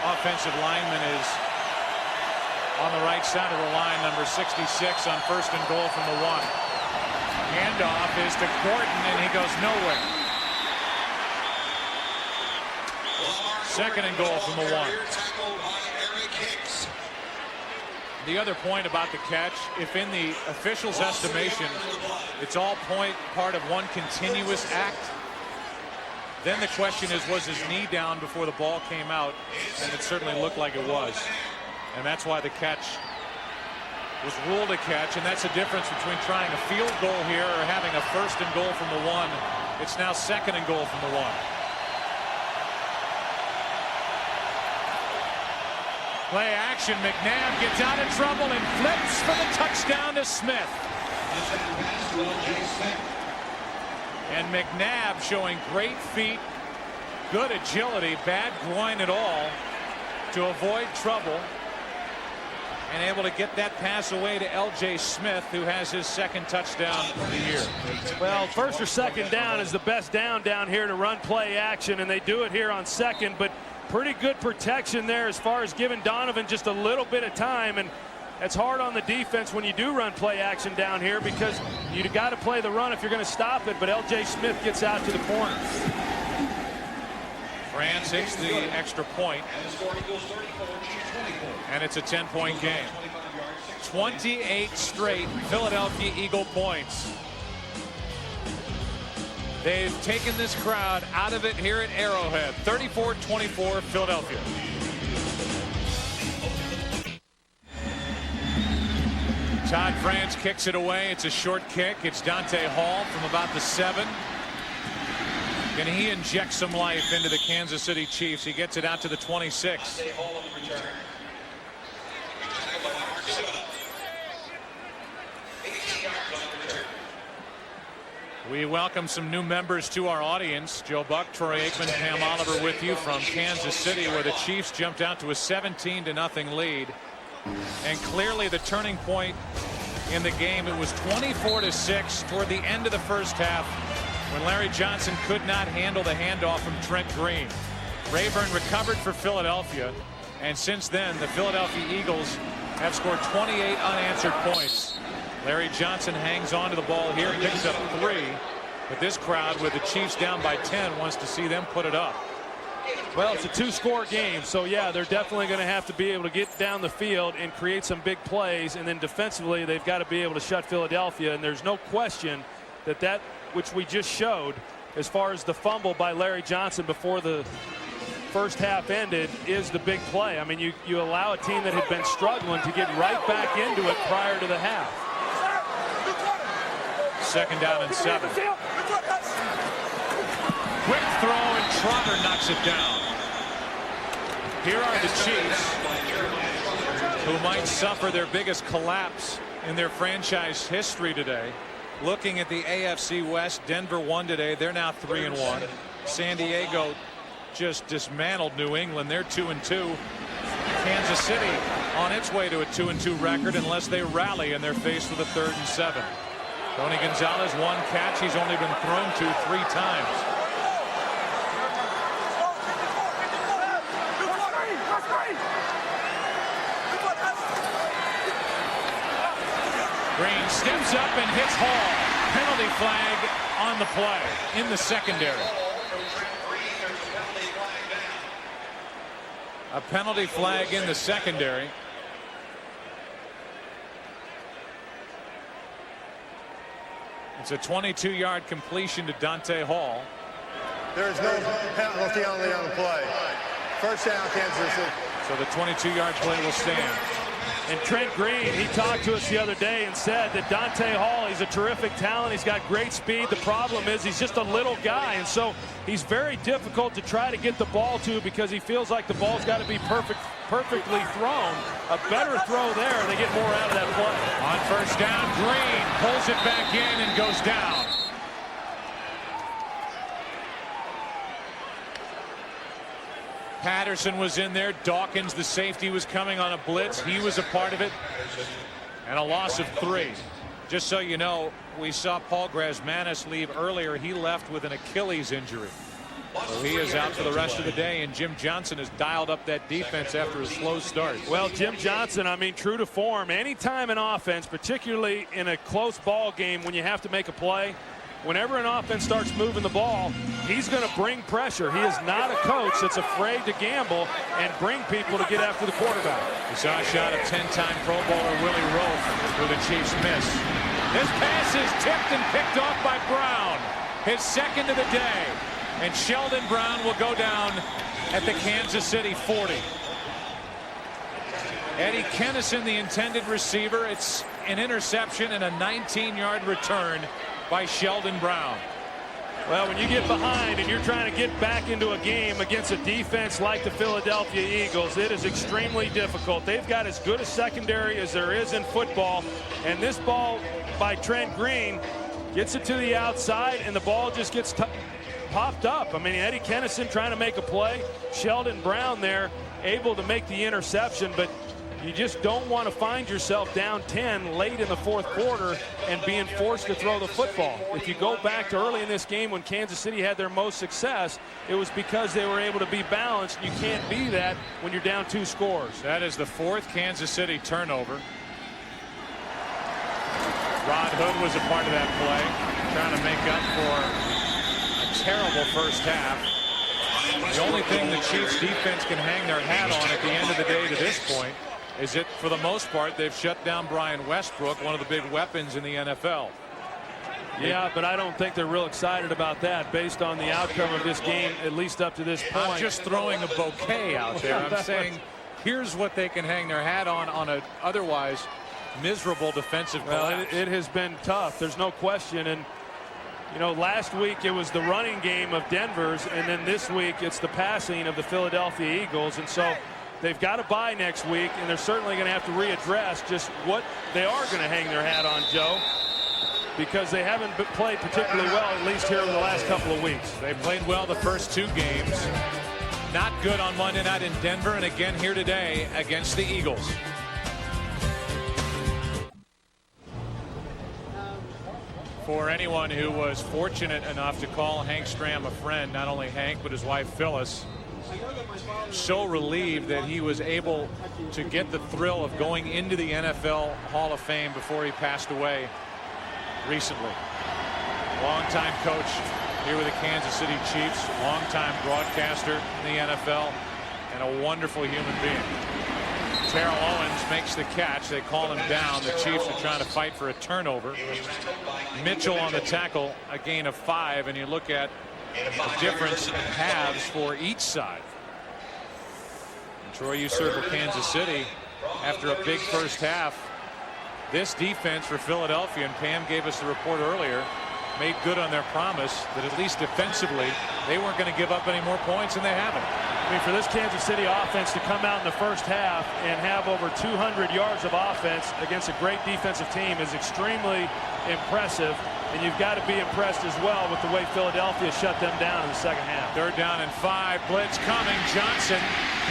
offensive lineman, is on the right side of the line, number 66 on 1st and goal from the 1. Handoff is to Gordon, and he goes nowhere. 2nd and goal from the 1. The other point about the catch, if in the official's estimation it's all part of one continuous act, then the question is, was his knee down before the ball came out? And it certainly looked like it was. And that's why the catch was ruled a catch, and that's the difference between trying a field goal here or having a 1st and goal from the 1. It's now 2nd and goal from the 1. Play action. McNabb gets out of trouble and flips for the touchdown to Smith. And McNabb showing great feet, good agility, bad groin at all to avoid trouble, and able to get that pass away to L.J. Smith, who has his 2nd touchdown of the year. Well, 1st or 2nd down is the best down here to run play action, and they do it here on 2nd, but pretty good protection there as far as giving Donovan just a little bit of time, and it's hard on the defense when you do run play action down here because you got to play the run if you're going to stop it, but L.J. Smith gets out to the corner. France hits the extra point, and it's a 10-point game. 28 straight Philadelphia Eagle points. They've taken this crowd out of it here at Arrowhead. 34-24 Philadelphia. Todd France kicks it away. It's a short kick. It's Dante Hall from about the 7. Can he inject some life into the Kansas City Chiefs? He gets it out to the 26. We welcome some new members to our audience. Joe Buck, Troy Aikman, Pam Oliver with you from Kansas City, where the Chiefs jumped out to a 17-0 lead. And clearly the turning point in the game. It was 24-6 toward the end of the first half when Larry Johnson could not handle the handoff from Trent Green. Rayburn recovered for Philadelphia, and since then the Philadelphia Eagles have scored 28 unanswered points. Larry Johnson hangs on to the ball here, picks up 3, but this crowd, with the Chiefs down by 10, wants to see them put it up. Well, it's a 2-score game, so yeah, they're definitely going to have to be able to get down the field and create some big plays, and then defensively they've got to be able to shut Philadelphia, and there's no question that which we just showed as far as the fumble by Larry Johnson before the first half ended is the big play. I mean, you allow a team that had been struggling to get right back into it prior to the half. 2nd down and 7. Quick throw, and Trotter knocks it down. Here are the Chiefs, who might suffer their biggest collapse in their franchise history today. Looking at the AFC West, Denver won today. They're now 3-1. San Diego just dismantled New England. They're 2-2. Kansas City on its way to a 2-2 record unless they rally, and they're faced with a 3rd and 7. Tony Gonzalez, 1 catch. He's only been thrown to 3 times. Green steps up and hits Hall. Penalty flag on the play in the secondary. A penalty flag in the secondary. It's a 22-yard completion to Dante Hall. There is no penalty on the play. 1st down, Kansas City. So the 22-yard play will stand. And Trent Green, he talked to us the other day and said that Dante Hall, he's a terrific talent. He's got great speed. The problem is he's just a little guy, and so he's very difficult to try to get the ball to because he feels like the ball's got to be perfectly thrown. A better throw there, and they get more out of that play. On 1st down, Green pulls it back in and goes down. Patterson was in there. Dawkins, the safety, was coming on a blitz. He was a part of it. And a loss of 3. Just so you know, we saw Paul Grasmanis leave earlier. He left with an Achilles injury. So he is out for the rest of the day, and Jim Johnson has dialed up that defense after a slow start. Well, Jim Johnson, I mean, true to form, anytime in offense, particularly in a close ball game when you have to make a play, whenever an offense starts moving the ball, he's going to bring pressure. He is not a coach that's afraid to gamble and bring people to get after the quarterback. We saw a shot of 10-time Pro Bowler Willie Roaf for the Chiefs miss. This pass is tipped and picked off by Brown. His second of the day. And Sheldon Brown will go down at the Kansas City 40. Eddie Kennison, the intended receiver. It's an interception and a 19-yard return by Sheldon Brown. Well, when you get behind and you're trying to get back into a game against a defense like the Philadelphia Eagles, it is extremely difficult. They've got as good a secondary as there is in football, and this ball by Trent Green gets it to the outside, and the ball just gets popped up. I mean, Eddie Kennison trying to make a play. Sheldon Brown there able to make the interception, but you just don't want to find yourself down 10 late in the fourth quarter and being forced to throw the football. If you go back to early in this game when Kansas City had their most success, it was because they were able to be balanced. You can't be that when you're down 2 scores. That is the 4th Kansas City turnover. Rod Hood was a part of that play, trying to make up for a terrible first half. The only thing the Chiefs defense can hang their hat on at the end of the day to this point is that for the most part they've shut down Brian Westbrook, one of the big weapons in the NFL. Yeah, but I don't think they're real excited about that based on the outcome of this game, at least up to this point. I'm just throwing a bouquet out there. I'm saying here's what they can hang their hat on a otherwise miserable defensive collapse. Well, it has been tough. There's no question. And you know, last week it was the running game of Denver's, and then this week it's the passing of the Philadelphia Eagles. And so they've got to bye next week, and they're certainly going to have to readdress just what they are going to hang their hat on, Joe, because they haven't played particularly well, at least here in the last couple of weeks. They played well the first 2 games. Not good on Monday night in Denver, and again here today against the Eagles. For anyone who was fortunate enough to call Hank Stram a friend, not only Hank but his wife Phyllis, so relieved that he was able to get the thrill of going into the NFL Hall of Fame before he passed away recently. Longtime coach here with the Kansas City Chiefs, longtime broadcaster in the NFL, and a wonderful human being. Terrell Owens makes the catch. They call him down. The Chiefs are trying to fight for a turnover. Mitchell on the tackle, a gain of 5, and you look at the difference in halves for each side. And Troy, you circle Kansas City after a big first half. This defense for Philadelphia, and Pam gave us the report earlier, made good on their promise that at least defensively they weren't going to give up any more points, and they haven't. I mean, for this Kansas City offense to come out in the first half and have over 200 yards of offense against a great defensive team is extremely impressive, and you've got to be impressed as well with the way Philadelphia shut them down in the second half. 3rd down and 5. Blitz coming. Johnson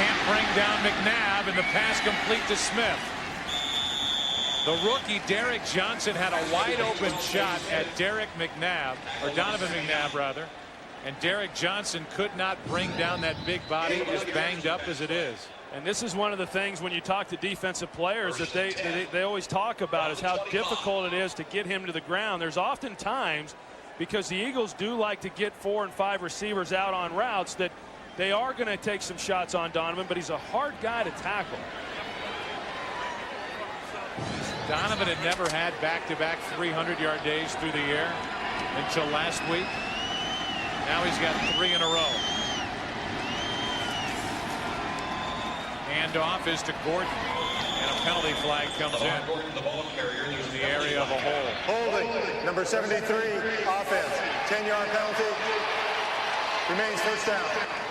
can't bring down McNabb, and the pass complete to Smith. The rookie Derek Johnson had a wide open shot at Derek McNabb, or Donovan McNabb rather, and Derek Johnson could not bring down that big body, as banged up as it is. And this is one of the things when you talk to defensive players that they always talk about, is how difficult it is to get him to the ground. There's often times, because the Eagles do like to get 4 and 5 receivers out on routes, that they are going to take some shots on Donovan, but he's a hard guy to tackle. Donovan had never had back-to-back 300-yard days through the air until last week. Now he's got 3 in a row. Handoff is to Gordon, and a penalty flag comes in the area of a hole. Holding, number 73, offense, 10-yard penalty, remains first down.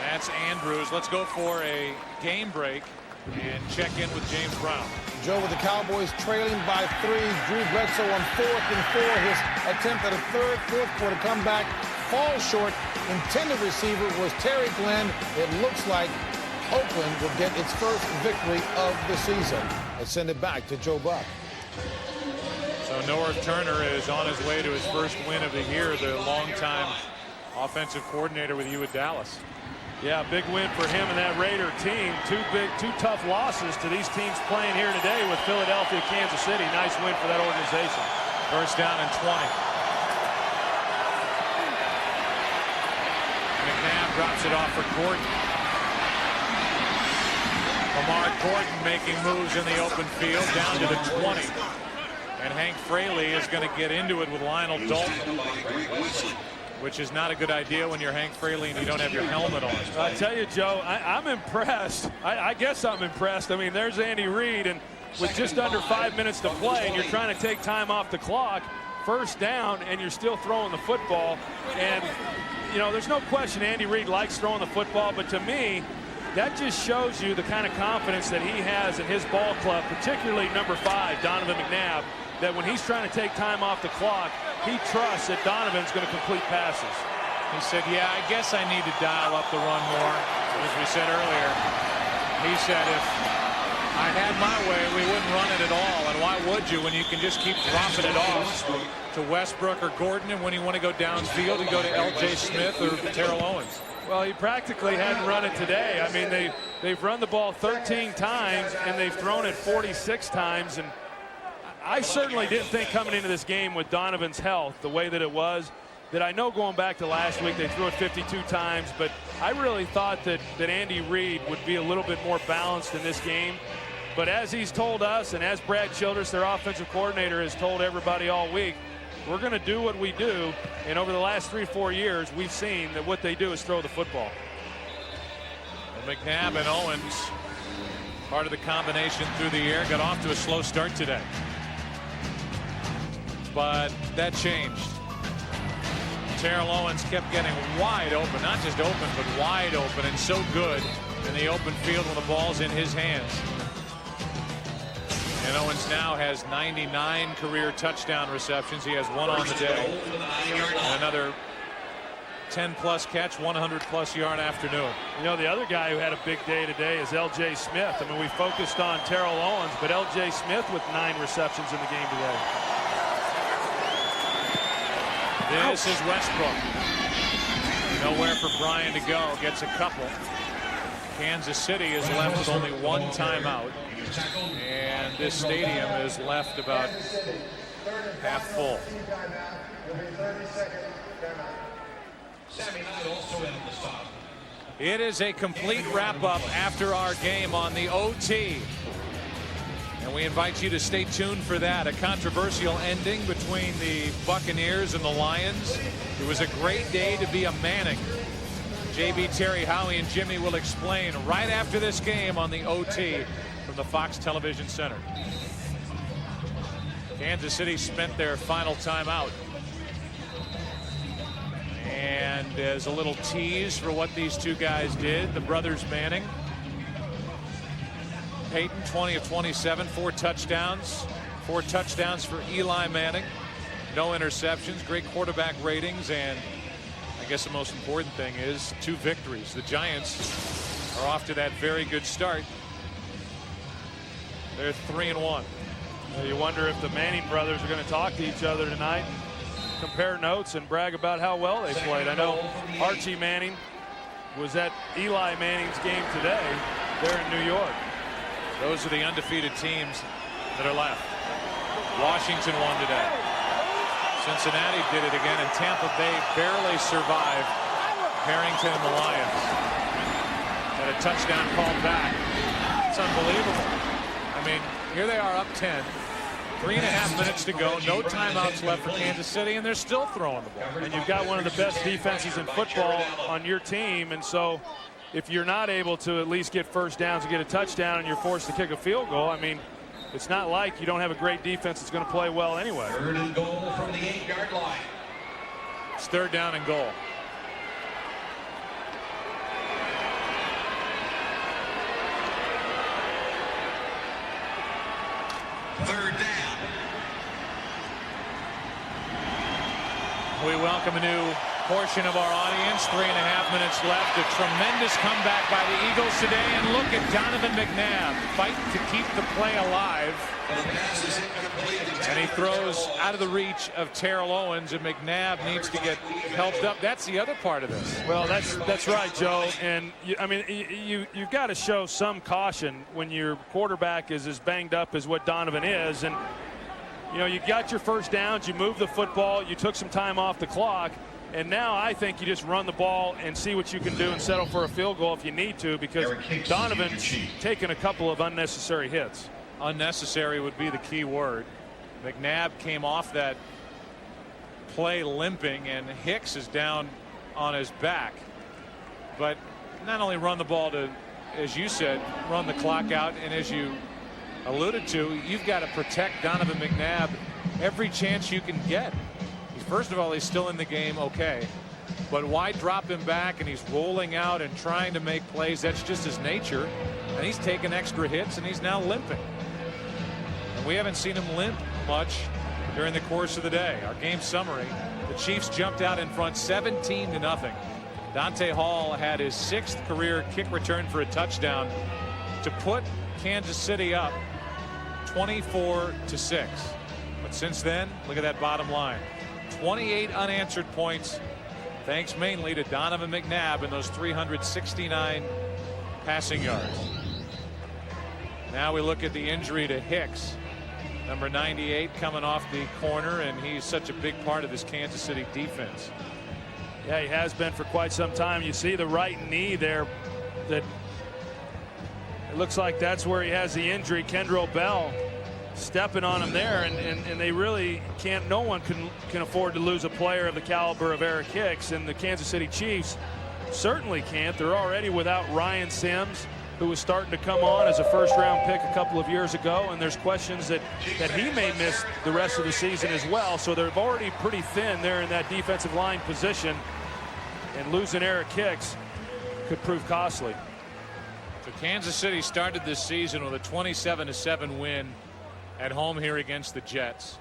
That's Andrews. Let's go for a game break and check in with James Brown. Joe, with the Cowboys trailing by 3, Drew Bledsoe on 4th and 4. His attempt at a fourth quarter comeback falls short. Intended receiver was Terry Glenn. It looks like Oakland will get its first victory of the season. Let's send it back to Joe Buck. So North Turner is on his way to his first win of the year, the longtime offensive coordinator with you at Dallas. Yeah, big win for him and that Raider team. Two tough losses to these teams playing here today with Philadelphia, Kansas City. Nice win for that organization. First down and 20. McNabb drops it off for Gordon. Lamar Gordon making moves in the open field down to the 20. And Hank Fraley is going to get into it with Lionel Dalton, which is not a good idea when you're Hank Fraley and you don't have your helmet on. I tell you, Joe, I'm impressed. I guess I'm impressed. I mean, there's Andy Reid, and with just under 5 minutes to play, and you're trying to take time off the clock, first down, and you're still throwing the football. And, you know, there's no question Andy Reid likes throwing the football, but to me, that just shows you the kind of confidence that he has in his ball club, particularly number 5, Donovan McNabb, that when he's trying to take time off the clock, he trusts that Donovan's going to complete passes. He said, yeah, I guess I need to dial up the run more. As we said earlier, he said if I had my way, we wouldn't run it at all. And why would you when you can just keep dropping it off to Westbrook or Gordon, and when you want to go downfield, you go to L.J. Smith or Terrell Owens. Well, he practically hadn't run it today. I mean, they've run the ball 13 times, and they've thrown it 46 times. And I certainly didn't think coming into this game with Donovan's health the way that it was, that I know going back to last week they threw it 52 times, but I really thought that Andy Reid would be a little bit more balanced in this game. But as he's told us, and as Brad Childress, their offensive coordinator, has told everybody all week, we're going to do what we do. And over the last 3-4 years, we've seen that what they do is throw the football. Well, McNabb and Owens, part of the combination through the air, got off to a slow start today. But that changed. Terrell Owens kept getting wide open, not just open, but wide open, and so good in the open field when the ball's in his hands. And Owens now has 99 career touchdown receptions. He has one on the day. And another 10-plus catch, 100-plus yard afternoon. You know, the other guy who had a big day today is L.J. Smith. I mean, we focused on Terrell Owens, but L.J. Smith with 9 receptions in the game today. This is Westbrook. Nowhere for Brian to go. Gets a couple. Kansas City is left with only one timeout. And this stadium is left about half full. It is a complete wrap-up after our game on the OT. And we invite you to stay tuned for that. A controversial ending between the Buccaneers and the Lions. It was a great day to be a Manning. JB, Terry, Howie, and Jimmy will explain right after this game on the OT from the Fox Television Center. Kansas City spent their final timeout. And as a little tease for what these two guys did, the brothers Manning, Peyton, 20 of 27, 4 touchdowns. 4 touchdowns for Eli Manning. No interceptions, great quarterback ratings, and I guess the most important thing is 2 victories. The Giants are off to that very good start. They're 3-1. You wonder if the Manning brothers are going to talk to each other tonight, compare notes, and brag about how well they played. I know Archie Manning was at Eli Manning's game today. They're in New York. Those are the undefeated teams that are left. Washington won today. Cincinnati did it again, and Tampa Bay barely survived Harrington and the Lions. Had a touchdown called back. It's unbelievable. I mean, here they are up 10. 3.5 minutes to go. No timeouts left for Kansas City, and they're still throwing the ball. And you've got one of the best defenses in football on your team, and so if you're not able to at least get first downs and get a touchdown and you're forced to kick a field goal, I mean, it's not like you don't have a great defense that's going to play well anyway. 3rd and goal from the 8-yard line. It's 3rd down and goal. Third down. We welcome a new portion of our audience. 3.5 minutes left. A tremendous comeback by the Eagles today. And look at Donovan McNabb fighting to keep the play alive. And he throws out of the reach of Terrell Owens, and McNabb needs to get helped up. That's the other part of this. Well, that's right, Joe. And I mean, you've got to show some caution when your quarterback is as banged up as what Donovan is. And you know, you got your first downs, you moved the football, you took some time off the clock. And now I think you just run the ball and see what you can do and settle for a field goal if you need to, because Donovan's taken a couple of unnecessary hits. Unnecessary would be the key word. McNabb came off that play limping, and Hicks is down on his back. But not only run the ball to, as you said, run the clock out, and as you alluded to, you've got to protect Donovan McNabb every chance you can get. First of all, he's still in the game, okay, but why drop him back? And he's rolling out and trying to make plays. That's just his nature, and he's taken extra hits, and he's now limping. And we haven't seen him limp much during the course of the day. Our game summary: the Chiefs jumped out in front 17-0. Dante Hall had his 6th career kick return for a touchdown to put Kansas City up 24-6. But since then, look at that bottom line. 28 unanswered points, thanks mainly to Donovan McNabb and those 369 passing yards. Now we look at the injury to Hicks, number 98, coming off the corner, and he's such a big part of this Kansas City defense. Yeah, he has been for quite some time. You see the right knee there, that it looks like that's where he has the injury. Kendrell Bell stepping on him there, and they really can't, no one can afford to lose a player of the caliber of Eric Hicks, and the Kansas City Chiefs certainly can't. They're already without Ryan Sims, who was starting to come on as a first-round pick a couple of years ago, and there's questions that he may miss the rest of the season as well. So they're already pretty thin there in that defensive line position, and losing Eric Hicks could prove costly. So Kansas City started this season with a 27-7 win at home here against the Jets.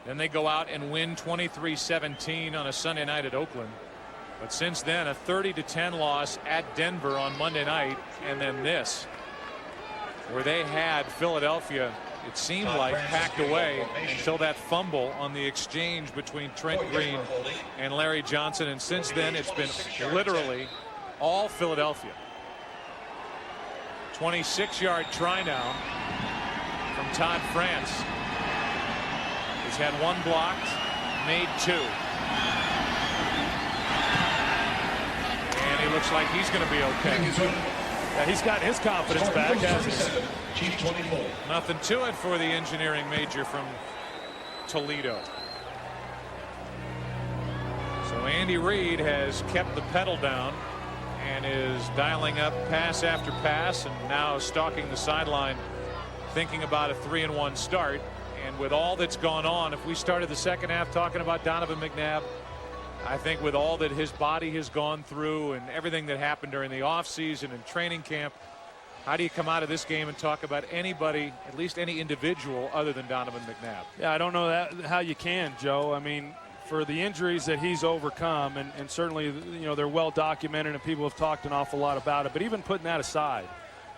Then they go out and win 23-17 on a Sunday night at Oakland. But since then, a 30-10 loss at Denver on Monday night, and then this, where they had Philadelphia, it seemed like, packed away until that fumble on the exchange between Trent Green and Larry Johnson. And since then, it's been literally all Philadelphia. 26-yard try now from Todd France. He's had 1 blocked, made 2. And he looks like he's going to be okay. Yeah, he's got his confidence back, hasn't he? Nothing to it for the engineering major from Toledo. So Andy Reid has kept the pedal down and is dialing up pass after pass, and now stalking the sideline, thinking about a 3-1 start. And with all that's gone on, if we started the second half talking about Donovan McNabb, I think with all that his body has gone through and everything that happened during the offseason and training camp, how do you come out of this game and talk about anybody, at least any individual, other than Donovan McNabb? Yeah, I don't know how you can, Joe. I mean, for the injuries that he's overcome, and certainly, you know, they're well documented and people have talked an awful lot about it, but even putting that aside,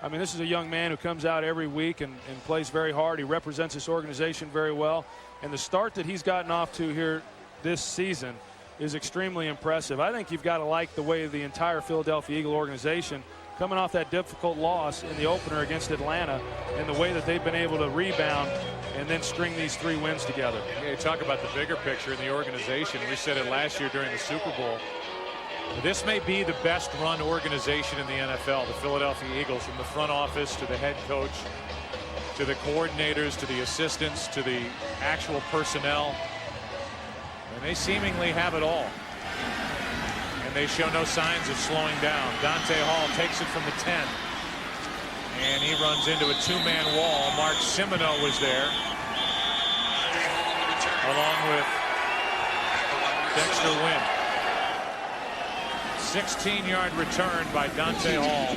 I mean, this is a young man who comes out every week and plays very hard. He represents this organization very well, and the start that he's gotten off to here this season is extremely impressive. I think you've got to like the way the entire Philadelphia Eagle organization, coming off that difficult loss in the opener against Atlanta, and the way that they've been able to rebound and then string these 3 wins together. Yeah, you talk about the bigger picture in the organization. We said it last year during the Super Bowl. This may be the best run organization in the NFL, the Philadelphia Eagles, from the front office to the head coach, to the coordinators, to the assistants, to the actual personnel. And they seemingly have it all. And they show no signs of slowing down. Dante Hall takes it from the 10. And he runs into a 2-man wall. Mark Simoneau was there, along with Dexter Wynn. 16-yard return by Dante Hall.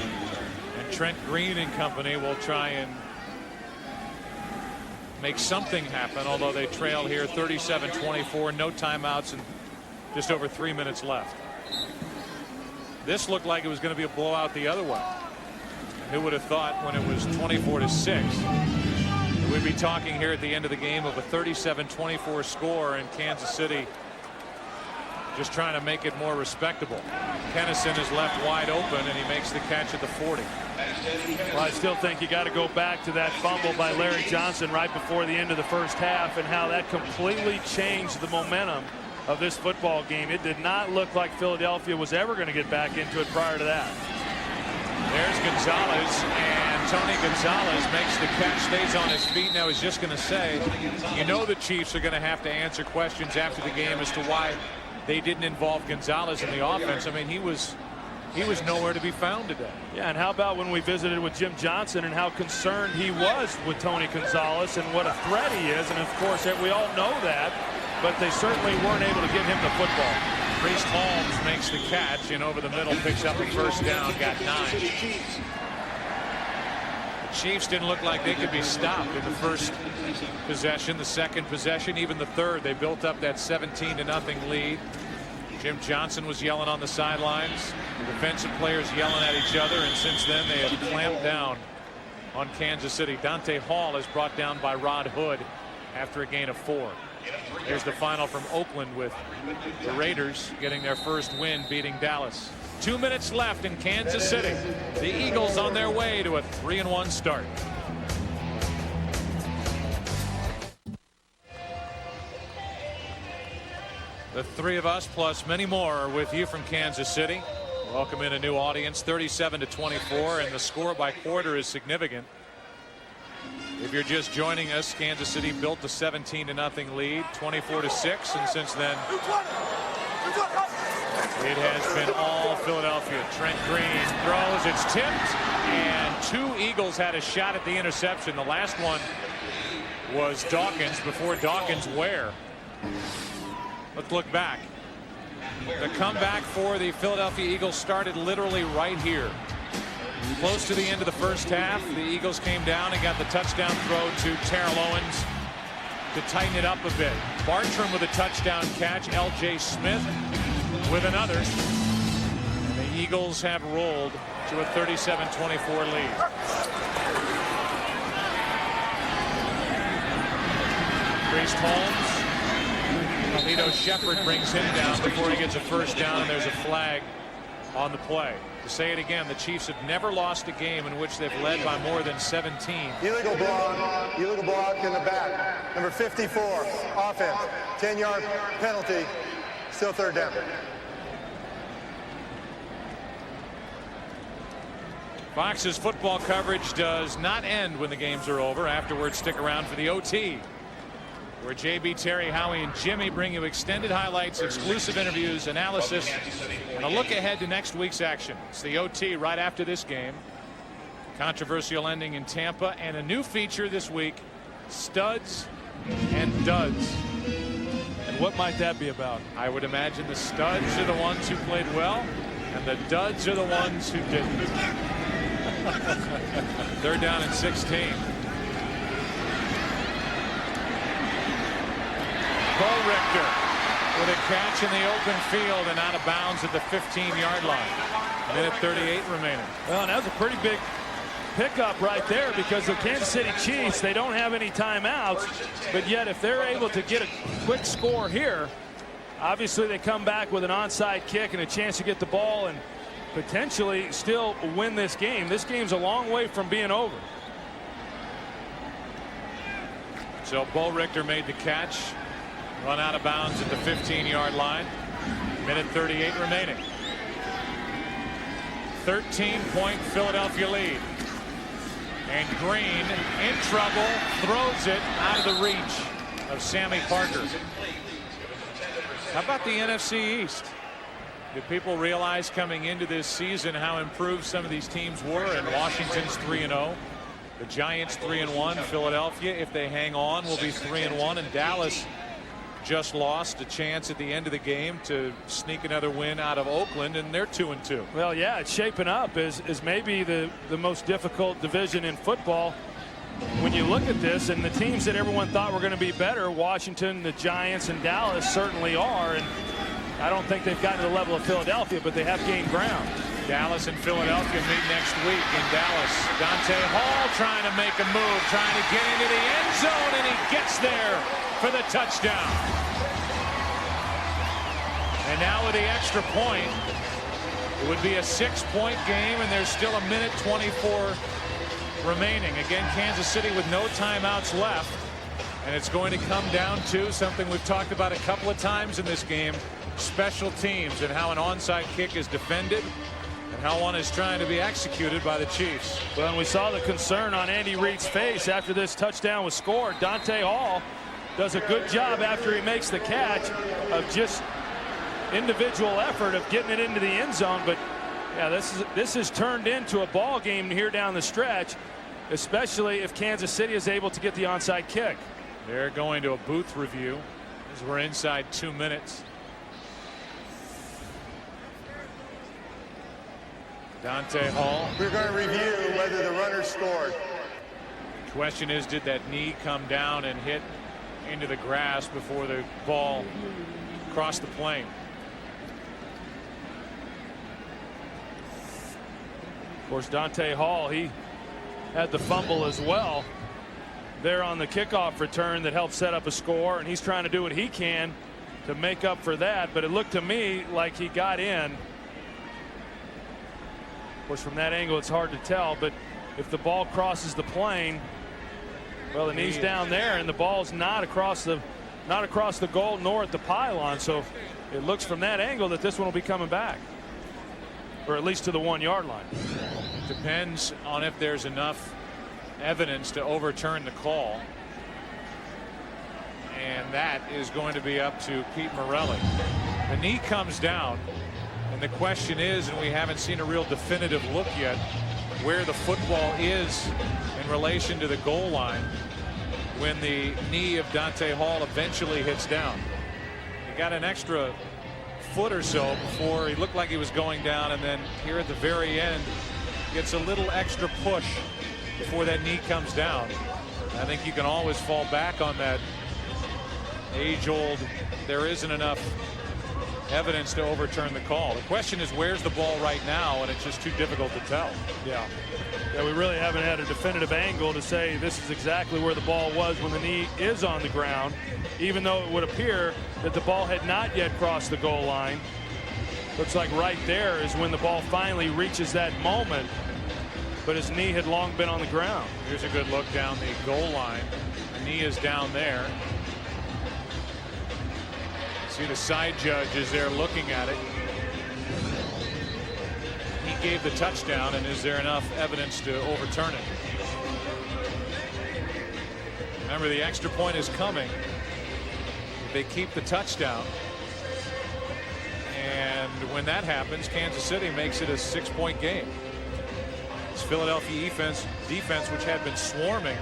And Trent Green and company will try and make something happen, although they trail here 37-24, no timeouts, and just over 3 minutes left. This looked like it was going to be a blowout the other way. Who would have thought, when it was 24-6, we'd be talking here at the end of the game of a 37-24 score, and Kansas City just trying to make it more respectable. Kennison is left wide open, and he makes the catch at the 40. Well, I still think you got to go back to that fumble by Larry Johnson right before the end of the first half, and how that completely changed the momentum of this football game. It did not look like Philadelphia was ever going to get back into it prior to that. There's Gonzalez, and Tony Gonzalez makes the catch, stays on his feet. Now, I was just going to say, you know the Chiefs are going to have to answer questions after the game as to why they didn't involve Gonzalez in the offense. I mean, he was nowhere to be found today. Yeah, and how about when we visited with Jim Johnson and how concerned he was with Tony Gonzalez and what a threat he is. And, of course, we all know that, but they certainly weren't able to get him the football. Priest Holmes makes the catch, and over the middle picks up a first down, got 9. The Chiefs didn't look like they could be stopped in the first possession, the second possession, even the third. They built up that 17-0 lead. Jim Johnson was yelling on the sidelines. The defensive players yelling at each other, and since then they have clamped down on Kansas City. Dante Hall is brought down by Rod Hood after a gain of 4. Here's the final from Oakland with the Raiders getting their first win, beating Dallas. 2 minutes left in Kansas City. The Eagles on their way to a 3-1 start. The three of us plus many more are with you from Kansas City. Welcome in a new audience, 37-24, and the score by quarter is significant. If you're just joining us, Kansas City built a 17-0 lead, 24-6, and since then it has been all Philadelphia. Trent Green throws, it's tipped, and 2 Eagles had a shot at the interception. The last one was Dawkins. Before Dawkins, Ware. Let's look back. The comeback for the Philadelphia Eagles started literally right here. Close to the end of the first half, the Eagles came down and got the touchdown throw to Terrell Owens to tighten it up a bit. Bartram with a touchdown catch, L.J. Smith with another. And the Eagles have rolled to a 37-24 lead. Priest Holmes. Alito Shepard brings him down before he gets a first down, and there's a flag on the play. To say it again, the Chiefs have never lost a game in which they've led by more than 17. Illegal block in the back. Number 54, offense, 10-yard penalty, still third down. Fox's football coverage does not end when the games are over. Afterwards, stick around for the OT, where JB, Terry, Howie, and Jimmy bring you extended highlights, exclusive interviews, analysis, and a look ahead to next week's action. It's the OT right after this game. Controversial ending in Tampa, and a new feature this week, studs and duds. And what might that be about? I would imagine the studs are the ones who played well, and the duds are the ones who didn't. Third down and 16. Bo Richter with a catch in the open field and out of bounds at the 15-yard line. Minute 38 remaining. Well, and that was a pretty big pickup right there, because the Kansas City Chiefs, they don't have any timeouts, but yet if they're able to get a quick score here, obviously they come back with an onside kick and a chance to get the ball and potentially still win this game. This game's a long way from being over. So Bo Richter made the catch. Run out of bounds at the 15-yard line. Minute 38 remaining. 13-point Philadelphia lead. And Green in trouble, throws it out of the reach of Sammy Parker. How about the NFC East? Did people realize coming into this season how improved some of these teams were? And Washington's 3-0. The Giants 3-1. Philadelphia, if they hang on, will be 3-1. And Dallas just lost a chance at the end of the game to sneak another win out of Oakland, and they're 2-2. Well, yeah, it's shaping up as maybe the most difficult division in football. When you look at this, and the teams that everyone thought were going to be better, Washington, the Giants, and Dallas certainly are. And I don't think they've gotten to the level of Philadelphia, but they have gained ground. Dallas and Philadelphia meet next week in Dallas. Dante Hall trying to make a move, trying to get into the end zone, and he gets there for the touchdown. And now with the extra point, it would be a 6-point game, and there's still a minute 24 remaining. Again, Kansas City with no timeouts left. And it's going to come down to something we've talked about a couple of times in this game, special teams and how an onside kick is defended and how one is trying to be executed by the Chiefs. Well, and we saw the concern on Andy Reid's face after this touchdown was scored. Dante Hall does a good job after he makes the catch of just individual effort of getting it into the end zone. But yeah, this is turned into a ball game here down the stretch, especially if Kansas City is able to get the onside kick. They're going to a booth review as we're inside 2 minutes. Dante Hall. We're going to review whether the runner scored. The question is, did that knee come down and hit into the grass before the ball crossed the plane? Of course, Dante Hall, he had the fumble as well there on the kickoff return that helped set up a score, and he's trying to do what he can to make up for that. But it looked to me like he got in. Of course, from that angle it's hard to tell, but if the ball crosses the plane, well, the knee's down there and the ball's not across the goal nor at the pylon. So it looks from that angle that this one will be coming back, or at least to the 1 yard line. Depends on if there's enough evidence to overturn the call, and that is going to be up to Pete Morelli. The knee comes down, and the question is, and we haven't seen a real definitive look yet, where the football is in relation to the goal line when the knee of Dante Hall eventually hits down. He got an extra foot or so before he looked like he was going down, and then here at the very end gets a little extra push before that knee comes down. I think you can always fall back on that age-old, there isn't enough evidence to overturn the call. The question is, where's the ball right now, and it's just too difficult to tell. Yeah, we really haven't had a definitive angle to say this is exactly where the ball was when the knee is on the ground, even though it would appear that the ball had not yet crossed the goal line. Looks like right there is when the ball finally reaches that moment, but his knee had long been on the ground. Here's a good look down the goal line. The knee is down there. See the side judge is there looking at it. He gave the touchdown, and is there enough evidence to overturn it? Remember, the extra point is coming if they keep the touchdown, and when that happens, Kansas City makes it a 6-point game. This Philadelphia defense, which had been swarming,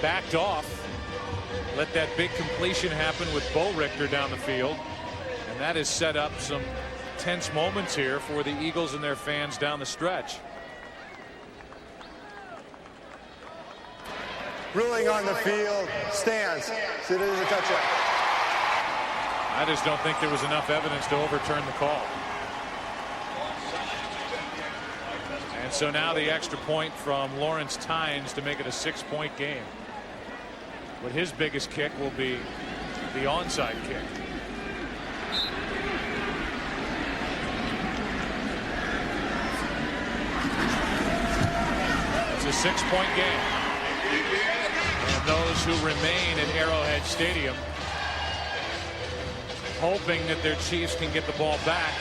backed off, let that big completion happen with Bo Richter down the field, and that has set up some tense moments here for the Eagles and their fans down the stretch. Ruling on the field stands. So it is a touchdown. I just don't think there was enough evidence to overturn the call. And so now the extra point from Lawrence Tynes to make it a 6-point game. But his biggest kick will be the onside kick. It's a 6-point game. And those who remain at Arrowhead Stadium hoping that their Chiefs can get the ball back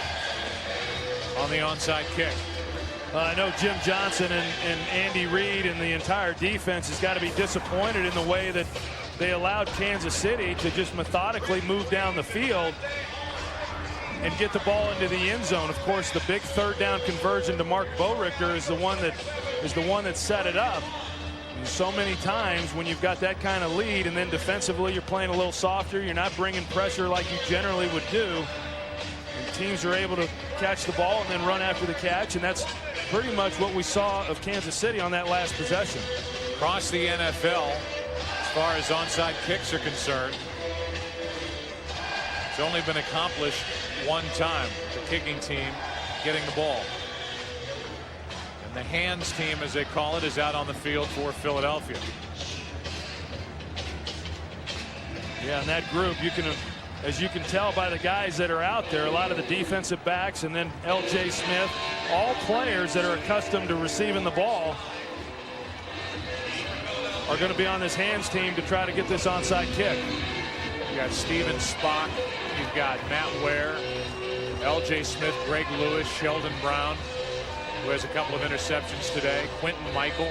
on the onside kick. I know Jim Johnson and Andy Reid and the entire defense has got to be disappointed in the way that they allowed Kansas City to just methodically move down the field and get the ball into the end zone. Of course, the big third down conversion to Mark Bo Richter is the one that set it up. And so many times when you've got that kind of lead and then defensively you're playing a little softer, you're not bringing pressure like you generally would do, and teams are able to catch the ball and then run after the catch, and that's pretty much what we saw of Kansas City on that last possession. Across the NFL, as far as onside kicks are concerned, it's only been accomplished one time, the kicking team getting the ball. And the hands team, as they call it, is out on the field for Philadelphia. Yeah, and that group, as you can tell by the guys that are out there, a lot of the defensive backs and then L.J. Smith, all players that are accustomed to receiving the ball are going to be on this hands team to try to get this onside kick. You got Steven Spock. You've got Matt Ware, L.J. Smith, Greg Lewis, Sheldon Brown, who has a couple of interceptions today, Quentin Michael.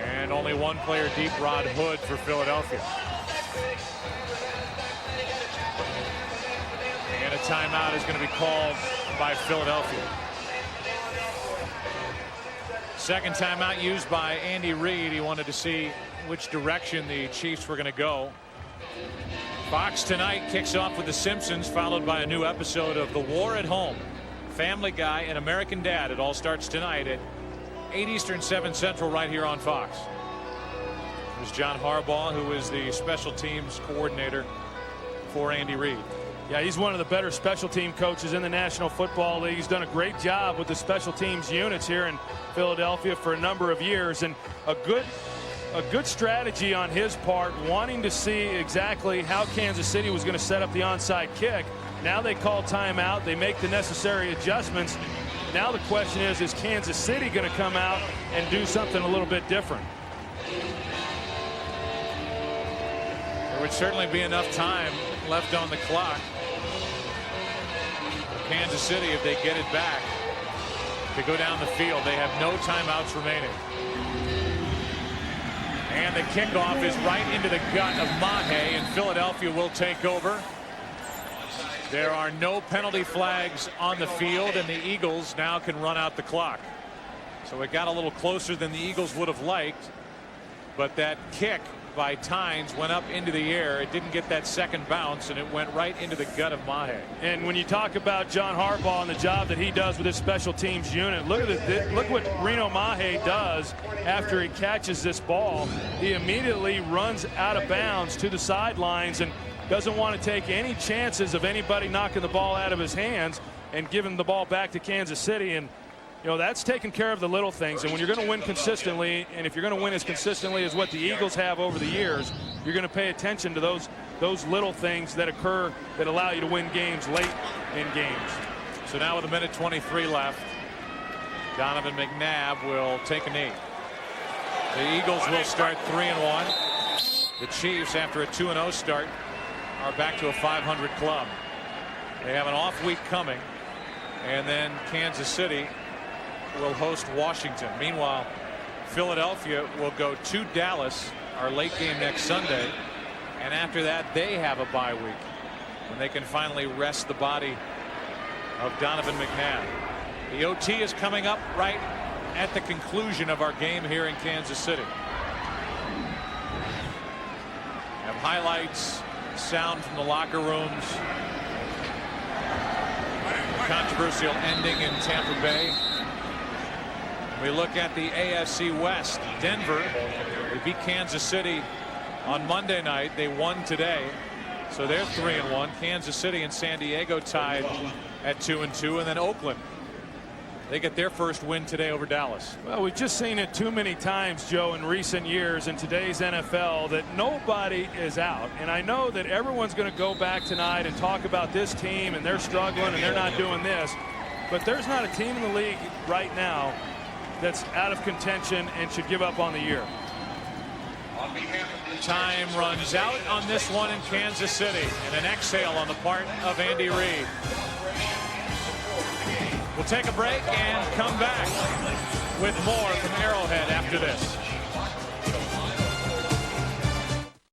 And only one player deep, Rod Hood for Philadelphia. And a timeout is going to be called by Philadelphia. Second timeout used by Andy Reid. He wanted to see which direction the Chiefs were going to go. Fox tonight kicks off with The Simpsons, followed by a new episode of The War at Home. Family Guy and American Dad. It all starts tonight at 8 Eastern, 7 Central, right here on Fox. There's John Harbaugh, who is the special teams coordinator for Andy Reid. Yeah, he's one of the better special team coaches in the National Football League. He's done a great job with the special teams units here in Philadelphia for a number of years, and a good strategy on his part, wanting to see exactly how Kansas City was going to set up the onside kick. Now they call timeout. They make the necessary adjustments. Now the question is Kansas City going to come out and do something a little bit different? There would certainly be enough time left on the clock. Kansas City, if they get it back, to go down the field. They have no timeouts remaining. And the kickoff is right into the gut of Mahe, and Philadelphia will take over. There are no penalty flags on the field, and the Eagles now can run out the clock. So it got a little closer than the Eagles would have liked, but that kick by Tynes went up into the air. It didn't get that second bounce, and it went right into the gut of Mahe. And when you talk about John Harbaugh and the job that he does with his special teams unit, look what Reno Mahe does after he catches this ball. He immediately runs out of bounds to the sidelines and doesn't want to take any chances of anybody knocking the ball out of his hands and giving the ball back to Kansas City. And you know, that's taking care of the little things. And when you're going to win consistently, and if you're going to win as consistently as what the Eagles have over the years, you're going to pay attention to those little things that occur that allow you to win games late in games. So now with 1:23 left, Donovan McNabb will take a knee. The Eagles will start 3-1. The Chiefs, after a 2-0 start, are back to a 500 club. They have an off week coming, and then Kansas City will host Washington. Meanwhile, Philadelphia will go to Dallas, our late game next Sunday, and after that they have a bye week when they can finally rest the body of Donovan McNabb. The OT is coming up right at the conclusion of our game here in Kansas City. We have highlights, sound from the locker rooms, the controversial ending in Tampa Bay. We look at the AFC West. Denver, they beat Kansas City on Monday night. They won today, so they're 3-1. Kansas City and San Diego tied at 2-2, and then Oakland, they get their first win today over Dallas. Well, we've just seen it too many times, Joe, in recent years in today's NFL that nobody is out. And I know that everyone's going to go back tonight and talk about this team and they're struggling and they're not doing this. But there's not a team in the league right now that's out of contention and should give up on the year. Time runs out on this one in Kansas City, and an exhale on the part of Andy Reid. We'll take a break and come back with more from Arrowhead after this.